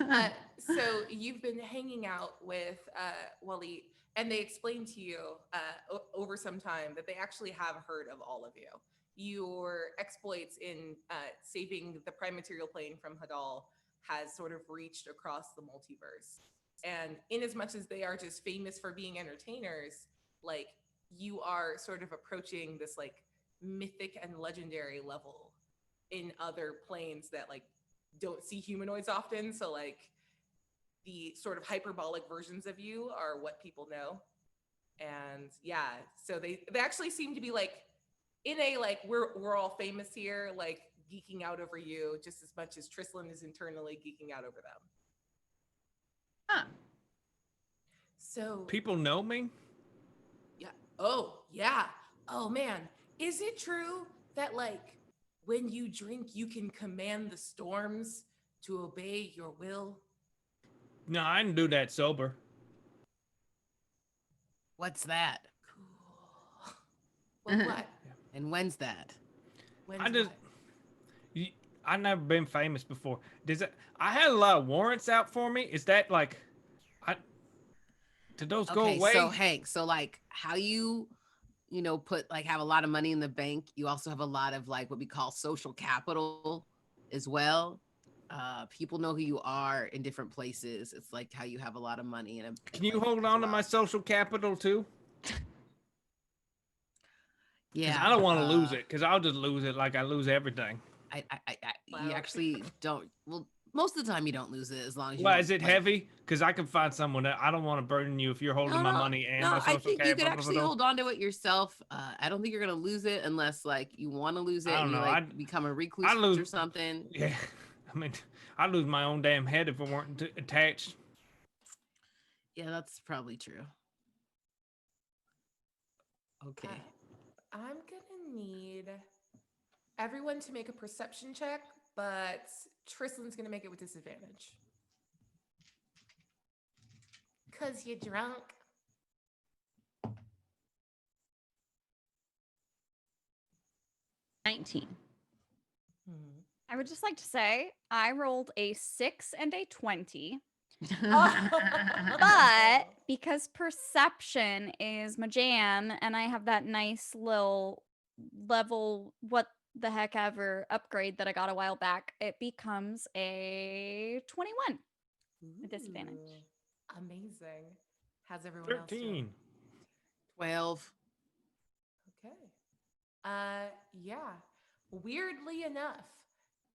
Yeah. So you've been hanging out with Wally, and they explained to you over some time that they actually have heard of all of you. Your exploits in saving the prime material plane from Hadal has sort of reached across the multiverse. And in as much as they are just famous for being entertainers, like you are sort of approaching this like mythic and legendary level in other planes that like don't see humanoids often. So like the sort of hyperbolic versions of you are what people know. And yeah, so they actually seem to be like in a like we're all famous here, like geeking out over you just as much as Trislan is internally geeking out over them. Huh. So People know me? yeah. Oh, yeah. Oh man. Is it true that like when you drink you can command the storms to obey your will? No, I didn't do that sober. What's that? Cool. Well, what? And when's that? When's I just, what? I've never been famous before. I had a lot of warrants out for me. Is that like, did those go away? So Hank, so like how you put like have a lot of money in the bank, you also have a lot of like what we call social capital as well. People know who you are in different places. It's like how you have a lot of money Can you hold on to my social capital too? Yeah, Because I don't want to lose it, because I'll just lose it like I lose everything. You actually don't. Well, Most of the time, you don't lose it as long as you. Why don't, is it like- heavy? Because I can find someone. I don't want to burden you if you're holding my money and no, my I social think you could capital. actually hold on to it yourself. I don't think you're gonna lose it unless like you want to lose it I don't and you know, like become a recluse I'd lose- or something. Yeah, I mean, I'd lose my own damn head if it weren't attached. Yeah, that's probably true. Okay. I'm gonna need everyone to make a perception check, but Tristlin's gonna make it with disadvantage. Cause you're drunk. I would just like to say I rolled a 6 and a 20. But because perception is my jam and I have that nice little level what the heck ever upgrade that I got a while back, it becomes a 21. A disadvantage. Ooh, amazing. How's everyone else 13. doing? 12. Okay. Yeah. Weirdly enough,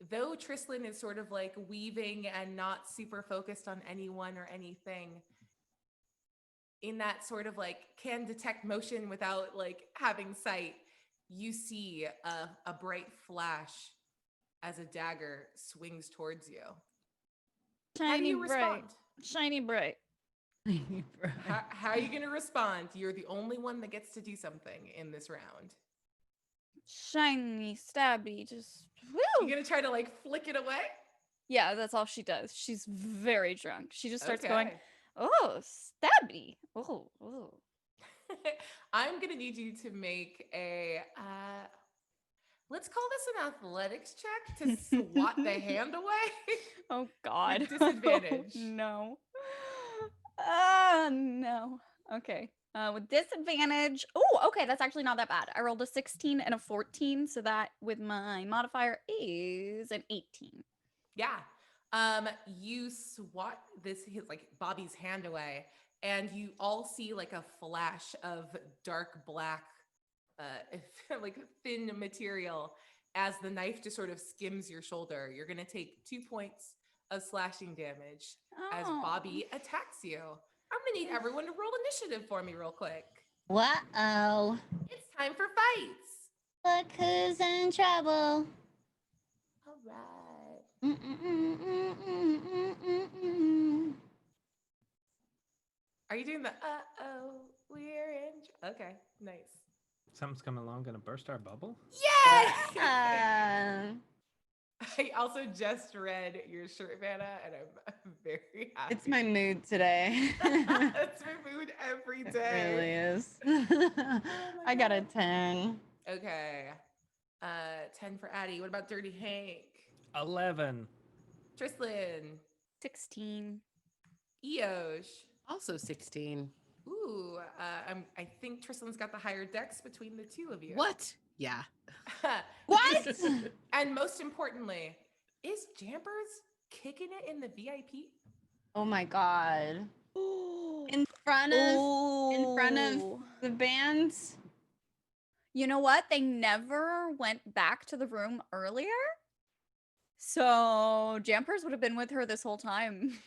though Tristlin is sort of like weaving and not super focused on anyone or anything, in that sort of like can detect motion without like having sight, you see a bright flash as a dagger swings towards you. How do Shiny you bright. respond? Shiny bright. How are you going to respond? You're the only one that gets to do something in this round. Shiny stabby. Just You're woo. going to try to like flick it away? Yeah, that's all she does. She's very drunk. She just starts going, Okay. oh, stabby. Oh, oh. I'm gonna need you to make a let's call this an athletics check to swat the hand away. Oh God. disadvantage. No. No. Okay. With disadvantage. Oh, okay. That's actually not that bad. I rolled a 16 and a 14, so that with my modifier is an 18. Yeah. You swat his like Bobby's hand away, and you all see like a flash of dark black, like thin material as the knife just sort of skims your shoulder. You're gonna take 2 points of slashing damage as Oh. Bobby attacks you. I'm gonna need everyone to roll initiative for me real quick. Uh-oh. It's time for fights. Look who's in trouble. All right. Are you doing the we're in? Okay, nice. Something's coming along, gonna burst our bubble. Yes! I also just read your shirt, Vanna, and I'm very happy. It's my mood today. That's my mood every It day. really is. I got a 10. Okay. 10 for Addi. What about Dirty Hank? 11. Tristlin. 16. Eoj. Also 16. Ooh, I think Tristlin's got the higher dex between the two of you. What? Yeah. What? And most importantly, is Jampers kicking it in the VIP? Oh my god. In front of the band? You know what? They never went back to the room earlier. So Jampers would have been with her this whole time.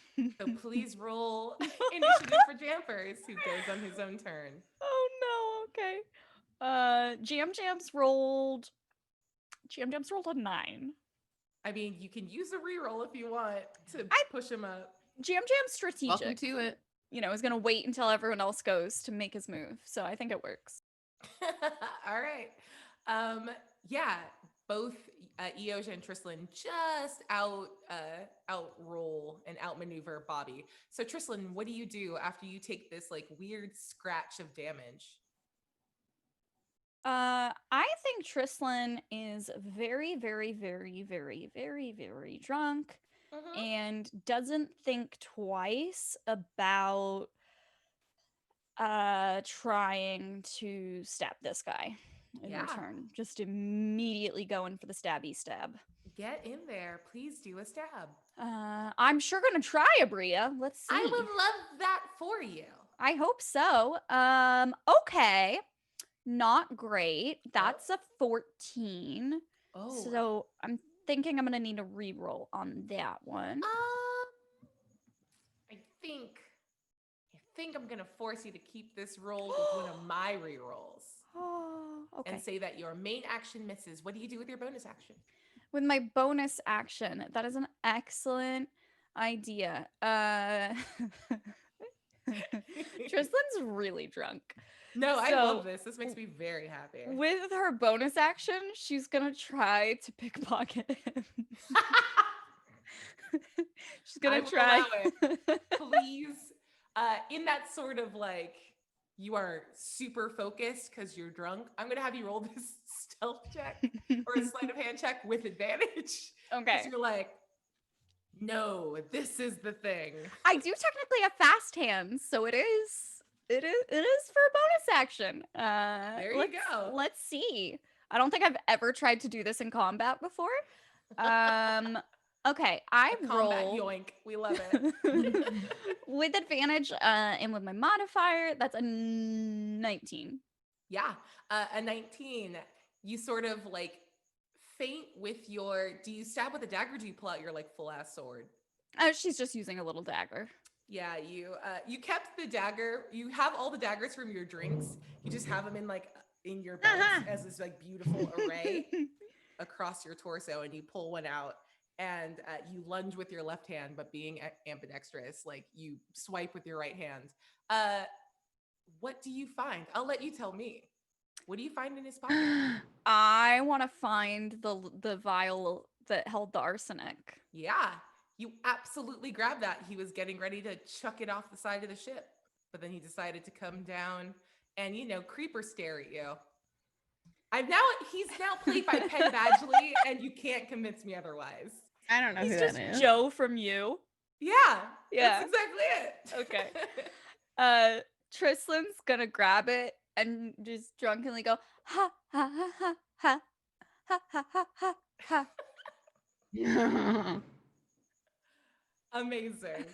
So please roll initiative for Jampers, who goes on his own turn. Oh no, okay. Jam Jams rolled a 9. I mean, you can use a reroll if you want to push him up. Jam Jam's strategic. Welcome to it. You know, is gonna wait until everyone else goes to make his move. So I think it works. All right. Yeah, both Eoj and Tristlin just outroll and outmaneuver Bobby. So Tristlin, what do you do after you take this like weird scratch of damage? I think Tristlin is very, very, very, very, very, very drunk Mhm. and doesn't think twice about trying to stab this guy in Yeah. return. Just immediately going for the stabby stab. Get in there. Please do a stab. I'm sure gonna try, Abria. Let's see. I would love that for you. I hope so. Okay. Not great. That's a 14. Oh. So I'm thinking I'm gonna need a reroll on that one. I think I'm gonna force you to keep this roll with one of my rerolls Oh, okay. and say that your main action misses. What do you do with your bonus action? With my bonus action, that is an excellent idea. Tristan's really drunk. No, I So- love this. This makes me very happy. With her bonus action, she's gonna try to pickpocket him. She's I gonna will try. allow Please, in that sort of like you are super focused because you're drunk, I'm gonna have you roll this stealth check or a sleight of hand check with advantage. Okay. You're like, no, this is the thing. I do technically have fast hands, so it is for a bonus action. There you go. Let's see. I don't think I've ever tried to do this in combat before. Okay, I A combat roll yoink. We love it. with advantage and with my modifier. That's a 19. Yeah, a 19. You sort of like feint with your. Do you stab with a dagger? Or do you pull out your like full ass sword? She's just using a little dagger. Yeah, you kept the dagger. You have all the daggers from your drinks. You just have them in like in your belts as this like beautiful array across your torso, and you pull one out and you lunge with your left hand, but being ambidextrous, like you swipe with your right hand. What do you find? I'll let you tell me. What do you find in his pocket? I want to find the vial that held the arsenic. Yeah, you absolutely grabbed that. He was getting ready to chuck it off the side of the ship, but then he decided to come down and, creeper stare at you. He's now played by Penn Badgley, and you can't convince me otherwise. I don't know He's who just that is. Joe from You. Yeah, Yeah. that's exactly it. Okay. Tristlan's gonna grab it and just drunkenly go ha ha ha ha ha ha ha ha ha ha. Amazing.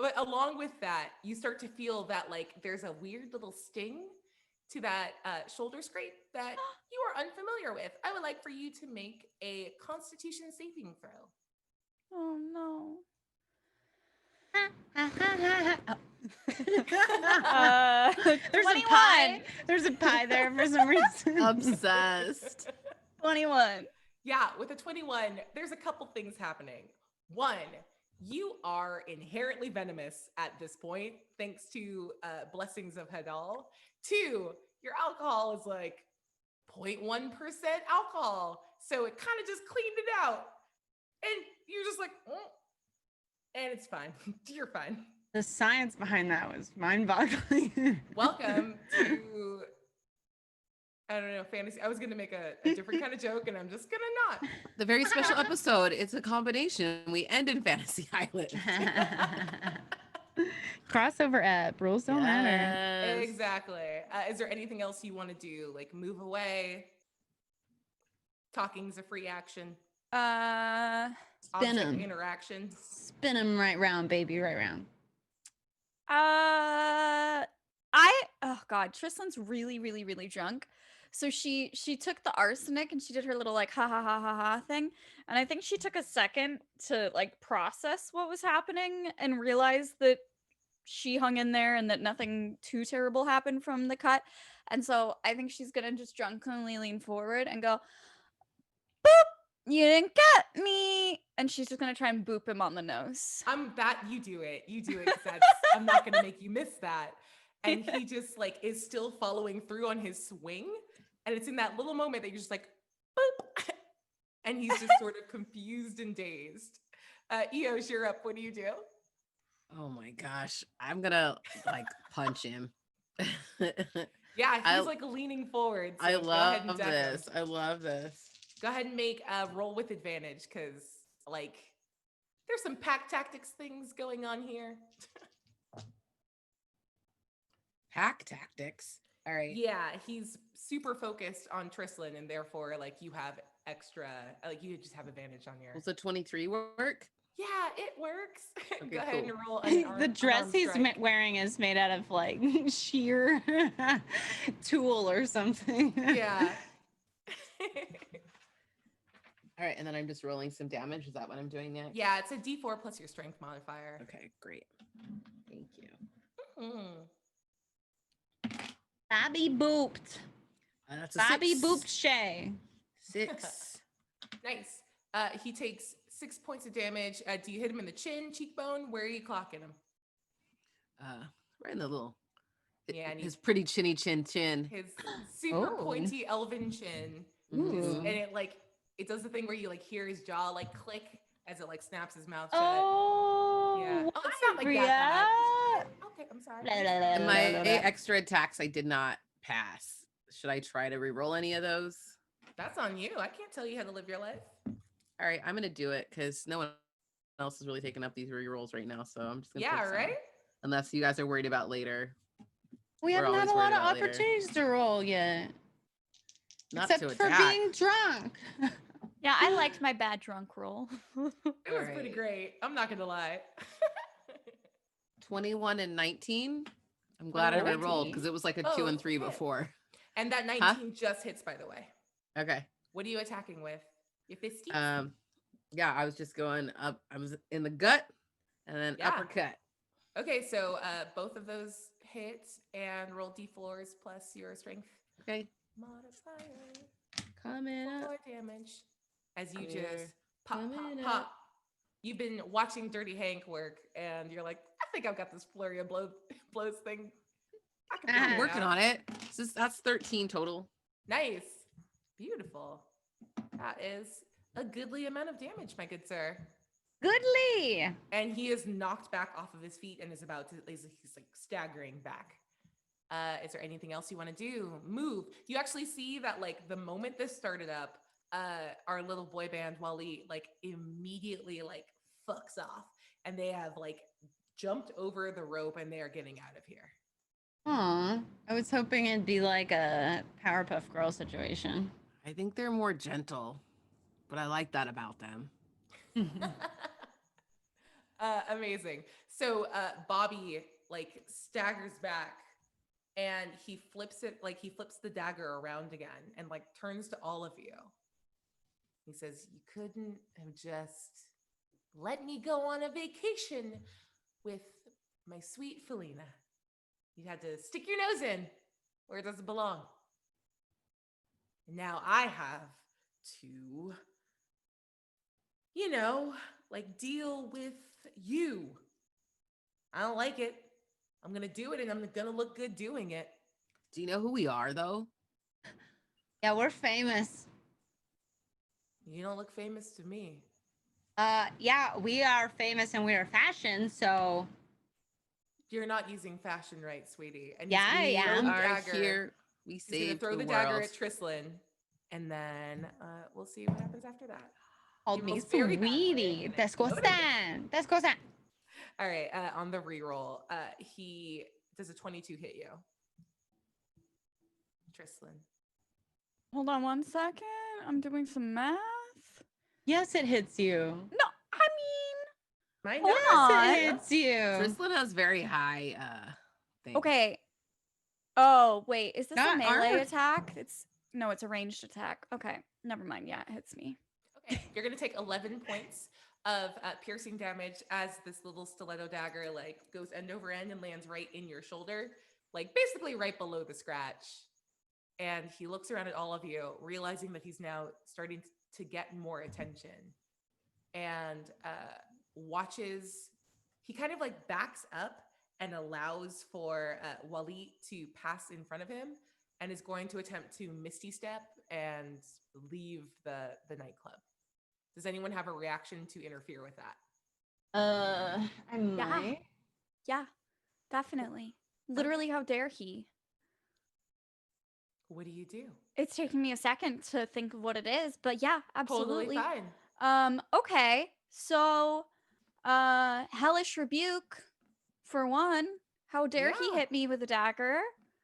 But along with that, you start to feel that like there's a weird little sting to that shoulder scrape that you are unfamiliar with. I would like for you to make a Constitution saving throw. Oh no. There's 21. a pie. There's a pie there for some reason. Obsessed. 21. Yeah, with a 21, there's a couple things happening. One, you are inherently venomous at this point, thanks to blessings of Hadal. Two, your alcohol is like 0.1% alcohol. So it kind of just cleaned it out. And you're just like, and it's fine. You're fine. The science behind that was mind-boggling. Welcome to, I don't know, fantasy. I was going to make a different kind of joke, and I'm just going to not. The very special episode. It's a combination. We end in Fantasy Island. Crossover app. Rules don't matter. Yes. Exactly. Is there anything else you want to do? Like move away? Talking's a free action. Spin Object 'em. interaction. Spin them right round, baby, right round. Oh god, Tristlan's really, really, really drunk. So she took the arsenic and she did her little like ha ha ha ha ha thing. And I think she took a second to like process what was happening and realize that she hung in there and that nothing too terrible happened from the cut. And so I think she's gonna just drunkenly lean forward and go, boop, you didn't get me. And she's just gonna try and boop him on the nose. You do it. You do it. 'Cause that's, I'm not gonna make you miss that. And he just like is still following through on his swing. And it's in that little moment that you're just like, boop. And he's just sort of confused and dazed. Eoj, you're up. What do you do? Oh my gosh. I'm gonna like punch him. Yeah, I- he's like leaning forward. So I go ahead and love deck him. this. I love this. Go ahead and make a roll with advantage because like there's some pack tactics things going on here. Hack tactics. All right. Yeah, he's super focused on Tristlan, and therefore, like you have extra, like you just have advantage on your. Will the 23 work? Yeah, it works. Okay, Go ahead cool. and roll. An The dress unarmed he's strike. wearing is made out of like sheer tool or something. Yeah. All right, and then I'm just rolling some damage. Is that what I'm doing next? Yeah, it's a D4 plus your strength modifier. Okay, great. Thank you. Mm. Bobby booped. That's a Bobby 6. booped Shay. 6. Nice. He takes 6 points of damage. Do you hit him in the chin, cheekbone? Where are you clocking him? Right in the little. Yeah, and his pretty chinny chin. His super Oh. pointy elven chin. Ooh. And it does the thing where you like hear his jaw like click as it like snaps his mouth shut. Oh, Yeah. what, It's not like Bria? that bad. Okay, I'm sorry. La, la, la, And la, my la, la. 8 extra attacks I did not pass. Should I try to re-roll any of those? That's on you. I can't tell you how to live your life. All right, I'm gonna do it because no one else is really taking up these re-rolls right now. So I'm just gonna Yeah, take some. right? Unless you guys are worried about later. We We're haven't had always a lot worried of about later. opportunities to roll yet. Not Except to for attack. being drunk. Yeah, I liked my bad drunk roll. It was pretty Alright. great. I'm not gonna lie. 21 and 19. I'm glad I 21 and re-rolled 19. because it was like a Oh, 2 and 3 hit. before. And that 19 just hits, by the way. Okay. What are you attacking with? Your fisties? Yeah, I was just going up. I was in the gut and then Yeah. uppercut. Okay, so both of those hit and roll d4s plus your strength Okay. modifier Coming up. for damage. As you Clear. just pop, Coming pop, up. pop. You've been watching Dirty Hank work, and you're like, I think I've got this flurry of blows thing. I can figure I'm it working out. on it. That's 13 total. Nice. Beautiful. That is a goodly amount of damage, my good sir. Goodly. And he is knocked back off of his feet and is about to, he's like staggering back. Is there anything else you want to do? Move. You actually see that like the moment this started up, our little boy band Wally like immediately like fucks off, and they have like jumped over the rope and they are getting out of here. Aw, I was hoping it'd be like a Powerpuff Girl situation. I think they're more gentle, but I like that about them. Amazing. So Bobby like staggers back and he flips the dagger around again and like turns to all of you. He says, "You couldn't have just let me go on a vacation with my sweet Felina. You had to stick your nose in where it doesn't belong. And now I have to, like deal with you. I don't like it. I'm going to do it and I'm going to look good doing it." Do you know who we are, though? Yeah, we're famous. You don't look famous to me. Yeah, we are famous and we are fashion, so You're not using fashion right, sweetie. And Yeah, I he's gonna am. throw the Are dagger. here. We He's gonna saved throw the the dagger world. at Trislin, and then we'll see what happens after that. hold me rolls very badly, sweetie. and I That's go noted it. stand. That's go stand. All right, on the reroll, he does a 22 hit you, Trislin. Hold on one second. I'm doing some math. Yes, it hits you. No, I mean, Mine Hold does. on. Yes, it hits you. Trislin has very high thing. okay. Oh, wait. Is this Got a melee armor. attack? It's a ranged attack. Okay. Never mind. Yeah, it hits me. Okay, you're gonna take 11 points of piercing damage as this little stiletto dagger like goes end over end and lands right in your shoulder, like basically right below the scratch. And he looks around at all of you, realizing that he's now starting to get more attention, and watches. He kind of like backs up and allows for Waleed to pass in front of him, and is going to attempt to Misty Step and leave the nightclub. Does anyone have a reaction to interfere with that? I might. Yeah, definitely. Literally, how dare he? What do you do? It's taking me a second to think of what it is, but yeah, absolutely. Totally fine. Okay. So, hellish rebuke for one. How dare he Yeah. hit me with a dagger?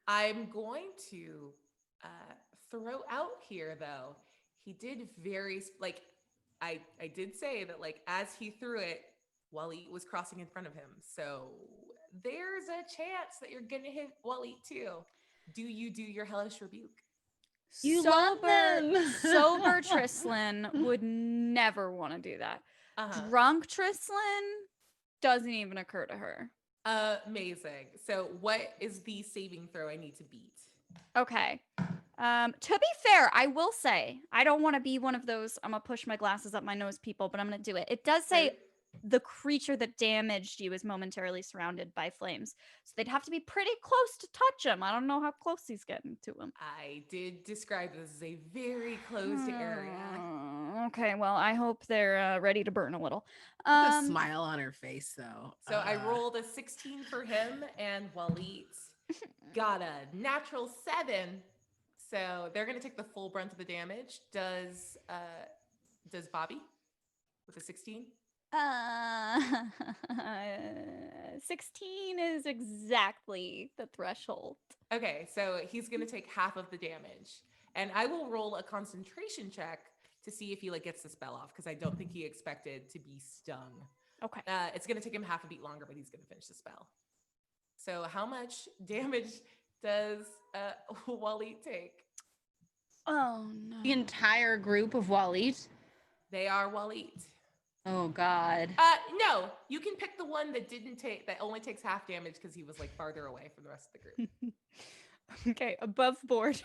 I'm going to throw out here though. He did I did say that like as he threw it, Waleed was crossing in front of him. So there's a chance that you're gonna hit Waleed too. Do you do your hellish rebuke? You love them. Sober Sober Trislin would never want to do that. Drunk Trislin doesn't even occur to her. Amazing. So what is the saving throw I need to beat? Okay. To be fair, I will say, I don't want to be one of those, I'm gonna push my glasses up my nose people, but I'm gonna do it. It does say the creature that damaged you is momentarily surrounded by flames. So they'd have to be pretty close to touch him. I don't know how close he's getting to him. I did describe this as a very closed area. Okay, well, I hope they're ready to burn a little. The smile on her face, though. So I rolled a 16 for him, and Waleed got a natural 7. So they're gonna take the full brunt of the damage. Does Bobby with a 16? 16 is exactly the threshold. Okay, so he's gonna take half of the damage, and I will roll a concentration check to see if he like gets the spell off, because I don't think he expected to be stung. Okay. It's gonna take him half a beat longer, but he's gonna finish the spell. So how much damage does Waleed take? Oh no. The entire group of Waleed? They are Waleed. Oh God. No, you can pick the one that only takes half damage because he was like farther away from the rest of the group. Okay, above board.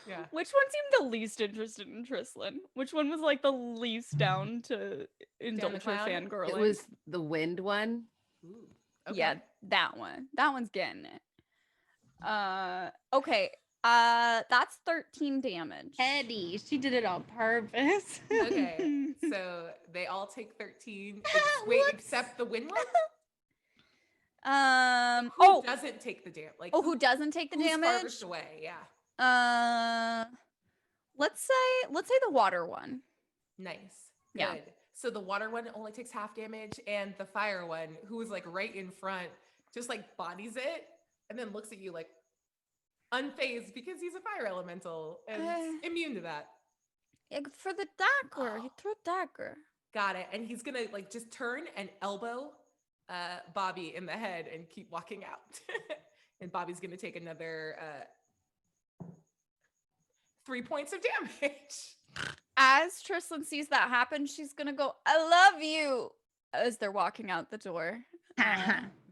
Yeah. Which one seemed the least interested in Trislin? Which one was like the least down to indulge her clown? fangirling? It was the wind one. Ooh, okay. Yeah, that one. That one's getting it. Okay. That's 13 damage. Eddie, she did it on purpose. Okay, so they all take 13. Wait, Whoops. except the wind one? Oh, Who doesn't take the damage? Like, who doesn't take the who's damage? farthest away? Yeah. Let's say the water one. Nice. Good. Yeah. So the water one only takes half damage, and the fire one, who is like right in front, just like bodies it, and then looks at you like unfazed because he's a fire elemental and immune to that. Yeah, for the dagger. He threw a dagger. Got it. And he's gonna like just turn and elbow Bobby in the head and keep walking out. And Bobby's gonna take another 3 points of damage. As Trislin sees that happen, she's gonna go, "I love you," as they're walking out the door.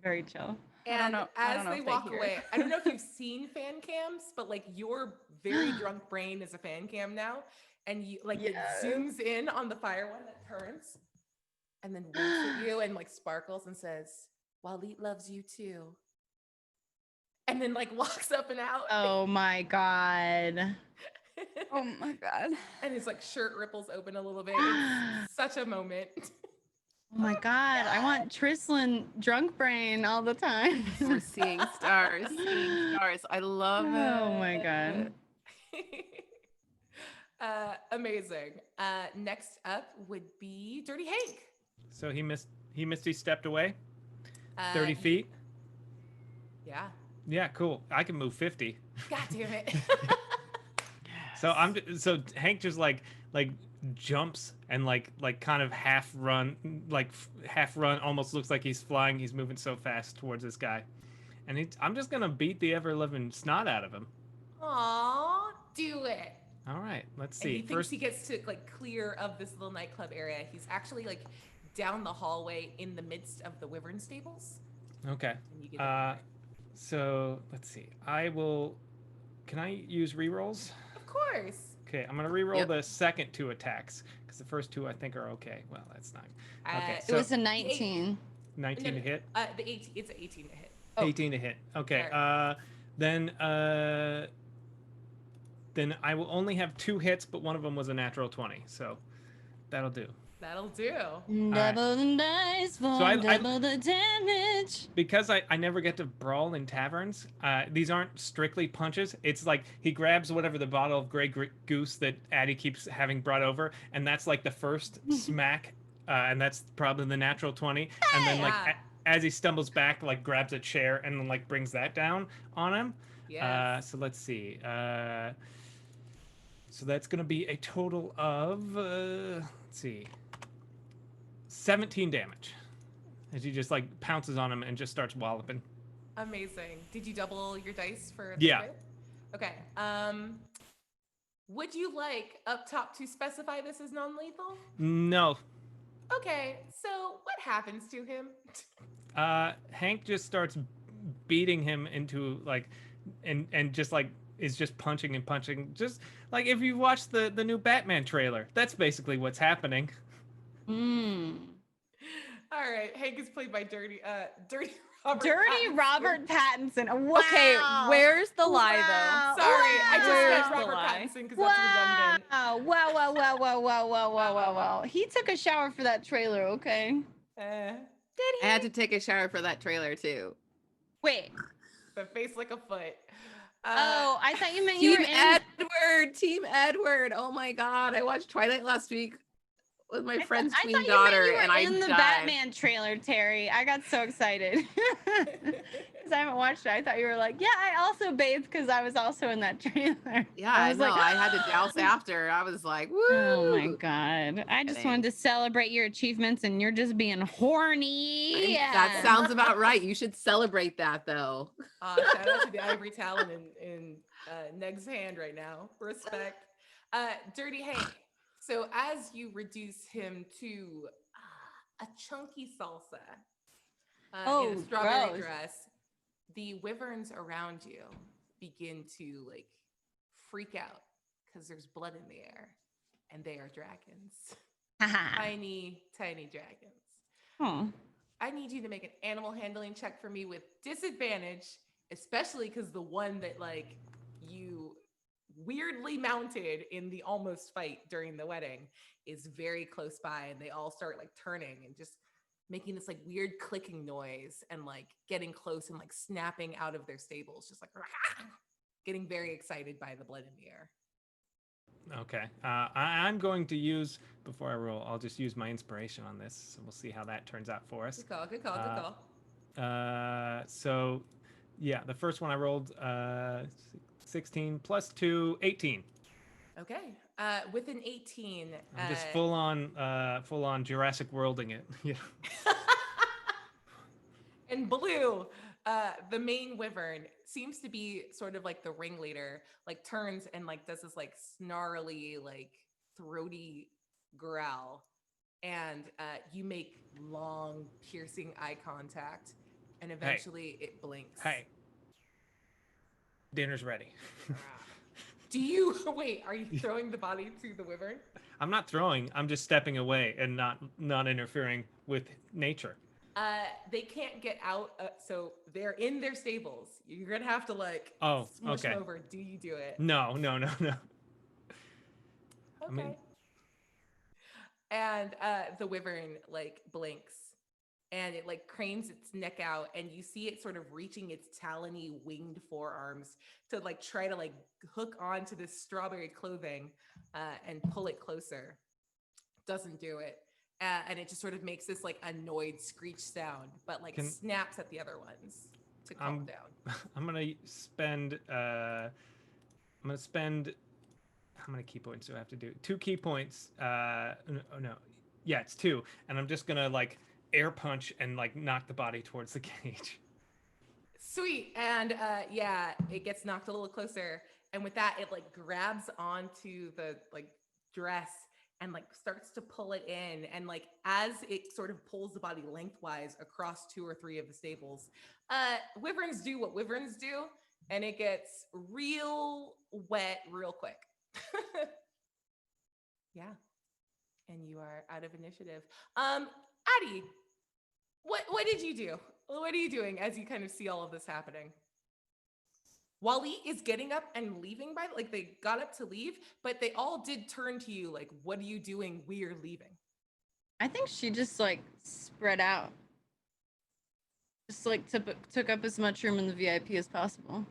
Very chill. And I as don't know they if they walk hear. away, I don't know if you've seen fan cams, but like your very drunk brain is a fan cam now. And you like it zooms in on the fire one that turns and then winks at you and like sparkles and says, Waleed loves you too. And then like walks up and out. Oh my God. Oh my god. And his like shirt ripples open a little bit. It's such a moment. Oh my God. I want Trislin drunk brain all the time. We're seeing stars. Seeing stars. I love it. Oh my God. Amazing. Next up would be Dirty Hank. So he misty stepped away 30 Uh, feet. Yeah. Yeah, cool. I can move 50. God damn it. So Hank just like jumps and like kind of half run, almost looks like he's flying. He's moving so fast towards this guy. And I'm just going to beat the ever-living snot out of him. Aw, do it. All right, let's And see. he thinks he gets to like clear of this little nightclub area. He's actually like down the hallway in the midst of the Wyvern stables. Okay. And you get So let's see. Can I use rerolls? Of course. Okay, I'm gonna reroll Yep. the second 2 attacks because the first 2 I think are okay. Well, that's not. Okay, It It so was a 19. 19 to hit. The 18. It's an 18 to hit. 18 to hit. Okay. Then I will only have 2 hits, but one of them was a natural 20, so that'll do. That'll do. Double the dice for So I- double the damage. Because I never get to brawl in taverns, these aren't strictly punches. It's like he grabs whatever the bottle of Grey Goose that Addi keeps having brought over, and that's like the first smack, and that's probably the natural 20. And then like Yeah. as he stumbles back, like grabs a chair and then like brings that down on him. Yes. So let's see. So that's going to be a total of, let's see, 17 damage. As he just like pounces on him and just starts walloping. Amazing. Did you double your dice for? Yeah. Hit? Okay. Would you like up top to specify this as non-lethal? No. Okay, so what happens to him? Hank just starts beating him into like, and just like is just punching and punching. Just like if you watched the new Batman trailer, that's basically what's happening. Mm. All right, Hank is played by Dirty Robert Dirty Pattinson. Robert Pattinson. Wow. Okay, where's the lie Wow. though? Sorry, I just Where's said the Robert lie? Pattinson because that's redundant. Wow. He took a shower for that trailer, okay. Eh, Did I had to take a shower for that trailer too. Wait. the face like a foot. Oh, I thought you meant you Team were in. Edward, Team Edward. Oh my god, I watched Twilight last week with my friend's I tween thought daughter, you meant and I you were in the died. Batman trailer, Terry. I got so excited because I haven't watched it. I thought you were like, yeah, I also bathed because I was also in that trailer. Yeah, I I was know. like, I had to douse after. I was like, woo! oh my god! I just Kidding. wanted to celebrate your achievements, and you're just being horny. That sounds about right. You should celebrate that though. Shout out to the ivory talon in Neg's hand right now. Respect. Dirty Hank. So as you reduce him to a chunky salsa in Oh, a strawberry gross. dress, the wyverns around you begin to like freak out because there's blood in the air, and they are dragons. Haha. Tiny, tiny dragons. Oh. I need you to make an animal handling check for me with disadvantage, especially because the one that like you weirdly mounted in the almost fight during the wedding is very close by, and they all start like turning and just making this like weird clicking noise and like getting close and like snapping out of their stables, just like getting very excited by the blood in the air. Okay. I'm going to use, before I roll, I'll just use my inspiration on this. So we'll see how that turns out for us. Good call, good call, good call. So, yeah, the first one I rolled 16 plus 2, 18. Okay. With an 18, I'm just full on Jurassic Worlding it. Yeah. And Blue, the main wyvern, seems to be sort of like the ringleader, like turns and like does this like snarly, like throaty growl. And you make long, piercing eye contact, and eventually it blinks. Hey. Dinner's ready. Do you wait? Are you throwing the body to the wyvern? I'm not throwing. I'm just stepping away and not interfering with nature. They can't get out, so they're in their stables. You're gonna have to like smush okay. them over. Do you do it? No. Okay. I mean- And the wyvern like blinks, and it like cranes its neck out, and you see it sort of reaching its talony winged forearms to like try to like hook onto this strawberry clothing and pull it closer. Doesn't do it. And it just sort of makes this like annoyed screech sound, but like snaps at the other ones to calm down. I'm gonna spend how many key points do I have to do? 2 key points. No. Yeah, it's 2. And I'm just gonna like air punch and like knock the body towards the cage. Sweet. And yeah, it gets knocked a little closer. And with that, it like grabs onto the like dress and like starts to pull it in. And like as it sort of pulls the body lengthwise across 2 or 3 of the stables, wyverns do what wyverns do, and it gets real wet real quick. Yeah. And you are out of initiative. Addi, what did you do? What are you doing as you kind of see all of this happening? Wally is getting up and leaving like they got up to leave, but they all did turn to you like, what are you doing? We're leaving. I think she just like spread out. Just like took up as much room in the VIP as possible.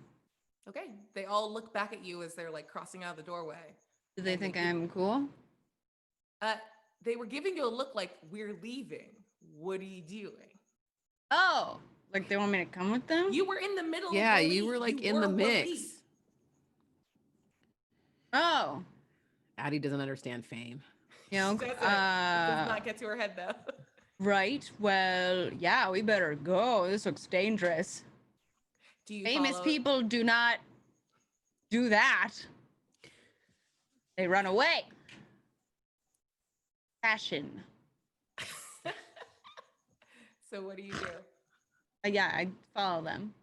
Okay. They all look back at you as they're like crossing out of the doorway. Do they think I'm cool? They were giving you a look like, we're leaving. What are you doing? Oh, like they want me to come with them? You were in the middle. Yeah, of the you lead. were like You in the were mix. lead. Oh, Addie doesn't understand fame. you know, Does it does not get to her head though. right. Well, yeah, we better go. This looks dangerous. Do you Famous follow- people do not do that. They run away. Fashion. So what do you do? Yeah, I follow them.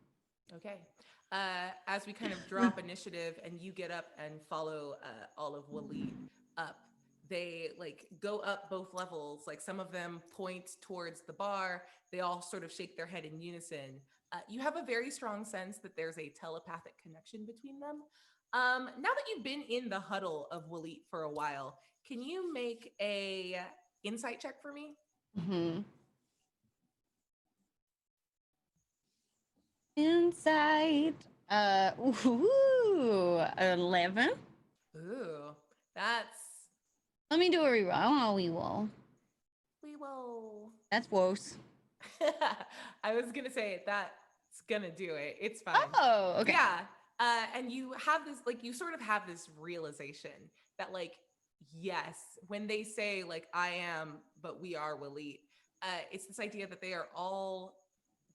Okay. As we kind of drop initiative and you get up and follow all of Waleed up, they like go up both levels. Like some of them point towards the bar. They all sort of shake their head in unison. You have a very strong sense that there's a telepathic connection between them. Now that you've been in the huddle of Waleed for a while, can you make a insight check for me? Mm-hmm. Insight. 11. Ooh, that's Let me do a reroll. I want a reroll. we will. That's worse. I was gonna say that's gonna do it. It's fine. Oh, okay. Yeah. And you have this, like, you sort of have this realization that, like, yes, when they say, like, I am, but we are Waleed, it's this idea that they are all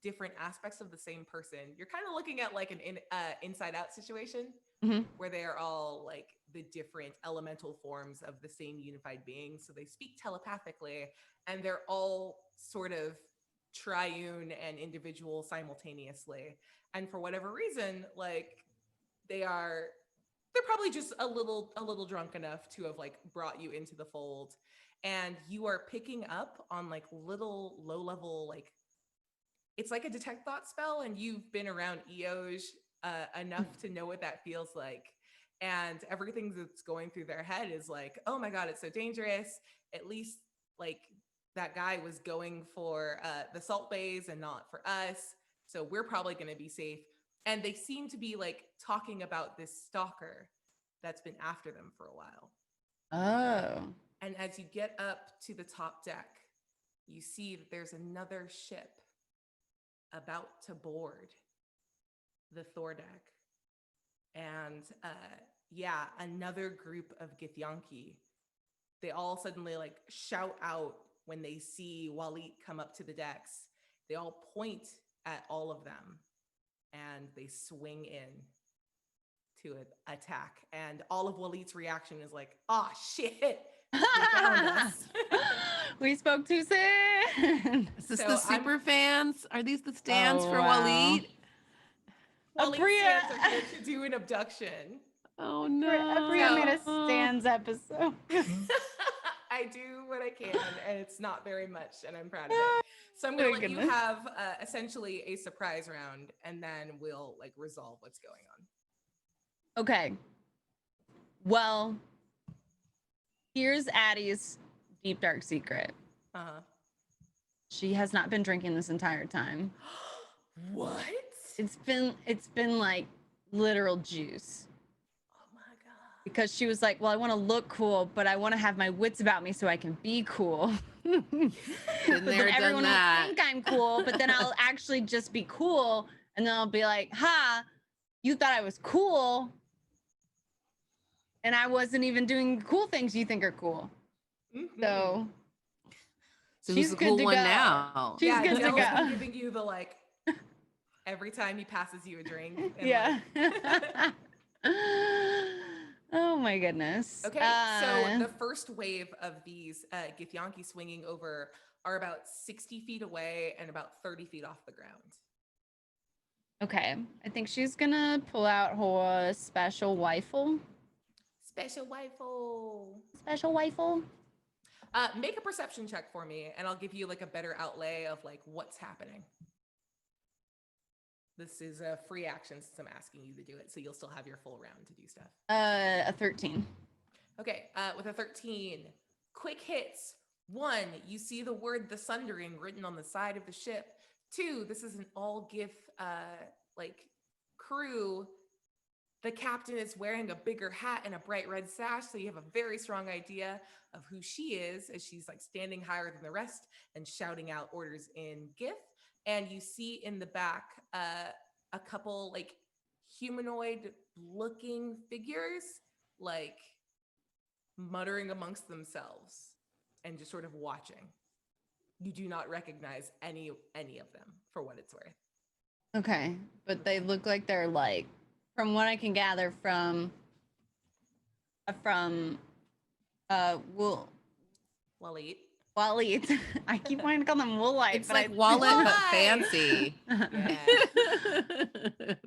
different aspects of the same person. You're kind of looking at like an inside out situation Mhm. where they are all like the different elemental forms of the same unified being. So they speak telepathically and they're all sort of triune and individual simultaneously. And for whatever reason, like they're probably just a little drunk enough to have like brought you into the fold. And you are picking up on like little low level, like it's like a detect thought spell, and you've been around Eoj enough to know what that feels like. And everything that's going through their head is like, oh my God, it's so dangerous. At least like that guy was going for the salt bays and not for us. So we're probably going to be safe. And they seem to be like talking about this stalker that's been after them for a while. Oh. And as you get up to the top deck, you see that there's another ship about to board the Thor deck. And yeah, another group of Githyanki. They all suddenly like shout out when they see Waleed come up to the decks. They all point at all of them and they swing in to attack. And all of Waleed's reaction is like, oh shit, they found us. We spoke too soon. Is this So the super fans? Are these the stands Oh, for wow. Waleed? Waleed Abria- stands are here to do an abduction. Oh no. Abria made a stands episode. I do what I can, and it's not very much, and I'm proud of it. So I'm gonna My let you goodness. have essentially a surprise round, and then we'll like resolve what's going on. Okay. Well, here's Addie's deep dark secret. Uh-huh. She has not been drinking this entire time. What? It's been like literal juice. Oh my God. Because she was like, well, I want to look cool, but I want to have my wits about me so I can be cool. Been But there, then done everyone will that. think I'm cool, but then I'll actually just be cool. And then I'll be like, ha, you thought I was cool. And I wasn't even doing cool things you think are cool. Mhm. So So she's who's the good cool to one go. now? She's yeah, good to Dell's go. been giving you the like every time he passes you a drink. And, Yeah. like- Oh my goodness. Okay, so the first wave of these Githyanki swinging over are about 60 feet away and about 30 feet off the ground. Okay, I think she's gonna pull out her special rifle. Special rifle. Special rifle. Make a perception check for me, and I'll give you like a better outlay of like what's happening. This is a free action since I'm asking you to do it, so you'll still have your full round to do stuff. A 13. Okay, with a 13, quick hits. 1, you see the word "the Sundering" written on the side of the ship. 2, this is an all Gith like crew. The captain is wearing a bigger hat and a bright red sash, so you have a very strong idea of who she is as she's like standing higher than the rest and shouting out orders in Gith. And you see in the back a couple like humanoid looking figures like muttering amongst themselves and just sort of watching. You do not recognize any of them for what it's worth. Okay, but they look like they're like, from what I can gather from from Walid. Wallet. I keep wanting to call them Woolite, It's but like I wallet but Why? fancy. Yeah.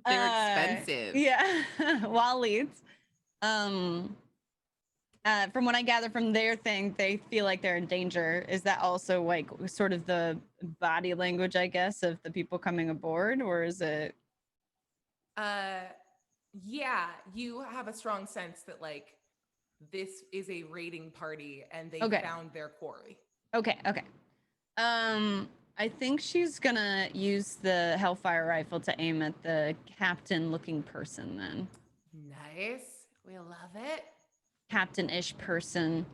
They're expensive. Yeah, Wallets. From what I gather from their thing, they feel like they're in danger. Is that also like sort of the body language, I guess, of the people coming aboard, or is it? Yeah, you have a strong sense that like this is a raiding party and they Okay. found their quarry. Okay. I think she's gonna use the Hellfire rifle to aim at the captain-looking person. Then Nice. We love it. captain-ish person.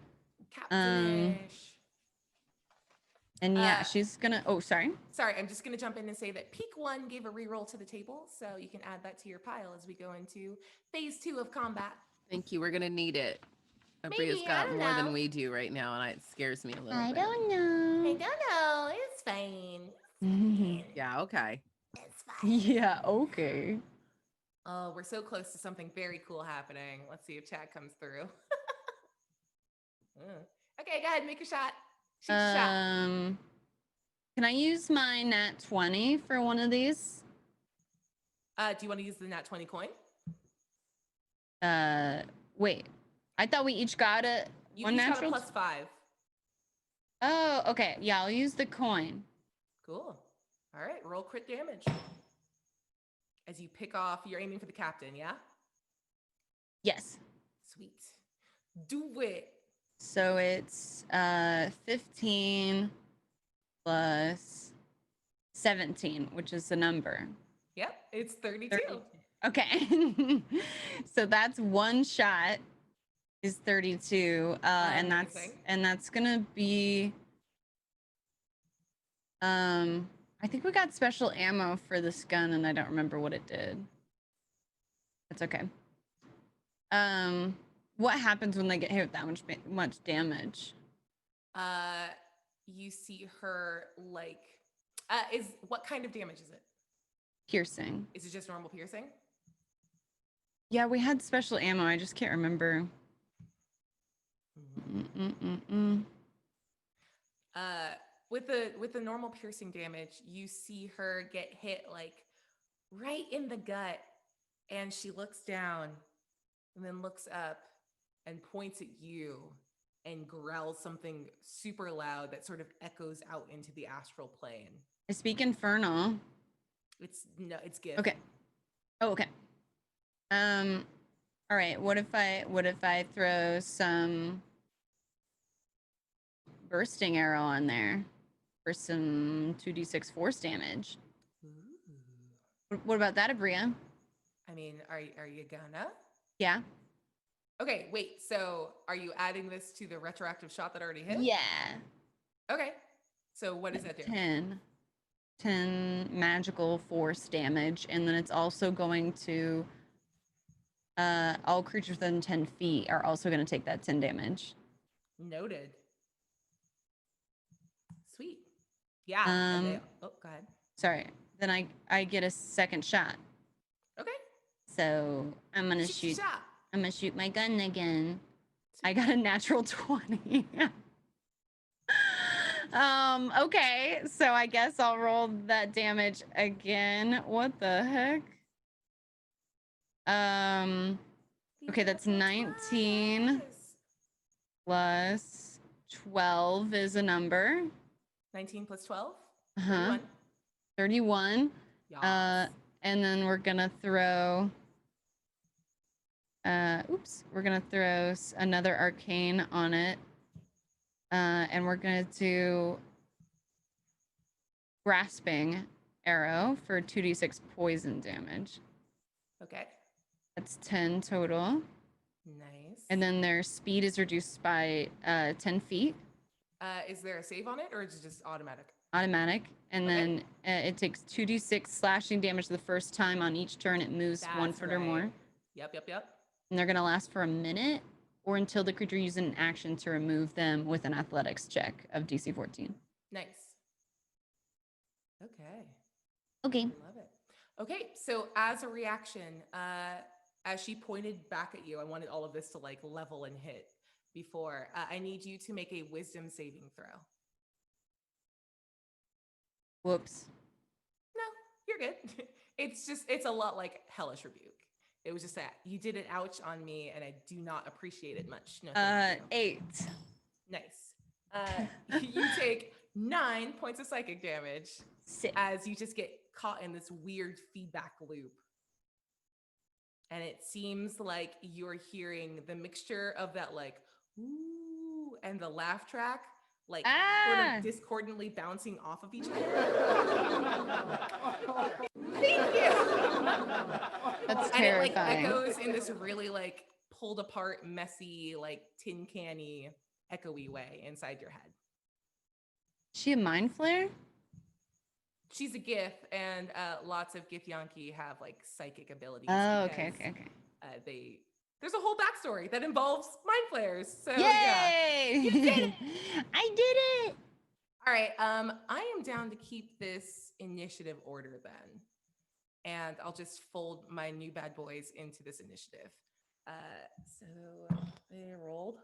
Captain-ish. And yeah, Uh, she's gonna. Oh, sorry. Sorry, I'm just going to jump in and say that Peak 1 gave a reroll to the table, so you can add that to your pile as we go into phase 2 of combat. Thank you. We're gonna need it. Abria's Maybe, I got don't more know. than we do right now, and it scares me a little I bit. don't I know. don't know. It's fine. Mhm. Yeah, okay. It's fine. Yeah. Okay. Oh, we're so close to something very cool happening. Let's see if chat comes through. Okay, go ahead, make your shot. Shoot your shot. Can I use my nat 20 for one of these? Do you want to use the nat 20 coin? Wait. I thought we each got it. You One each got a natural. +5. Oh, okay. Yeah, I'll use the coin. Cool. All right, roll crit damage. As you pick off, you're aiming for the captain, yeah? Yes. Sweet. Do it. So it's 15 plus 17, which is the number. Yep, it's 32. 32. Okay. So that's one shot is 32. And Amazing. that's gonna be I think we got special ammo for this gun and I don't remember what it did. That's okay. What happens when they get hit with that much damage? You see her like what kind of damage is it? Piercing. Is it just normal piercing? Yeah, we had special ammo. I just can't remember. With the normal piercing damage, you see her get hit like right in the gut, and she looks down and then looks up and points at you and growls something super loud that sort of echoes out into the astral plane. I speak Infernal. It's gift. Okay. Oh, okay. All right. What if I throw some bursting arrow on there for some 2d6 force damage? Ooh. What about that, Abria? I mean, are you gonna? Yeah. Okay, wait. So, are you adding this to the retroactive shot that already hit? Yeah. Okay. So, what does that do? 10 magical force damage, and then it's also going to all creatures within 10 feet are also going to take that 10 damage. Noted. Sweet. Yeah. And go ahead. Sorry. Then I get a second shot. Okay. So I'm gonna Shoot your shoot. shot. I'm gonna shoot my gun again. I got a natural 20. Okay, so I guess I'll roll that damage again. What the heck? Okay, that's 19 plus 12 is a number. 19 plus 12? Uh-huh. 31. Yas. And then we're gonna throw we're gonna throw another arcane on it. And we're gonna do grasping arrow for 2d6 poison damage. Okay. That's 10 total. Nice. And then their speed is reduced by 10 feet. Is there a save on it, or is it just automatic? Automatic. And Okay. then it takes 2d6 slashing damage the first time on each turn it moves 1 That's foot or right. more. Yep. And they're going to last for a minute or until the creature uses an action to remove them with an athletics check of DC 14. Nice. Okay. Okay. I love it. Okay, so as a reaction, as she pointed back at you, I wanted all of this to like level and hit before. I need you to make a wisdom saving throw. Whoops. No, you're good. It's a lot like hellish rebuke. It was just that you did an ouch on me, and I do not appreciate it much. No, thank you. 8. Nice. You take 9 points of psychic damage Sick. as you just get caught in this weird feedback loop. And it seems like you're hearing the mixture of that like ooh and the laugh track like sort of discordantly bouncing off of each other. Thank you. That's And it like terrifying. echoes in this really like pulled apart, messy, like tin canny, echoey way inside your head. She a mind flare? She's a Gith, and lots of Githyanki have like psychic abilities. Oh, okay. There's a whole backstory that involves mind flares. So Yay! yeah, you did it. I did it. All right. I am down to keep this initiative order then, and I'll just fold my new bad boys into this initiative. So they rolled.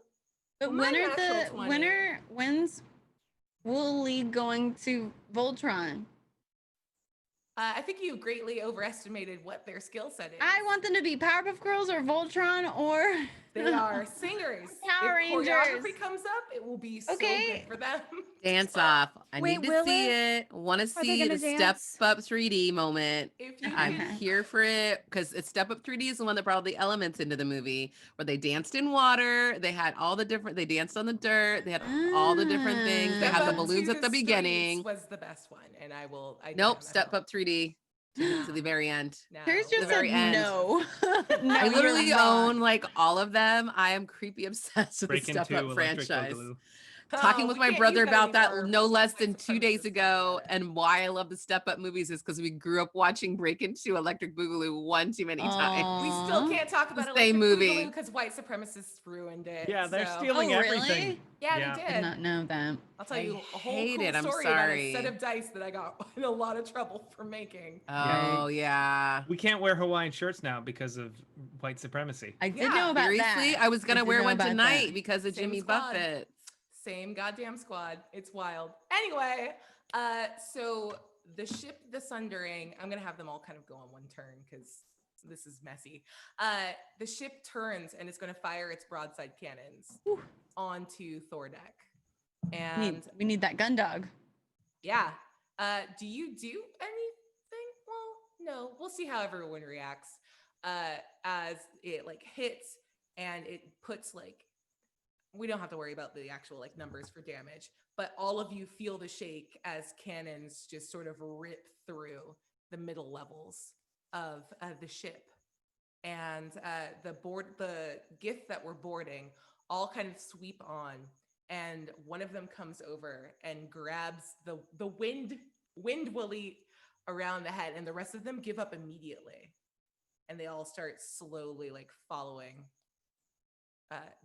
But My when are natural 20. when's Wooly going to Voltron? I think you greatly overestimated what their skill set is. I want them to be Powerpuff Girls or Voltron or They are singers. Power if Rangers. choreography comes up, it will be so Okay. good for them. Dance off. I Wait, need to will see it? it. Want to Are they see gonna the Step dance? Up 3D moment. If you I'm could- here for it because Step Up 3D is the one that brought all the elements into the movie where they danced in water. They had all the different, they danced on the dirt. They had all the different things. They Step had the Up balloons to at the Streets beginning. was the best one, and I will. I Nope, down that Step hill. Up 3D to the very end. No. Terry's just very said end. no. No, I you're literally wrong. own like all of them. I am creepy obsessed with Break the Step into Up Electric franchise. Boogaloo. Talking Oh, with we my can't brother use about that anymore. no less White than 2 days supremacists ago, together. and why I love the Step Up movies is because we grew up watching Break Into Electric Boogaloo one too many times. We Aw. still can't talk about The same movie. because white supremacists ruined it. Yeah, they're so- stealing Oh, everything. really? Yeah, Yeah. they Did did. not know that. I'll tell I you a whole hate cool it, I'm story about a sorry. set of dice that I got in a lot of trouble for making. Oh yeah. We can't wear Hawaiian shirts now because of white supremacy. I did Yeah. know about Seriously, that. I was gonna did wear know one about tonight that. because of Same Jimmy squad. Buffett. Same goddamn squad. It's wild. Anyway, so the ship, the Sundering, I'm gonna have them all kind of go on one turn because this is messy. The ship turns and it's gonna fire its broadside cannons onto Thordeck. And We need that gun dog. yeah, do you do anything? Well, no. We'll see how everyone reacts as it like hits and it puts like. We don't have to worry about the actual like numbers for damage, but all of you feel the shake as cannons just sort of rip through the middle levels of the ship, and the Gith that we're boarding all kind of sweep on, and one of them comes over and grabs the wind woolly around the head, and the rest of them give up immediately, and they all start slowly like following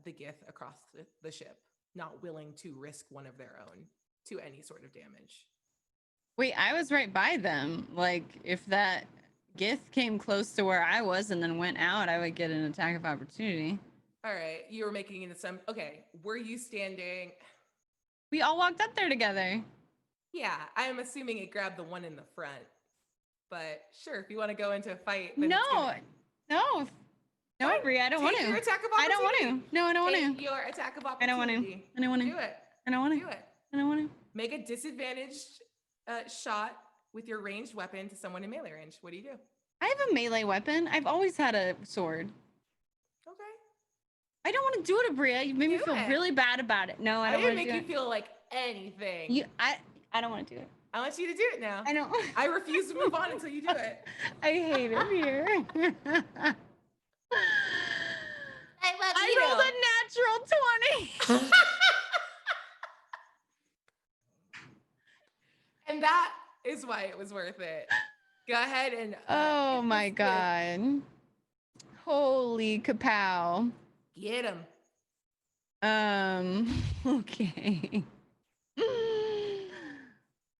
the Gith across the ship, not willing to risk one of their own to any sort of damage. Wait, I was right by them. Like, if that Gith came close to where I was and then went out, I would get an attack of opportunity. All right, you were making an assumption. Okay, were you standing? We all walked up there together. Yeah, I'm assuming it grabbed the one in the front. But sure, if you want to go into a fight, then it's No, gonna- no, Bria, I don't want Take your to. attack of I opportunity. don't want to. No, I don't want Take to. your attack of I don't want to. opportunity. I don't want Do to. it. I don't want Do to. it. I don't want to. Make a disadvantaged shot with your ranged weapon to someone in melee range. What do you do? I have a melee weapon. I've always had a sword. Okay. I don't want to do it, Bria. You made me Do feel it. really bad about it. No, I I don't didn't want to make do you it. feel like anything. I don't want to do it. I want you to do it now. I don't. I refuse to move on until you do it. I hate it here. I rolled a natural 20. And that is why it was worth it. Go ahead and Oh hit my this with- god. Holy kapow. Get him. Okay.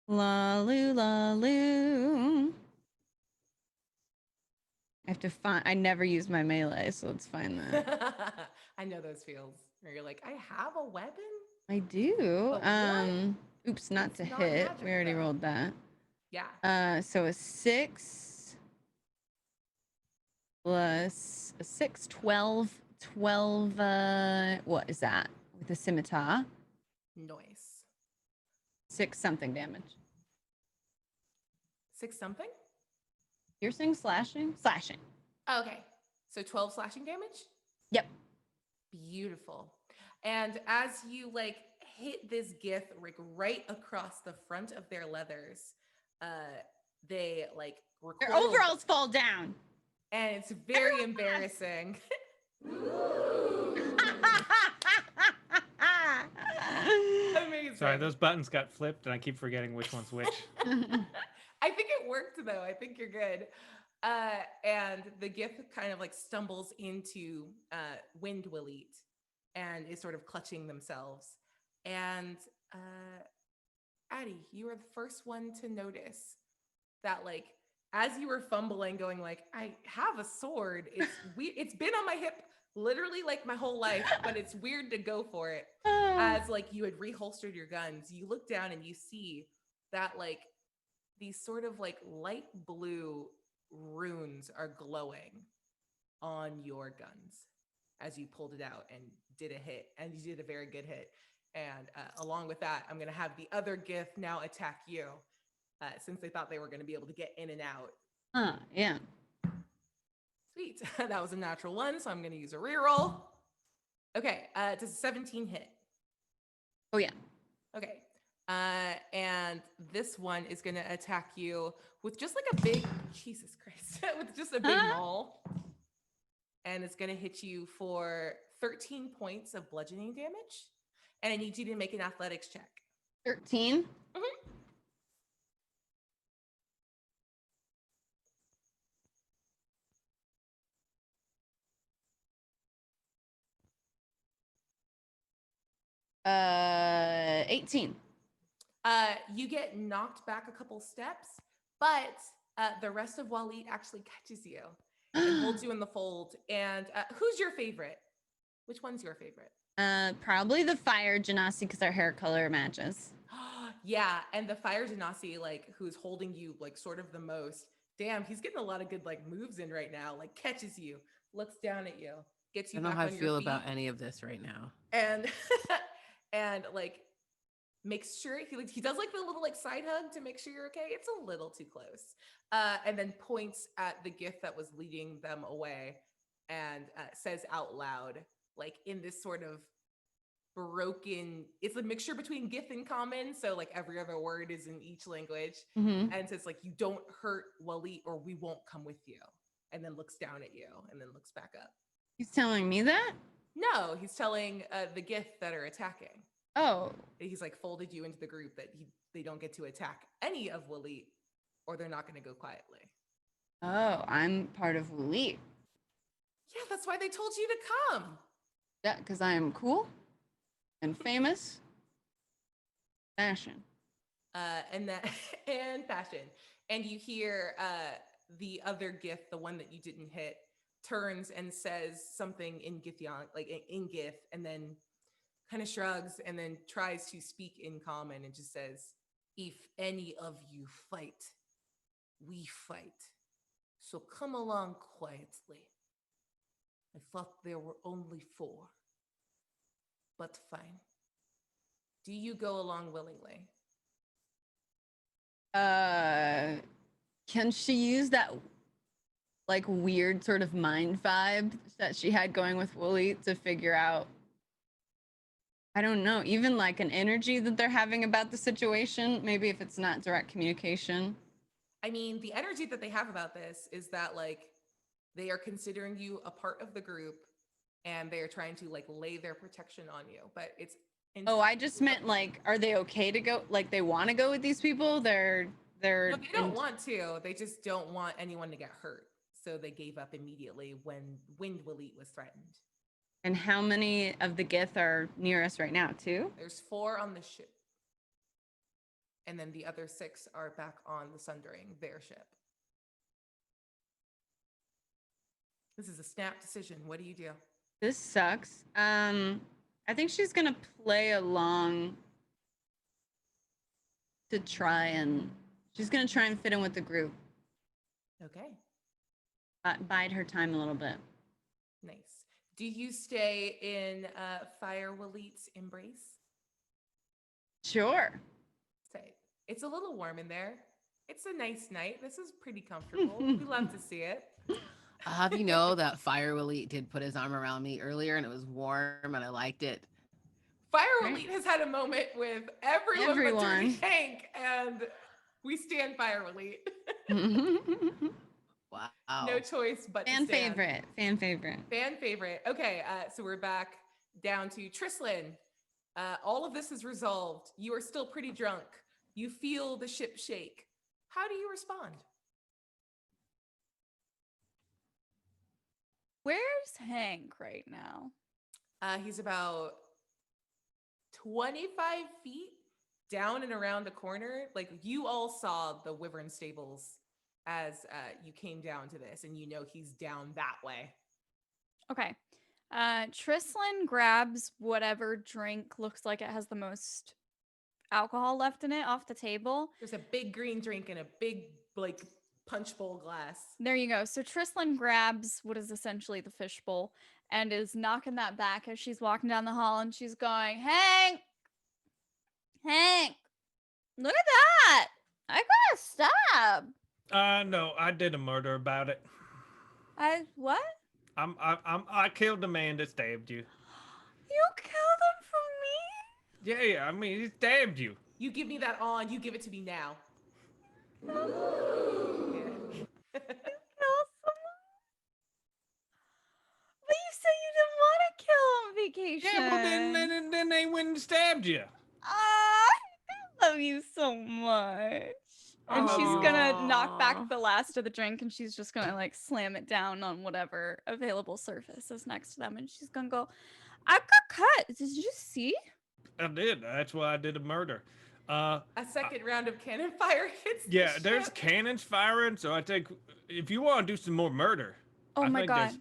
Lalu, lalu. I have to find. I never use my melee, so let's find that. I know those feels where you're like, I have a weapon. I do. But what? Oops, not It's to not hit. magic, We already though. rolled that. Yeah. So a 6 plus a 6, 12. 12, what is that? With a scimitar. Noise. 6 something damage. 6 something? Piercing, slashing? Slashing. Okay. So 12 slashing damage? Yep. Beautiful. And as you like hit this gith like right across the front of their leathers, they like Their recoil, overalls fall down. and it's very embarrassing. Amazing. Sorry, those buttons got flipped, and I keep forgetting which one's which. I think it worked though. I think you're good. And the gith kind of like stumbles into Wind Will Eat and is sort of clutching themselves. And Addi, you were the first one to notice that like as you were fumbling, going like, I have a sword. It's been on my hip literally like my whole life, but it's weird to go for it. As like you had reholstered your guns, you look down and you see that like these sort of like light blue runes are glowing on your guns as you pulled it out and did a hit, and you did a very good hit. And along with that, I'm going to have the other gith now attack you since they thought they were going to be able to get in and out. Yeah. Sweet. That was a natural one, so I'm going to use a reroll. Okay, does a 17 hit? Oh, yeah. Okay. And this one is going to attack you with just like a big, Jesus Christ, with just a big maul. And it's going to hit you for 13 points of bludgeoning damage. And I need you to make an athletics check. 13. Mhm. 18. You get knocked back a couple steps, but the rest of Waleed actually catches you and holds you in the fold. And who's your favorite? Which one's your favorite? Probably the fire genasi because our hair color matches. Yeah, and the fire genasi, like who's holding you like sort of the most. Damn, he's getting a lot of good like moves in right now. Like catches you, looks down at you, gets I you don't know back how I on your feel feet, about any of this right now. and and like makes sure he does like the little like side hug to make sure you're okay. It's a little too close, and then points at the gift that was leading them away and says out loud, like in this sort of broken, it's a mixture between Gith and Common, so like every other word is in each language, Mm-hmm. and says like, you don't hurt Waleed or we won't come with you, and then looks down at you and then looks back up. He's telling me that? No, he's telling the Gith that are attacking. Oh. He's like folded you into the group that they don't get to attack any of Waleed or they're not going to go quietly. Oh, I'm part of Waleed. Yeah, that's why they told you to come. Yeah, because I am cool and famous. Fashion. And that and fashion. And you hear the other gift, the one that you didn't hit, turns and says something in Githyanki, like in Gith, and then kind of shrugs and then tries to speak in Common and just says, if any of you fight, we fight. So come along quietly. I thought there were only 4. But fine. Do you go along willingly? Can she use that like weird sort of mind vibe that she had going with Wooly to figure out, I don't know, even like an energy that they're having about the situation? Maybe if it's not direct communication. I mean, the energy that they have about this is that like they are considering you a part of the group and they are trying to like lay their protection on you, but it's Oh, I just meant like, are they okay to go? Like they want to go with these people? They're no, they don't want to. They just don't want anyone to get hurt. So they gave up immediately when Wind Will Eat was threatened. And how many of the Gith are near us right now? 2? There's 4 on the ship. And then the other 6 are back on the Sundering, their ship. This is a snap decision. What do you do? This sucks. I think she's gonna play along to try and fit in with the group. Okay, Bide her time a little bit. nice. Do you stay in Fire Waleet's embrace? Sure. Say, it's a little warm in there. It's a nice night. This is pretty comfortable. We love to see it. Have you know that Fire Elite did put his arm around me earlier and it was warm and I liked it. Fire Right. Elite has had a moment with everyone. But Everyone. Dirty Hank, and we stand Fire Elite. Wow. No choice but to Fan stand. favorite. Fan favorite. Fan favorite. Okay, so we're back down to Trislin. All of this is resolved. You are still pretty drunk. You feel the ship shake. How do you respond? Where's Hank right now? He's about 25 feet down and around the corner. Like, you all saw the Wyvern stables as you came down to this, and you know he's down that way. Okay. Trislin grabs whatever drink looks like it has the most alcohol left in it off the table. There's a big green drink in a big, like, punch bowl glass. There you go. So Trislin grabs what is essentially the fishbowl and is knocking that back as she's walking down the hall, and she's going, Hank! Hank! Look at that! I got a stab! No, I did a murder about it. What? I killed the man that stabbed you. You killed him for me? Yeah, I mean, he stabbed you. You give me that on, you give it to me now. Yeah. Kill someone? But you said you didn't want to kill on vacation. Yeah, well, then they went and stabbed you. I love you so much. And she's gonna knock Aw. back the last of the drink, and she's just gonna like slam it down on whatever available surface is next to them, and she's gonna go, I got cut. Did you see? I did. That's why I did a murder. A second round of cannon fire hits the Yeah, there's ship. cannons firing, so I think if you want to do some more murder. Oh I my think god. there's-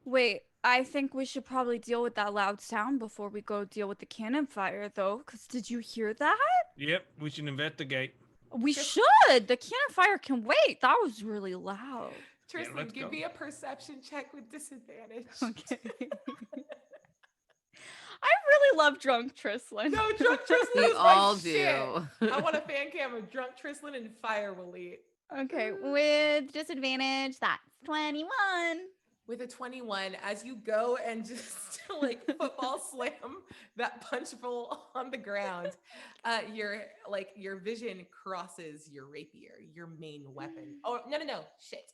Wait, I think we should probably deal with that loud sound before we go deal with the cannon fire, though, because did you hear that? Yep, we should investigate. We Just- should. The cannon fire can wait. That was really loud. Tristan, let's give go. me a perception check with disadvantage. Okay. I really love drunk Trislin. No, drunk Tristan We is all my shit. do. I want a fan cam of drunk Trislin and Fire Waleet. Okay, with disadvantage, that's 21. With a 21, as you go and just like football slam that punch bowl on the ground, your vision crosses your rapier, your main weapon. Oh no, shit.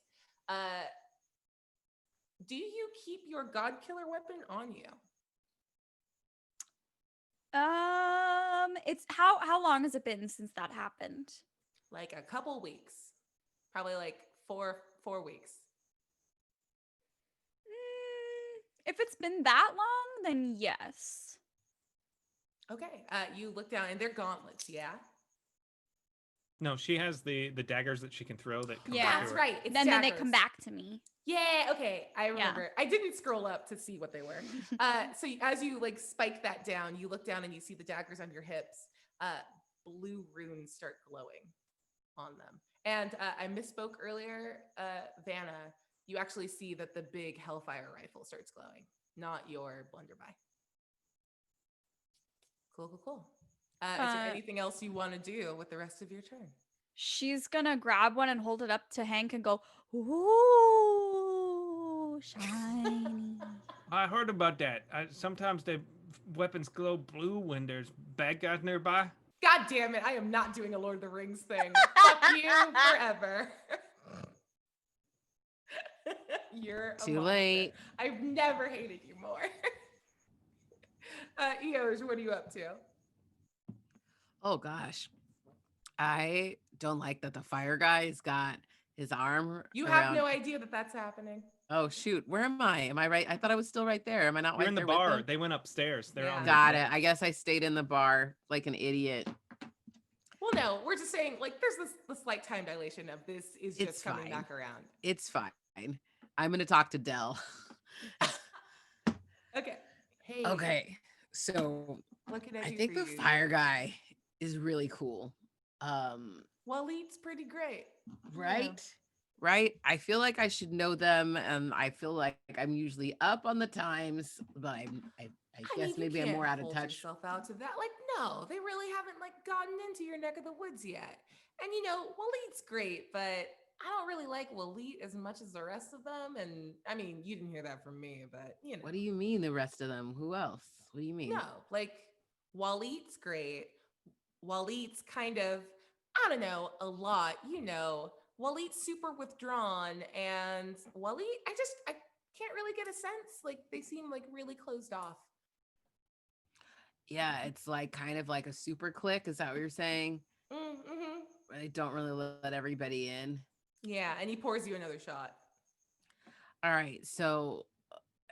Do you keep your God Killer weapon on you? It's how long has it been since that happened? Like a couple weeks, probably like four weeks. If it's been that long, then yes. Okay. You look down and they're gauntlets, yeah? No, she has the daggers that she can throw that come Yeah. back to That's her. right. It's Then they daggers. come back to me. Yeah, okay. I remember. I didn't scroll up to see what they were. As you like spike that down, you look down and you see the daggers on your hips. Blue runes start glowing on them. And I misspoke earlier, Vanna. You actually see that the big Hellfire rifle starts glowing, not your blunderbuy. Cool. Is there anything else you want to do with the rest of your turn? She's gonna grab one and hold it up to Hank and go, ooh, shiny. I heard about that. Sometimes the weapons glow blue when there's bad guys nearby. God damn it, I am not doing a Lord of the Rings thing. Fuck you forever. You're a Too monster. late. I've never hated you more. Eoj, what are you up to? Oh gosh. I don't like that the fire guy's got his arm You have around- no idea that that's happening. Oh shoot, where am I? Am I right? I thought I was still right there. Am I not You're right in the there with bar. them? They went upstairs. They're Yeah. on Got it. I guess I stayed in the bar like an idiot. Well, no, we're just saying, like, there's this slight time dilation of this is It's just coming fine. back around. It's fine. I'm gonna talk to Dell. Okay. Hey. Okay, so What can I I do think for the you? fire guy is really cool. Waleed's pretty great. Right? Right? I feel like I should know them, and I feel like I'm usually up on the times, but I I guess mean, you maybe I'm can't more out of hold touch. yourself out to that. Like, no, they really haven't like gotten into your neck of the woods yet. And you know, Waleed's great, but I don't really like Waleed as much as the rest of them. And I mean, you didn't hear that from me, but you know, What do you mean the rest of them? Who else? What do you mean? no, like Waleed's great. Waleed's kind of, I don't know, a lot. You know, Waleed's super withdrawn, and I can't really get a sense. Like they seem like really closed off. Yeah, it's like kind of like a super click. Is that what you're saying? Mm-hmm. Where they don't really let everybody in. Yeah, and he pours you another shot. All right, so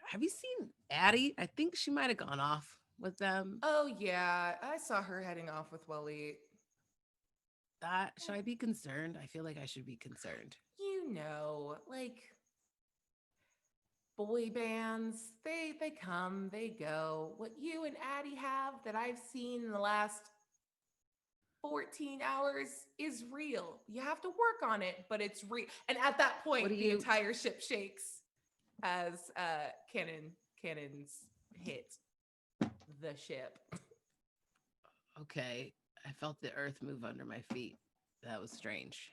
have you seen Addi? I think she might have gone off with them. Oh yeah, I saw her heading off with Waleed. That should I be concerned? I feel like I should be concerned. You know, like boy bands, they come, they go. What you and Addie have that I've seen in the last 14 hours is real. You have to work on it, but it's real. And at that point, the entire ship shakes as cannons hit the ship. Okay, I felt the earth move under my feet. That was strange.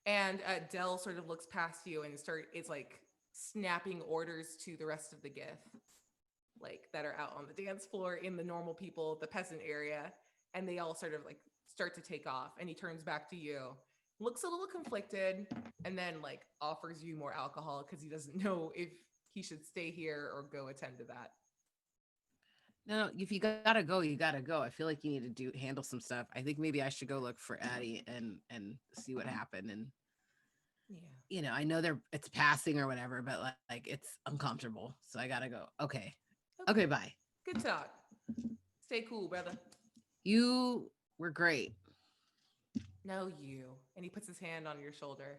And Dell sort of looks past you and is like snapping orders to the rest of the Gith, like that are out on the dance floor in the normal people, the peasant area, and they all sort of like start to take off. And he turns back to you, looks a little conflicted, and then like offers you more alcohol because he doesn't know if he should stay here or go attend to that. No, if you gotta go, you gotta go. I feel like you need to handle some stuff. I think maybe I should go look for Addi and see what happened. And Yeah, you know, I know it's passing or whatever, but like it's uncomfortable, so I gotta go. Okay, bye. Good talk. Stay cool, brother. You were great. No, you. And he puts his hand on your shoulder,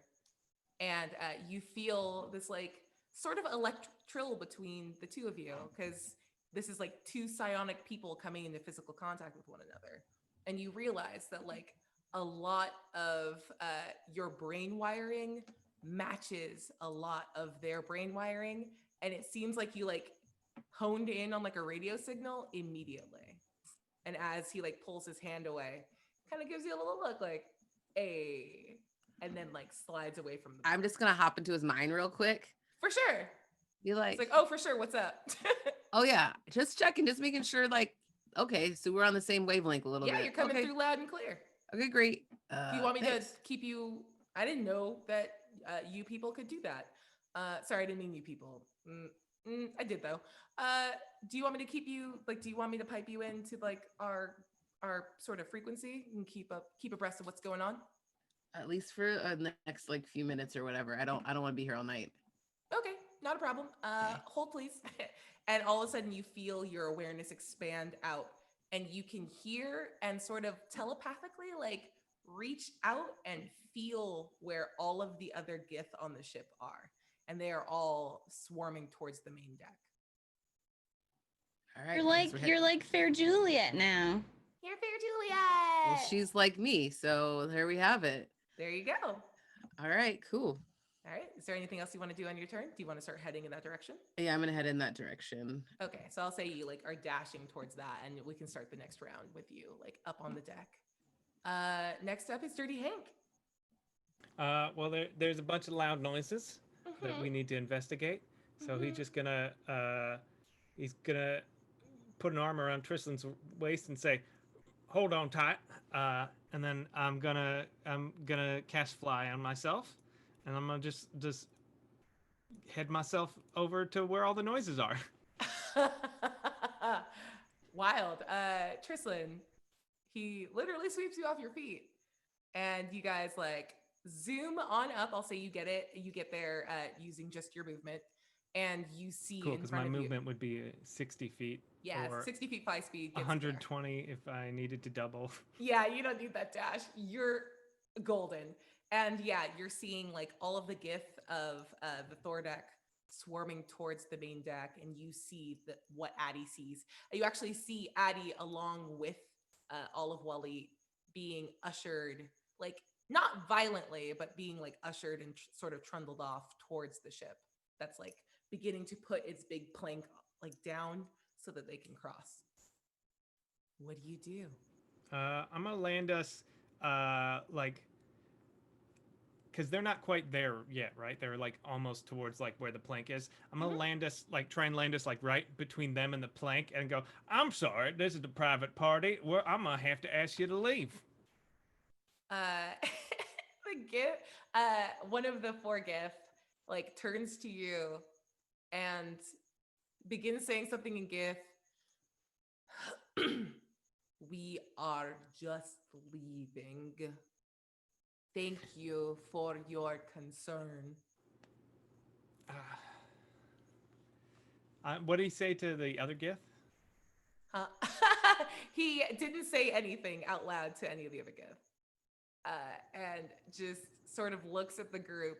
and you feel this like sort of electric trill between the two of you because this is like two psionic people coming into physical contact with one another. And you realize that like a lot of your brain wiring matches a lot of their brain wiring. And it seems like you like honed in on like a radio signal immediately. And as he like pulls his hand away, kind of gives you a little look like, hey, and then like slides away from the I'm just gonna hop into his mind real quick. For sure. Be like, it's like, oh, for sure, what's up? oh yeah, just checking, just making sure, like, okay, so we're on the same wavelength a little bit. Yeah, you're coming through loud and clear. Okay, great. Do you want me to keep you? I didn't know that you people could do that. Sorry, I didn't mean you people. I did though. Do you want me to keep you? Like, do you want me to pipe you into like our sort of frequency and keep abreast of what's going on? At least for the next like few minutes or whatever. I don't want to be here all night. Okay, not a problem. Hold please. And all of a sudden you feel your awareness expand out and you can hear and sort of telepathically like reach out and feel where all of the other Gith on the ship are. And they are all swarming towards the main deck. All right. You're like Fair Juliet now. You're Fair Juliet. Well, she's like me, so there we have it. There you go. All right, cool. All right. Is there anything else you want to do on your turn? Do you want to start heading in that direction? Yeah, I'm gonna head in that direction. Okay, so I'll say you like are dashing towards that, and we can start the next round with you like up on the deck. Next up is Dirty Hank. Well, there's a bunch of loud noises that we need to investigate. So he's gonna put an arm around Tristlan's waist and say, "Hold on tight," and then I'm gonna cast Fly on myself, and I'm gonna just head myself over to where all the noises are. Wild. Tristlan, he literally sweeps you off your feet, and you guys like zoom on up. I'll say you get it. You get there using just your movement, and you see Cool, in because front my of movement would be 60 feet. Yeah, or 60 feet 5 speed. 120 if I needed to double. Yeah, you don't need that dash. You're golden. And yeah, you're seeing like all of the GIF of the Thor deck swarming towards the main deck, and you see what Addi sees. You actually see Addi along with all of Wally being ushered, like not violently, but being like ushered and sort of trundled off towards the ship. That's like beginning to put its big plank like down so that they can cross. What do you do? I'm gonna land us like, because they're not quite there yet, right? They're like almost towards like where the plank is. I'm gonna land us like, try and land us like right between them and the plank and go, I'm sorry, this is the private party where I'm gonna have to ask you to leave. The GIF, one of the 4 GIF like turns to you and begins saying something in GIF. We are just leaving. Thank you for your concern. What did he say to the other GIF? He didn't say anything out loud to any of the other GIF. And just sort of looks at the group,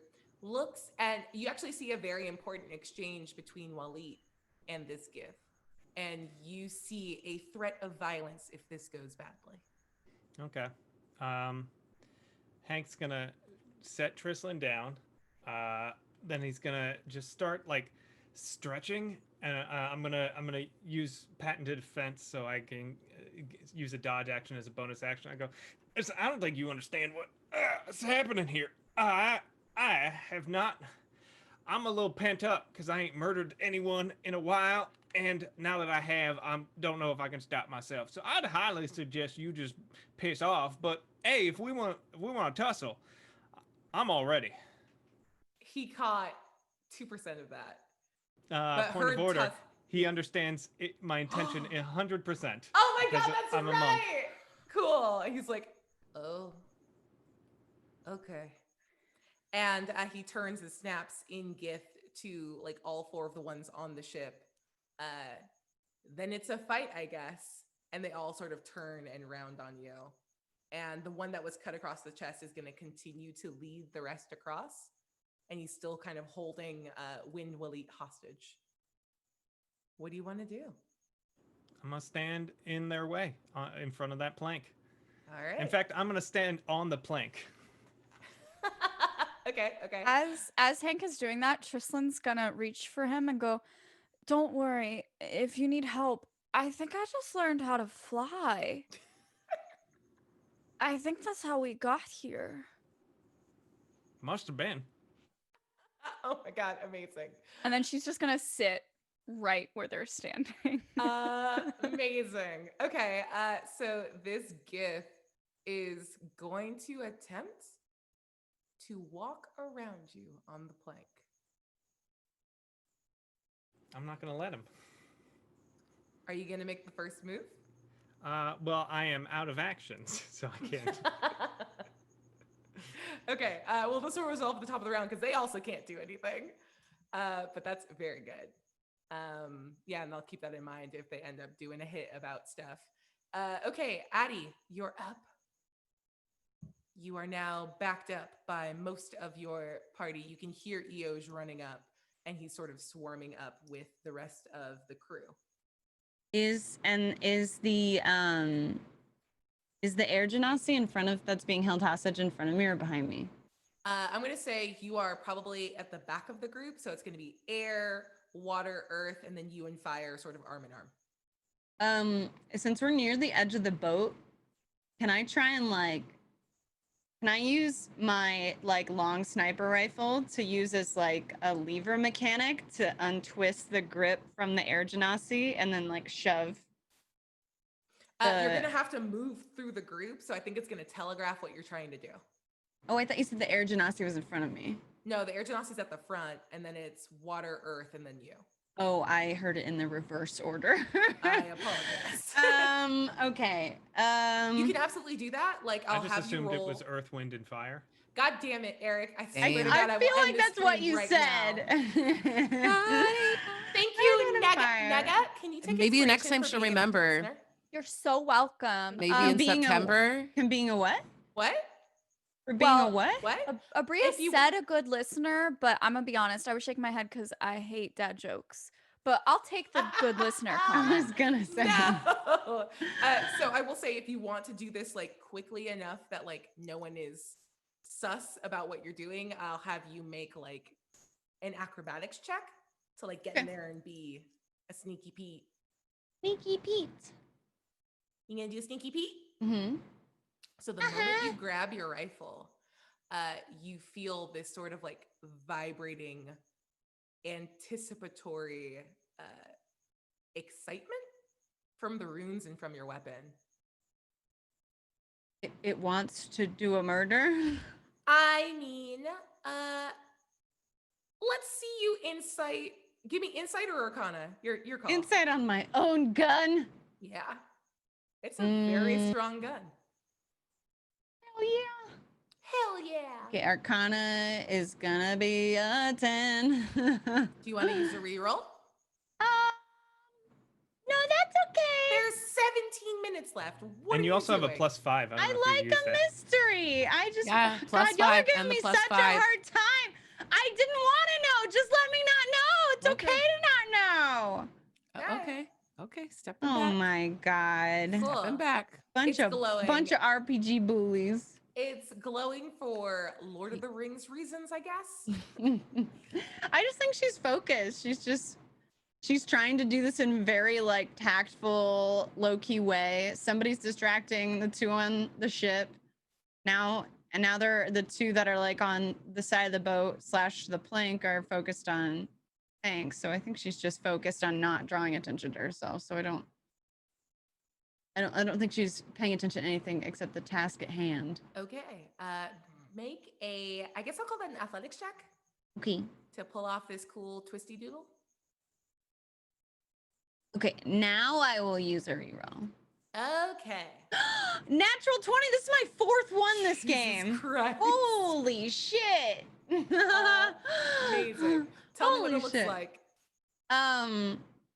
and you actually see a very important exchange between Waleed and this GIF. And you see a threat of violence if this goes badly. Okay. Hank's gonna set Trislin down. Then he's gonna just start like stretching, and I'm gonna use patented defense so I can use a dodge action as a bonus action. I go, I don't think you understand what's happening here. I have not. I'm a little pent up because I ain't murdered anyone in a while, and now that I have, I don't know if I can stop myself. So I'd highly suggest you just piss off. But hey, if we want to tussle, I'm all ready. He caught 2% of that. Point of order. He understands my intention 100%. Oh my God, that's I'm right. a monk. Cool. And he's like, oh, okay. And he turns and snaps in GIF to like all 4 of the ones on the ship. Then it's a fight, I guess. And they all sort of turn and round on you. And the one that was cut across the chest is going to continue to lead the rest across. And he's still kind of holding Wind Waleed hostage. What do you want to do? I'm going to stand in their way in front of that plank. All right. In fact, I'm going to stand on the plank. Okay. As Hank is doing that, Trislin's gonna reach for him and go, "Don't worry. If you need help, I think I just learned how to fly. I think that's how we got here." Must have been. Oh my God, amazing. And then she's just gonna sit right where they're standing. Amazing. Okay, so this GIF is going to attempt to walk around you on the plank. I'm not going to let him. Are you going to make the first move? Well, I am out of actions, so I can't. Okay, well, this will resolve at the top of the round because they also can't do anything. But that's very good. Yeah, and I'll keep that in mind if they end up doing a hit about stuff. Okay, Addi, you're up. You are now backed up by most of your party. You can hear Eoj running up, and he's sort of swarming up with the rest of the crew. Is the air genasi in front of that's being held hostage in front of me or behind me? I'm going to say you are probably at the back of the group, so it's going to be air, water, earth, and then you and fire, sort of arm in arm. Since we're near the edge of the boat, can I try and can I use my long sniper rifle to use as a lever mechanic to untwist the grip from the air genasi and then shove? You're going to have to move through the group, so I think it's going to telegraph what you're trying to do. Oh, I thought you said the air genasi was in front of me. No, the air genasi's at the front, and then it's water, earth, and then you. Oh, I heard it in the reverse order. I apologize. Okay. You can absolutely do that. I just assumed it was earth, wind, and fire. God damn it, Eric. I I feel like that's what you said. Thank you, Nugget. Can you take maybe the next inspiration time for she'll being a remember. listener? You're so welcome. Maybe in being September. Being a what? What? For being a Well, what? What? Abria If you- said a good listener, but I'm gonna be honest. I was shaking my head because I hate dad jokes. But I'll take the good listener I was comment. gonna say. No. So I will say, if you want to do this like quickly enough that like no one is sus about what you're doing, I'll have you make like an acrobatics check to like get in Okay. there and be a sneaky Pete. Sneaky Pete. You gonna do a sneaky Pete? Mm-hmm. So the moment you grab your rifle, you feel this sort of like vibrating, anticipatory excitement from the runes and from your weapon. It wants to do a murder. I mean, let's see you insight. Give me insight or arcana. Your call. Insight on my own gun. Yeah. It's a very Mm. strong gun. Hell yeah. Hell yeah. Okay, Arcana is gonna be a 10. Do you want to use a reroll? No, that's okay. There's 17 minutes left. What And are you also have a doing? +5. I don't know I if you like used a that. mystery. I just Yeah, God, plus y'all are five giving and the me plus such a five. hard time. I didn't want to know. Just let me not know. It's okay, Okay. to not know. Okay. Okay. Stepping Oh back. my god. Cool. Stepping back. Bunch It's of glowing. RPG bullies. It's glowing for Lord of the Rings reasons, I guess. I just think she's focused. She's trying to do this in very like tactful, low-key way. Somebody's distracting the two on the ship. Now they're the two that are like on the side of the boat / the plank are focused on tanks. So I think she's just focused on not drawing attention to herself. So I don't think she's paying attention to anything except the task at hand. Okay. Make a, I guess I'll call that an athletics check Okay. to pull off this cool twisty doodle. Okay, now I will use a reroll. Okay. Natural 20. This is my 4th one this Jesus game. Christ. Holy shit. Amazing. Tell me what Holy it looks shit. like.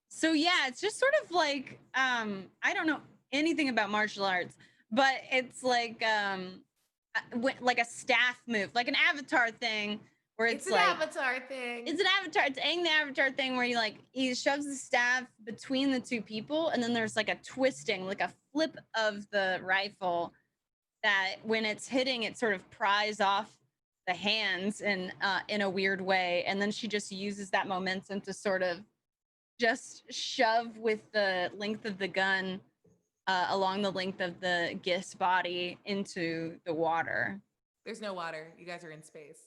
So yeah, it's just sort of like I don't know anything about martial arts, but it's like like a staff move, like an avatar thing where It's an like avatar thing. it's an avatar. It's Aang the Avatar thing where he shoves the staff between the two people, and then there's like a twisting, like a flip of the rifle that when it's hitting, it sort of pries off the hands in a weird way, and then she just uses that momentum to sort of just shove with the length of the gun along the length of the Gith's body into the water, There's no water. You guys are in space.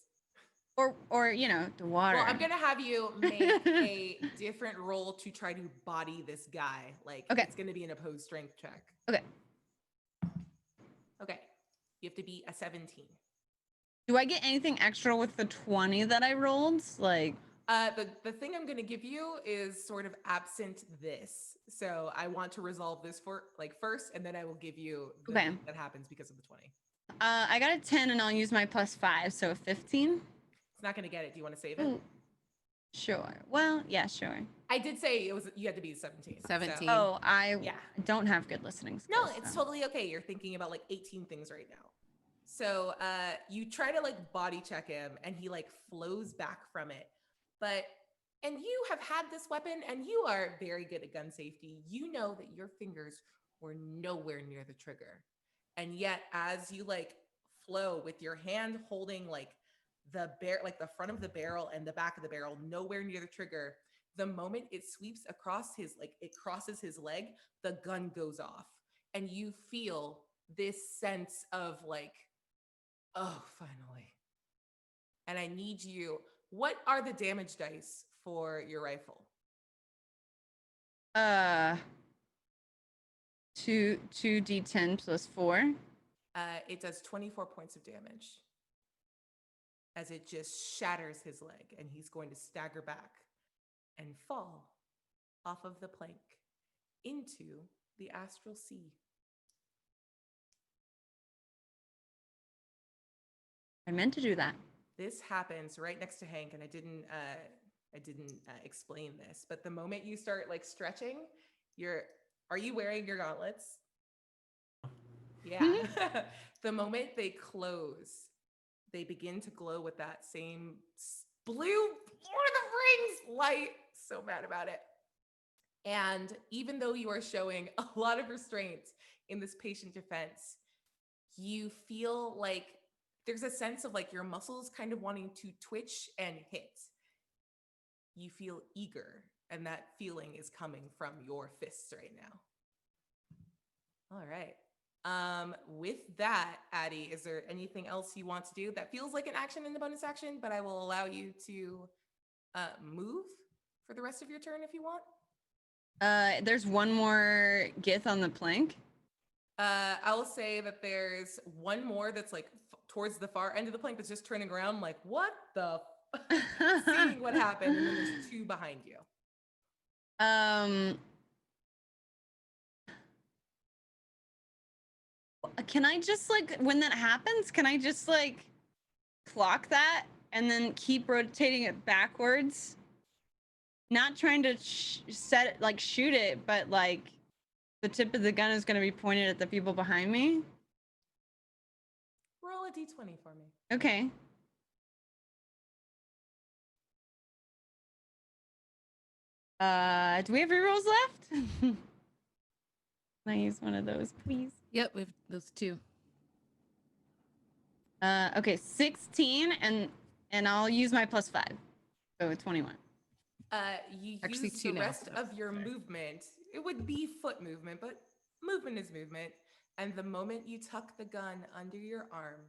or you know, the water. Well, I'm gonna have you make a different roll to try to body this guy. Like, Okay. it's gonna be an opposed strength check. Okay. Okay. You have to beat a 17. Do I get anything extra with the 20 that I rolled? Like, The thing I'm gonna give you is sort of absent this. So I want to resolve this first, and then I will give you the Okay. thing that happens because of the 20. I got a 10 and I'll use my +5, so a 15. It's not gonna get it. Do you want to save it? Ooh. Sure. Well, yeah, sure. I did say you had to be 17. so- 17. Oh, I Yeah. don't have good listening No, skills. it's so. totally okay. You're thinking about like 18 things right now. So you try to like body check him and he like flows back from it. And you have had this weapon and you are very good at gun safety. You know that your fingers were nowhere near the trigger. And yet as you like flow with your hand holding like the front of the barrel and the back of the barrel, nowhere near the trigger, the moment it sweeps across it crosses his leg, the gun goes off. And you feel this sense of like, oh, finally. And I need you. What are the damage dice for your rifle? 2d10 plus 4. It does 24 points of damage as it just shatters his leg, and he's going to stagger back and fall off of the plank into the astral sea. I meant to do that. This happens right next to Hank, and I didn't explain this, but the moment you start like stretching, are you wearing your gauntlets? Yeah. The moment they close, they begin to glow with that same blue Lord of the Rings light. So mad about it. And even though you are showing a lot of restraint in this patient defense, you feel like there's a sense of like your muscles kind of wanting to twitch and hit. You feel eager, and that feeling is coming from your fists right now. All right. With that, Addi, is there anything else you want to do that feels like an action in the bonus action, but I will allow you to move for the rest of your turn if you want? There's one more Gith on the plank. I will say that there's one more that's like towards the far end of the plank that's just turning around like, what the seeing what happened, and then there's two behind you. Can I just like, when that happens, can I just like clock that and then keep rotating it backwards? Not trying to set it, like shoot it, but like the tip of the gun is going to be pointed at the people behind me. Roll a d20 for me. Okay. Do we have rerolls left? Can I use one of those, please? Yep, we have those two. Okay, 16, and I'll use my +5, so 21. You Actually, use two the now, rest so, of your sorry. movement. It would be foot movement, but movement is movement. And the moment you tuck the gun under your arm,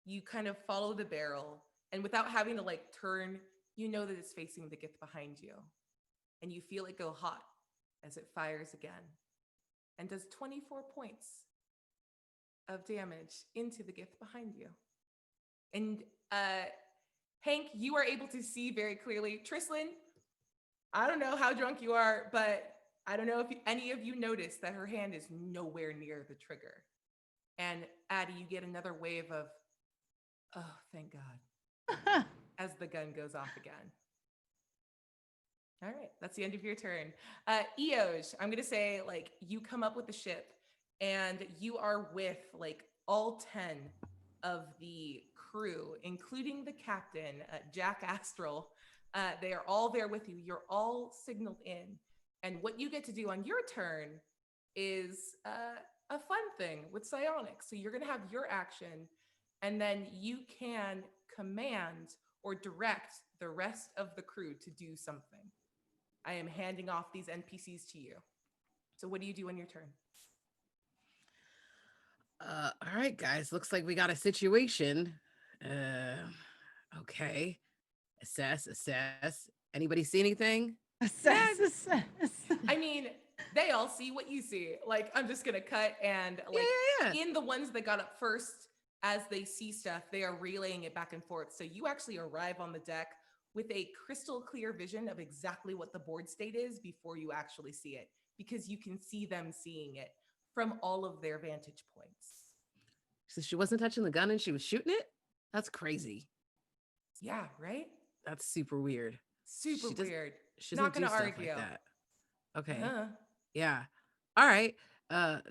you kind of follow the barrel, and without having to like turn, you know that it's facing the Gith behind you. And you feel it go hot as it fires again and does 24 points of damage into the Gith behind you. And Hank, you are able to see very clearly. Trislin, I don't know how drunk you are, but I don't know if any of you noticed that her hand is nowhere near the trigger. And Addi, you get another wave of, oh, thank God, as the gun goes off again. All right, that's the end of your turn. Eoj, I'm gonna say like you come up with the ship, and you are with like all 10 of the crew, including the captain, Jack Astral. They are all there with you. You're all signaled in, and what you get to do on your turn is a fun thing with psionics. So you're gonna have your action, and then you can command or direct the rest of the crew to do something. I am handing off these NPCs to you. So what do you do on your turn? All right, guys. Looks like we got a situation. Okay. Assess. Anybody see anything? Assess. I mean, they all see what you see. Like, I'm just gonna cut and like Yeah. in the ones that got up first, as they see stuff, they are relaying it back and forth. So you actually arrive on the deck with a crystal clear vision of exactly what the board state is before you actually see it, because you can see them seeing it from all of their vantage points. So she wasn't touching the gun and she was shooting it? That's crazy. Yeah, right? That's super weird. Super She does- weird. She Not doesn't do gonna stuff argue. like that. Okay. Uh-huh. Yeah. All right.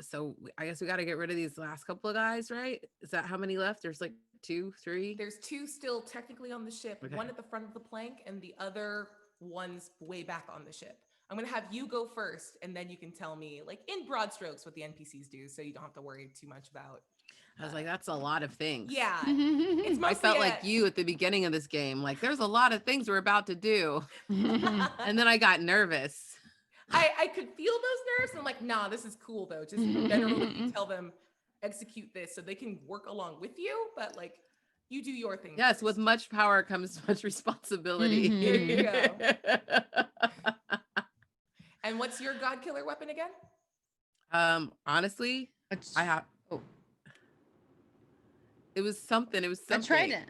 So I guess we got to get rid of these last couple of guys, right? Is that how many left? There's like 2, 3. There's 2 still technically on the ship, Okay. one at the front of the plank and the other one's way back on the ship. I'm going to have you go first, and then you can tell me, like, in broad strokes what the NPCs do, so you don't have to worry too much about. I was like, that's a lot of things. Yeah. It's I mostly felt like you at the beginning of this game. Like, there's a lot of things we're about to do. And then I got nervous. I could feel those nerves, and I'm like, nah, this is cool, though. Just generally you tell them, execute this, so they can work along with you, but, like, you do your thing Yes, first. with much power comes much responsibility. Here you go. And what's your god killer weapon again? Honestly, I have. Oh. It was something. I tried it.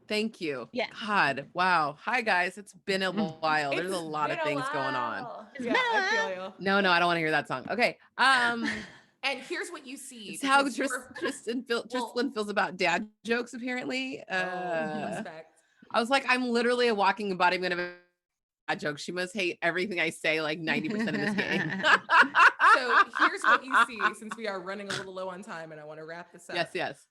Thank you. Yeah. God. Wow. Hi guys. It's been a while. There's a It's lot of been a things going on. while. It's Yeah, been a I feel while. you. No, I don't want to hear that song. Okay. And here's what you see. It's how because you were- Tristan feels about dad jokes, apparently. Respect. I was like, I'm literally a walking embodiment of a dad joke. She must hate everything I say like 90% of this game. So here's what you see, since we are running a little low on time and I want to wrap this up. Yes.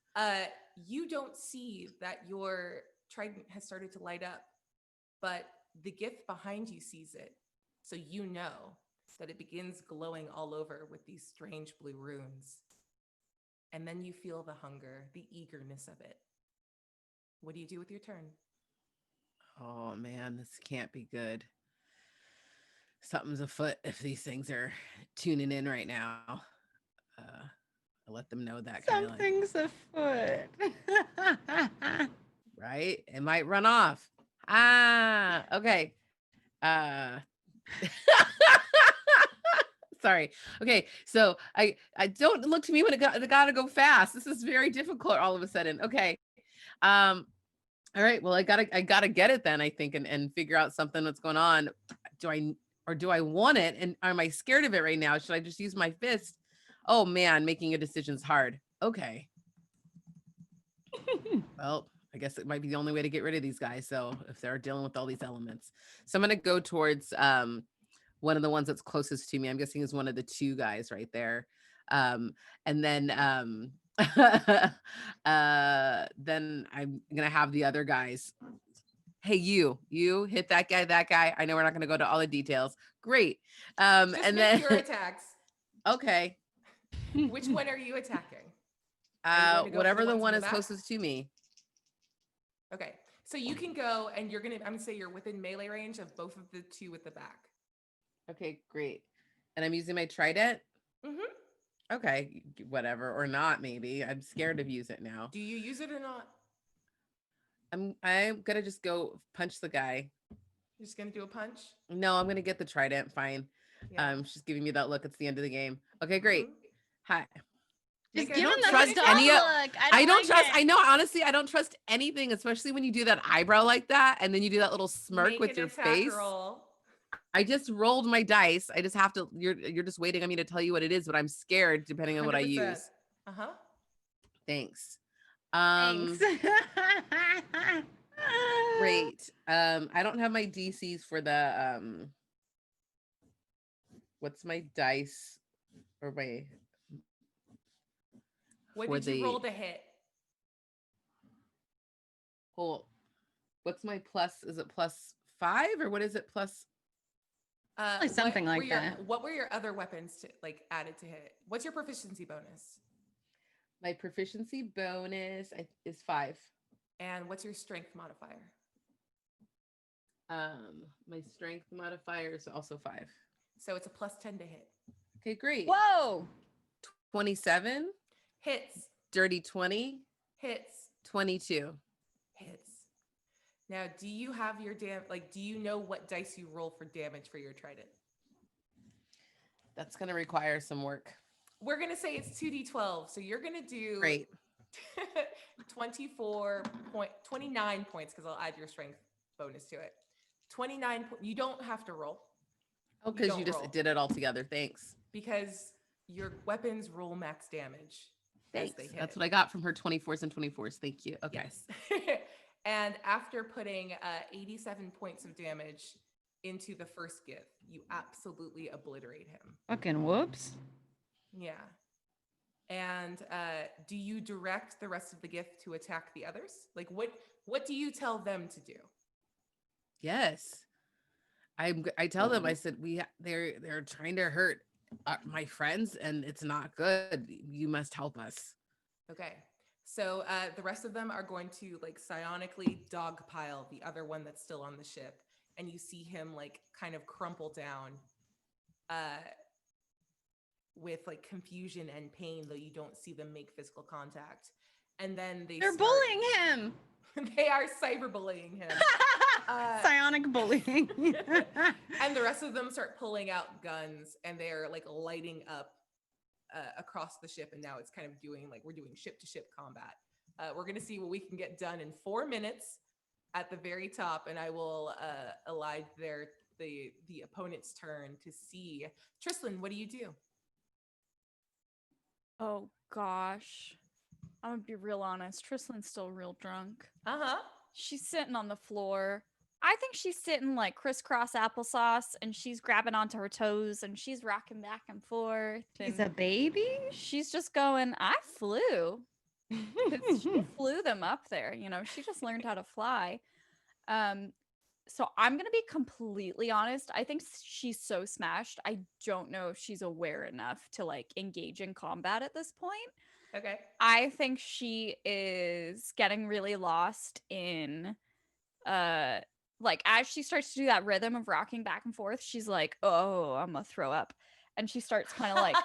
You don't see that your trident has started to light up, but the gift behind you sees it. So you know that it begins glowing all over with these strange blue runes. And then you feel the hunger, the eagerness of it. What do you do with your turn? Oh man, this can't be good. Something's afoot if these things are tuning in right now. I'll let them know that kind of like, Something's afoot. right? It might run off. Okay. Sorry. Okay, so I don't look to me when it gotta go fast. This is very difficult all of a sudden. Okay. All right. Well, I gotta get it then, I think, and figure out something that's going on. Do I want it? And am I scared of it right now? Should I just use my fist? Oh man, making a decision's hard. Okay. Well, I guess it might be the only way to get rid of these guys. So if they're dealing with all these elements. So I'm gonna go towards one of the ones that's closest to me. I'm guessing is one of the two guys right there. And then then I'm gonna have the other guys. Hey, you hit that guy. I know we're not gonna go to all the details. Great. Just And make then your attacks. okay. Which one are you attacking? Are you going to go for Whatever the ones in one the is back? closest to me. Okay. So you can go and I'm gonna say you're within melee range of both of the two at the back. Okay, great. And I'm using my trident. Mm-hmm. Okay, whatever, or not. Maybe I'm scared to use it now. Do you use it or not? I'm gonna just go punch the guy. You're just gonna do a punch? No, I'm gonna get the trident. Fine. Yeah. She's giving me that look. It's the end of the game. Okay, great. Mhm. Hi. Just Make give a- him the trust dog any of- look. I don't like trust. it. I know. Honestly, I don't trust anything, especially when you do that eyebrow like that, and then you do that little smirk Make with an your attack face. roll. I just rolled my dice. I just have to. You're just waiting on me to tell you what it is, but I'm scared depending on what I 100%. use. Uh-huh. Thanks. Thanks. Great. I don't have my DCs for the what's my dice or my What for did you roll to hit? whole what's my plus? Is it +5 or what is it plus? Probably something like that. What were your other weapons to like added to hit? What's your proficiency bonus? My proficiency bonus is 5. And what's your strength modifier? My strength modifier is also 5. So it's a +10 to hit. Okay, great. Whoa. 27, Hits. dirty 20, Hits. 22. Hits. Now, do you have your do you know what dice you roll for damage for your trident? That's gonna require some work. We're gonna say it's 2d12. So you're gonna do Great. 29 points because I'll add your strength bonus to it. 29. You don't have to roll. Oh, because you don't just roll. did it all together. Thanks. Because your weapons roll max damage. Thanks. They hit. That's what I got from her 24s and 24s. Thank you. Okay. Yes. And after putting 87 points of damage into the first gift, you absolutely obliterate him. Fucking whoops. Yeah. And do you direct the rest of the gift to attack the others? Like what do you tell them to do? Yes. I tell them, I said, they're trying to hurt my friends and it's not good. You must help us. Okay. So the rest of them are going to like psionically dogpile the other one that's still on the ship. And you see him like kind of crumple down with like confusion and pain, though you don't see them make physical contact. And then They're bullying him. They are cyberbullying him. Psionic bullying. And the rest of them start pulling out guns and they're like lighting up across the ship. And now it's kind of we're doing ship to ship combat. We're going to see what we can get done in 4 minutes at the very top. And I will elide the opponent's turn to see. Tristan, what do you do? Oh gosh. I'm gonna be real honest. Trislan's still real drunk. Uh-huh. She's sitting on the floor. I think she's sitting like crisscross applesauce and she's grabbing onto her toes and she's rocking back and forth. He's and a baby? she's just going, I flew. She flew them up there. You know, she just learned how to fly. So I'm gonna be completely honest. I think she's so smashed. I don't know if she's aware enough to like engage in combat at this point. Okay. I think she is getting really lost in like as she starts to do that rhythm of rocking back and forth, she's like, "Oh, I'm gonna throw up." And she starts kind of like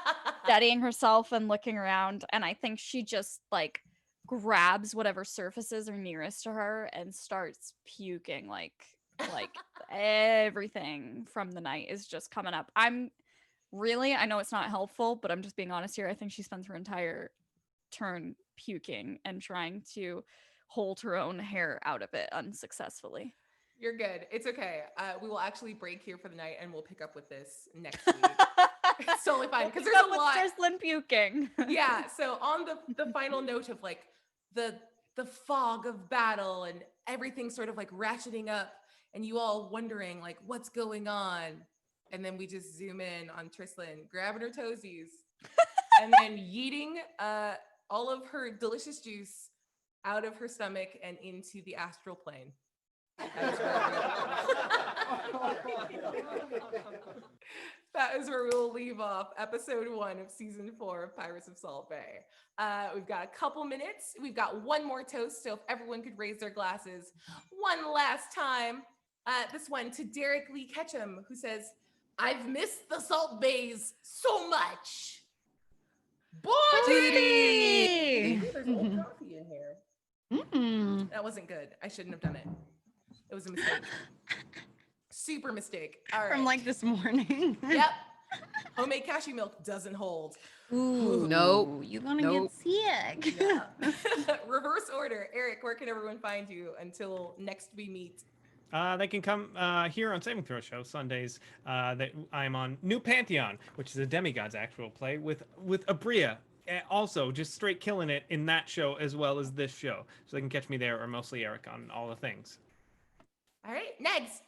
steadying herself and looking around, and I think she just like grabs whatever surfaces are nearest to her and starts puking like everything from the night is just coming up. I know it's not helpful, but I'm just being honest here. I think she spends her entire turn puking and trying to hold her own hair out of it unsuccessfully. You're good. It's okay. We will actually break here for the night, and we'll pick up with this next week. It's totally fine because there's a lot. Tristan puking. Yeah. So on the final note of like the fog of battle and everything sort of like ratcheting up, and you all wondering like what's going on, and then we just zoom in on Tristan grabbing her toesies, and then yeeting all of her delicious juice out of her stomach and into the astral plane. That is where we will leave off episode 1 of season 4 of Pirates of Salt Bay. We've got a couple minutes. We've got one more toast. So if everyone could raise their glasses one last time. This one to Derek Lee Ketchum, who says, "I've missed the Salt Bays so much." Booty! There's old coffee in here. That wasn't good. I shouldn't have done it. It was a mistake. Super mistake. All right. From like this morning. Yep. Homemade cashew milk doesn't hold. Ooh, Nope. You're gonna Nope. get sick. Yeah. Reverse order. Eric, where can everyone find you until next we meet? They can come here on Saving Throw Show Sundays. I'm on New Pantheon, which is a Demigod's actual play with Abria. Also, just straight killing it in that show as well as this show. So they can catch me there or mostly Eric on all the things. All right, Negs.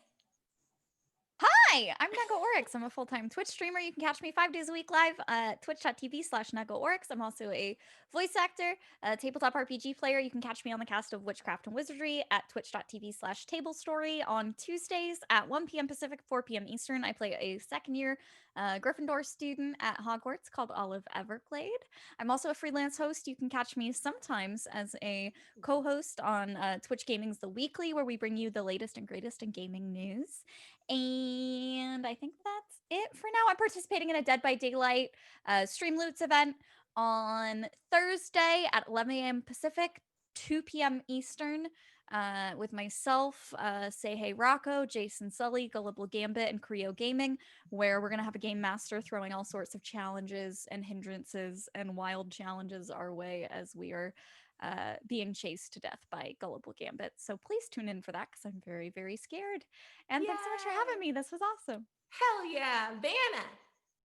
Hi, I'm Nego Oryx. I'm a full-time Twitch streamer. You can catch me 5 days a week live at twitch.tv/Nego Oryx. I'm also a voice actor, a tabletop RPG player. You can catch me on the cast of Witchcraft and Wizardry at twitch.tv/Tablestory on Tuesdays at 1 p.m. Pacific, 4 p.m. Eastern. I play a second-year Gryffindor student at Hogwarts called Olive Everglade. I'm also a freelance host. You can catch me sometimes as a co-host on Twitch Gaming's The Weekly, where we bring you the latest and greatest in gaming news. And I think that's it for now. I'm participating in a Dead by Daylight Stream Loots event on Thursday at 11 a.m. Pacific, 2 p.m. Eastern, with myself, Say Hey Rocco, Jason Sully, Gullible Gambit, and Creo Gaming, where we're going to have a game master throwing all sorts of challenges and hindrances and wild challenges our way as we are being chased to death by Gullible Gambit. So please tune in for that because I'm very, very scared. And thanks so much for having me. This was awesome. Hell yeah, Vanna.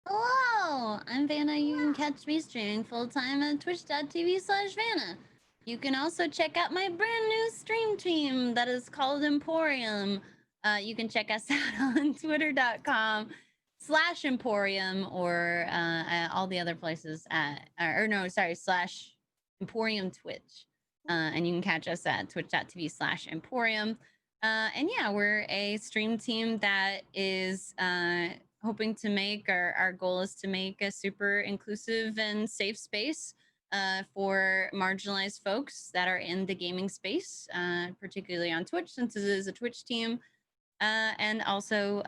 Hello, I'm Vanna. You can catch me streaming full-time at twitch.tv/Vanna. You can also check out my brand new stream team that is called Emporium. You can check us out on twitter.com/Emporium or all the other places /Emporium Twitch. And you can catch us at twitch.tv/Emporium. And yeah, we're a stream team that is hoping to make, our goal is to make a super inclusive and safe space for marginalized folks that are in the gaming space, particularly on Twitch, since it is a Twitch team, and also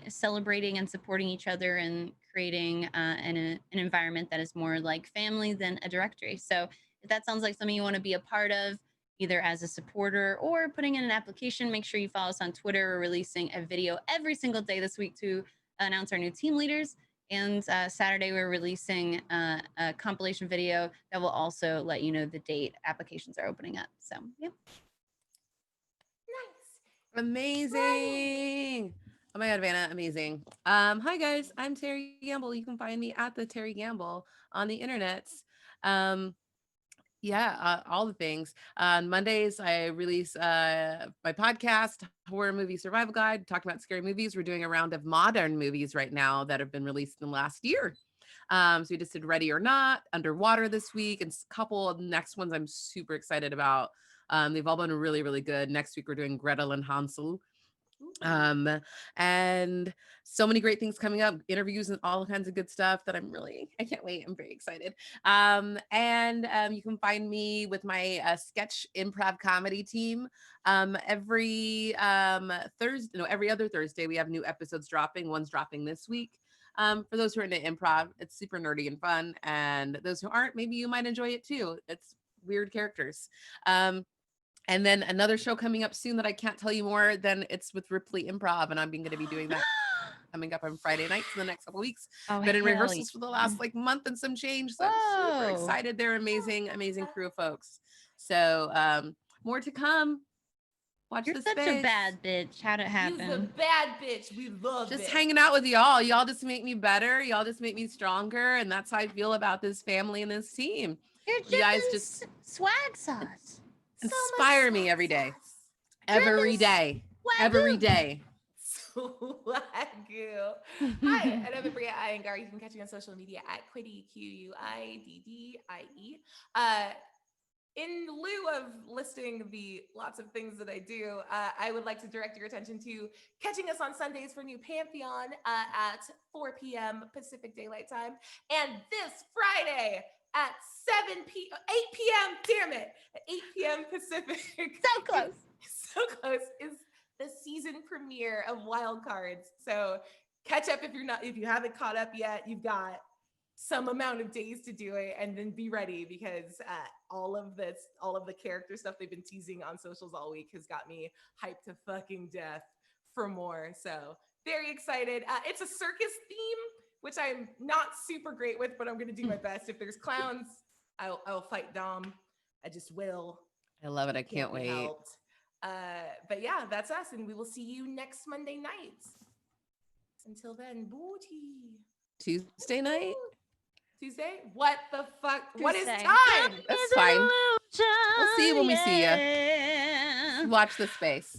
celebrating and supporting each other and creating an environment that is more like family than a directory. So if that sounds like something you want to be a part of, either as a supporter or putting in an application, make sure you follow us on Twitter. We're releasing a video every single day this week to announce our new team leaders. And Saturday, we're releasing a compilation video that will also let you know the date applications are opening up. So, yep. Nice. Amazing. Oh my God, Vanna, amazing. Hi guys, I'm Terry Gamble. You can find me at the Terry Gamble on the internets. All the things. On Mondays, I release my podcast, Horror Movie Survival Guide, talking about scary movies. We're doing a round of modern movies right now that have been released in the last year. So we just did Ready or Not, Underwater this week, and a couple of next ones I'm super excited about. They've all been really, really good. Next week we're doing Gretel and Hansel. And so many great things coming up, interviews and all kinds of good stuff that I can't wait. I'm very excited. And you can find me with my sketch improv comedy team. Every Thursday, no, every other Thursday, we have new episodes dropping. One's dropping this week. For those who are into improv, it's super nerdy and fun. And those who aren't, maybe you might enjoy it too. It's weird characters. And then another show coming up soon that I can't tell you more than it's with Ripley Improv, and I'm going to be doing that coming up on Friday nights in the next couple weeks. Oh, Been in hell rehearsals for the last like month and some change, so I'm super Whoa. excited. They're amazing, amazing crew of folks. So more to come. Watch You're this such space. a bad bitch. How'd it You's a happen? bad bitch. We love Just it. hanging out with y'all. Y'all just make me better. Y'all just make me stronger, and that's how I feel about this family and this team. You're You guys dripping just swag sauce. inspire me every day. Dripping Every day. Every day. Swagoo. Hi, and I'm Bria Iyengar. You can catch me on social media at Quiddy, Q-U-I-D-D-I-E. In lieu of listing the lots of things that I do, I would like to direct your attention to catching us on Sundays for New Pantheon at 4 p.m. Pacific Daylight Time. And this Friday at 8 p.m., damn it, at 8 p.m. Pacific. So close. So close is the season premiere of Wild Cards. So catch up if you haven't caught up yet. You've got some amount of days to do it, and then be ready because all of the character stuff they've been teasing on socials all week has got me hyped to fucking death for more. So very excited. It's a circus theme, which I'm not super great with, but I'm going to do my best. If there's clowns, I'll fight Dom. I just will. I love it. I can't be wait. helped. But yeah, that's us, and we will see you next Monday night. Until then, booty. Tuesday night? Tuesday? What the fuck? What is Tuesday. time? That's fine. We'll see you when we see you. Yeah. Watch the space.